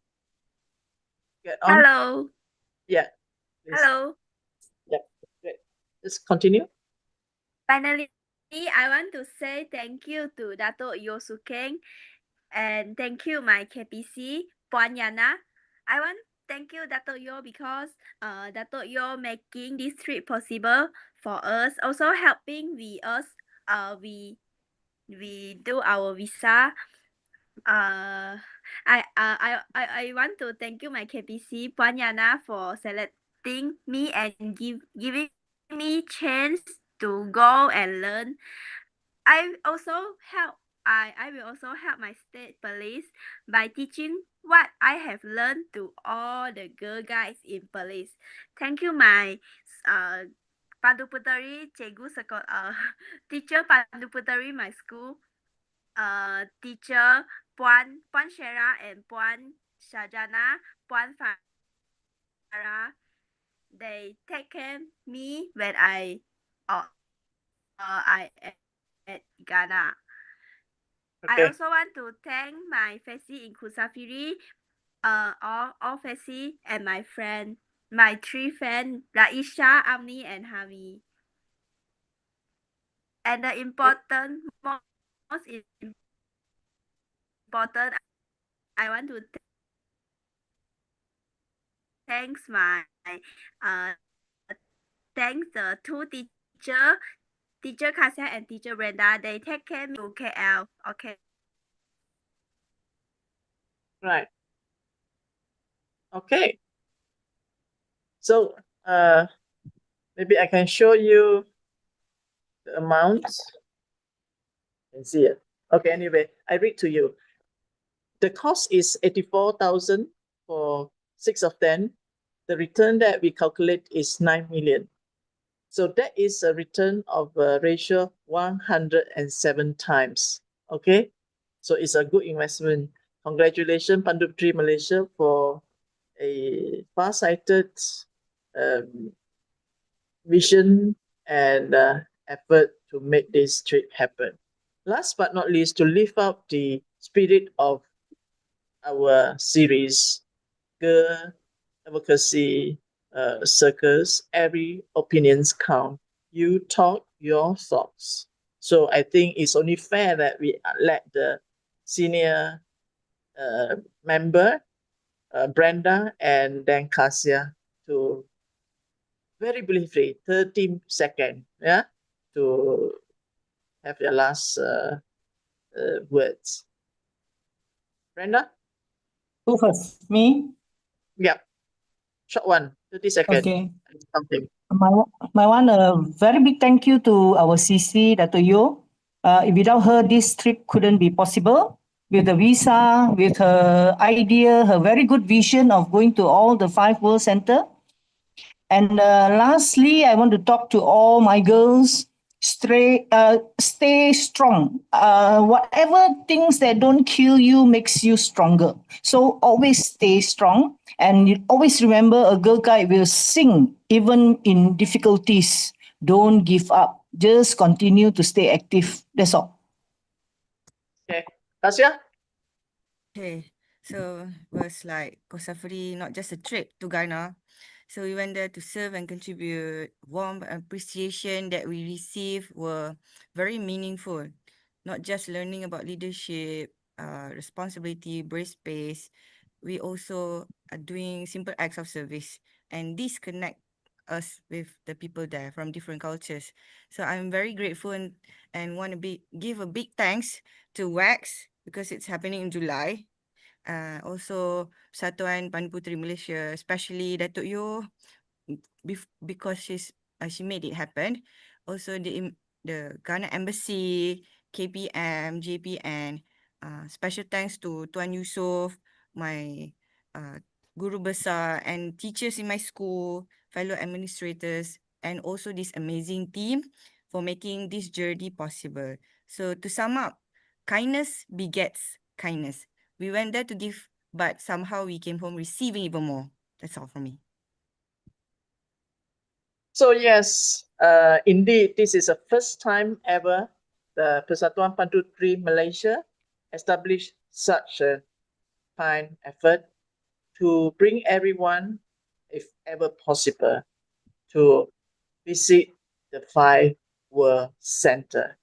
S1: get on?
S7: Hello.
S1: Yeah, please.
S7: Hello.
S1: Yeah, great. Just continue.
S7: Finally, I want to say thank you to Dato Yosukeng and thank you my KPC Puan Yana. I want thank you Dato Yo because Dato Yo making this trip possible for us, also helping we do our visa. I want to thank you my KPC Puan Yana for selecting me and giving me chance to go and learn. I also help I will also help my state police by teaching what I have learned to all the girl guides in police. Thank you my Pandu Puteri Cikgu teacher Pandu Puteri my school teacher Puan Shera and Puan Shajana, Puan Farah. They take care me when I at Ghana. I
S1: Okay.
S7: also want to thank my Fesi in Kusafiri, all Fesi and my friend, my three friends, Raisha, Amni, and Hami. And the most important, I want to thanks my thanks the two teacher Kasia and teacher Brenda. They take care me to KL. Okay.
S1: Right. Okay. So, maybe I can show you the amounts. You can see it. Okay, anyway, I read to you. The cost is 84,000 for 6 of them. The return that we calculate is 9 million. So that is a return of a ratio 107 times. Okay, so it's a good investment. Congratulations, Pandu Puteri Malaysia, for a far-sighted vision and effort to make this trip happen. Last but not least, to lift up the spirit of our series, Girl Advocacy Circles, every opinions count. You talk your thoughts. So I think it's only fair that we let the senior member, Brenda, and then Kasia, to very briefly, 30 seconds, yeah, to have your last words. Brenda?
S2: Who first? Me?
S1: Yeah, short one, 30 seconds.
S2: Okay.
S1: Something.
S2: My one, a very big thank you to our CC, Dato Yo. Without her, this trip couldn't be possible. With the visa, with her idea, her very good vision of going to all the 5 World Center. And lastly, I want to talk to all my girls. Stay strong. Whatever things that don't kill you makes you stronger. So always stay strong, and you always remember a girl guide will sing even in difficulties. Don't give up. Just continue to stay active. That's all.
S1: Okay. Kasia?
S9: Okay, so it was like Kosafri, not just a trip to Ghana. So we went there to serve and contribute. Warm appreciation that we received were very meaningful. Not just learning about leadership, responsibility, brace space. We also are doing simple acts of service, and this connect us with the people there from different cultures. So I'm very grateful and want to give a big thanks to WAX because it's happening in July. Also Persatuan Panputri Malaysia, especially Datuk Yo, because she made it happen. Also the Ghana Embassy, KPM, JPN. Special thanks to Tuan Yusof, my guru besar and teachers in my school, fellow administrators, and also this amazing team for making this journey possible. So to sum up, kindness begets kindness. We went there to give, but somehow we came home receiving even more. That's all from me.
S1: So yes, indeed, this is the first time ever the Persatuan Pantutri Malaysia established such a kind effort to bring everyone, if ever possible, to visit the Five World Center.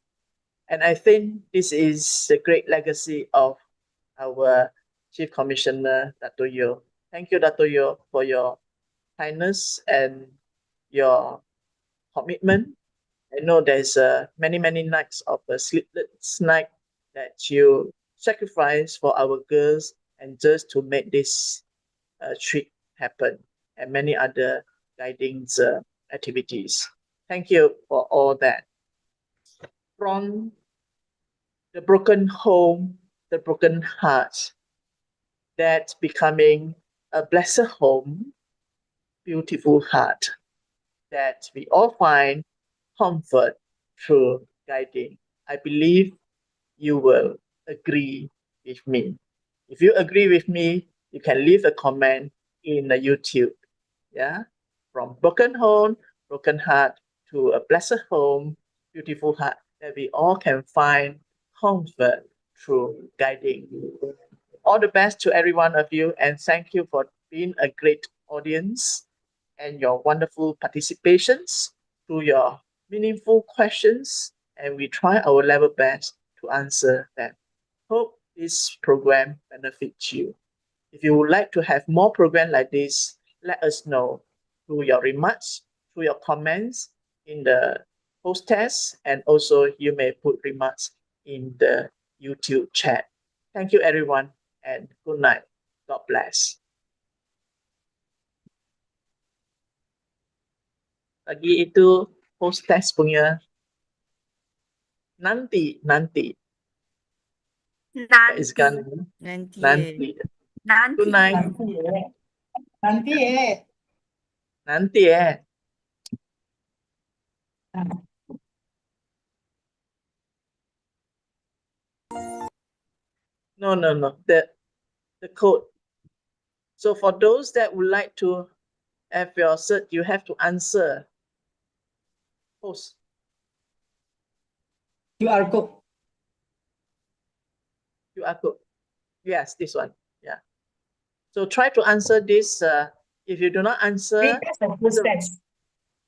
S1: And I think this is a great legacy of our Chief Commissioner, Dato' Yo. Thank you, Dato' Yo, for your kindness and your commitment. I know there's many nights of a sleepless night that you sacrifice for our girls and just to make this trip happen, and many other guiding activities. Thank you for all that. From the broken home, the broken heart, that's becoming a blessed home, beautiful heart that we all find comfort through guiding. I believe you will agree with me. If you agree with me, you can leave a comment in the YouTube. Yeah, from broken home, broken heart to a blessed home, beautiful heart that we all can find comfort through guiding. All the best to every one of you, and thank you for being a great audience and your wonderful participations through your meaningful questions, and we try our level best to answer them. Hope this program benefits you. If you would like to have more program like this, let us know through your remarks, through your comments in the post test, and also you may put remarks in the YouTube chat. Thank you everyone, and good night. God bless. Lagi itu post test punya nanti. That is gonna
S9: Nanti.
S1: nanti.
S7: Nanti.
S1: Good night.
S2: Nanti
S1: Nanti No. The code. So for those that would like to have your cert, you have to answer. Post.
S2: QR code.
S1: QR code. Yes, this one. Yeah. So try to answer this. If you do not answer,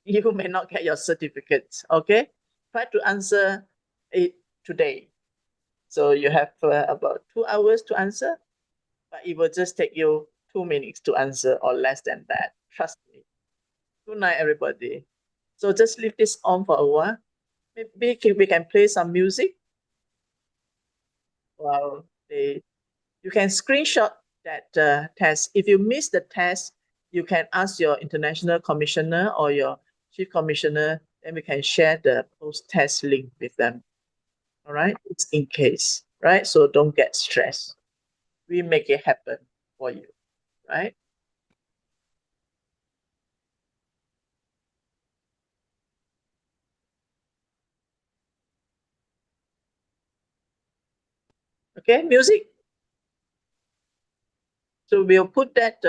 S1: you may not get your certificate. Okay. Try to answer it today. So you have about 2 hours to answer, but it will just take you 2 minutes to answer or less than that. Trust me. Good night, everybody. So just leave this on for a while. Maybe we can play some music while you can screenshot that test. If you miss the test, you can ask your international commissioner or your chief commissioner, then we can share the post-test link with them. All right, it's in case, right? So don't get stressed. We make it happen for you, right? Okay, music. So we'll put that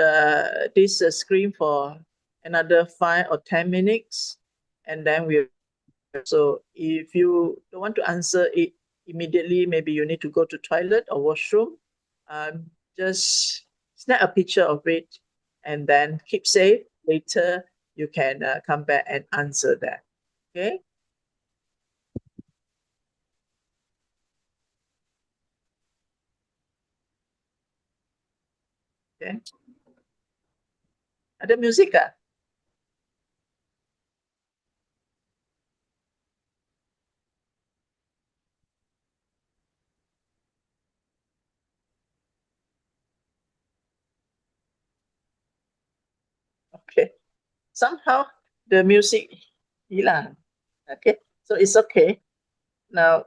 S1: this screen for another 5 or 10 minutes, and then we'll. So if you don't want to answer it immediately, maybe you need to go to toilet or washroom. Just snap a picture of it, and then keep safe later you can come back and answer that. Okay. Okay. Ada music kah? Okay. Somehow the music hilang. Okay. So it's okay. Now,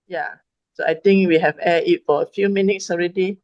S1: yeah. So I think we have aired it for a few minutes already.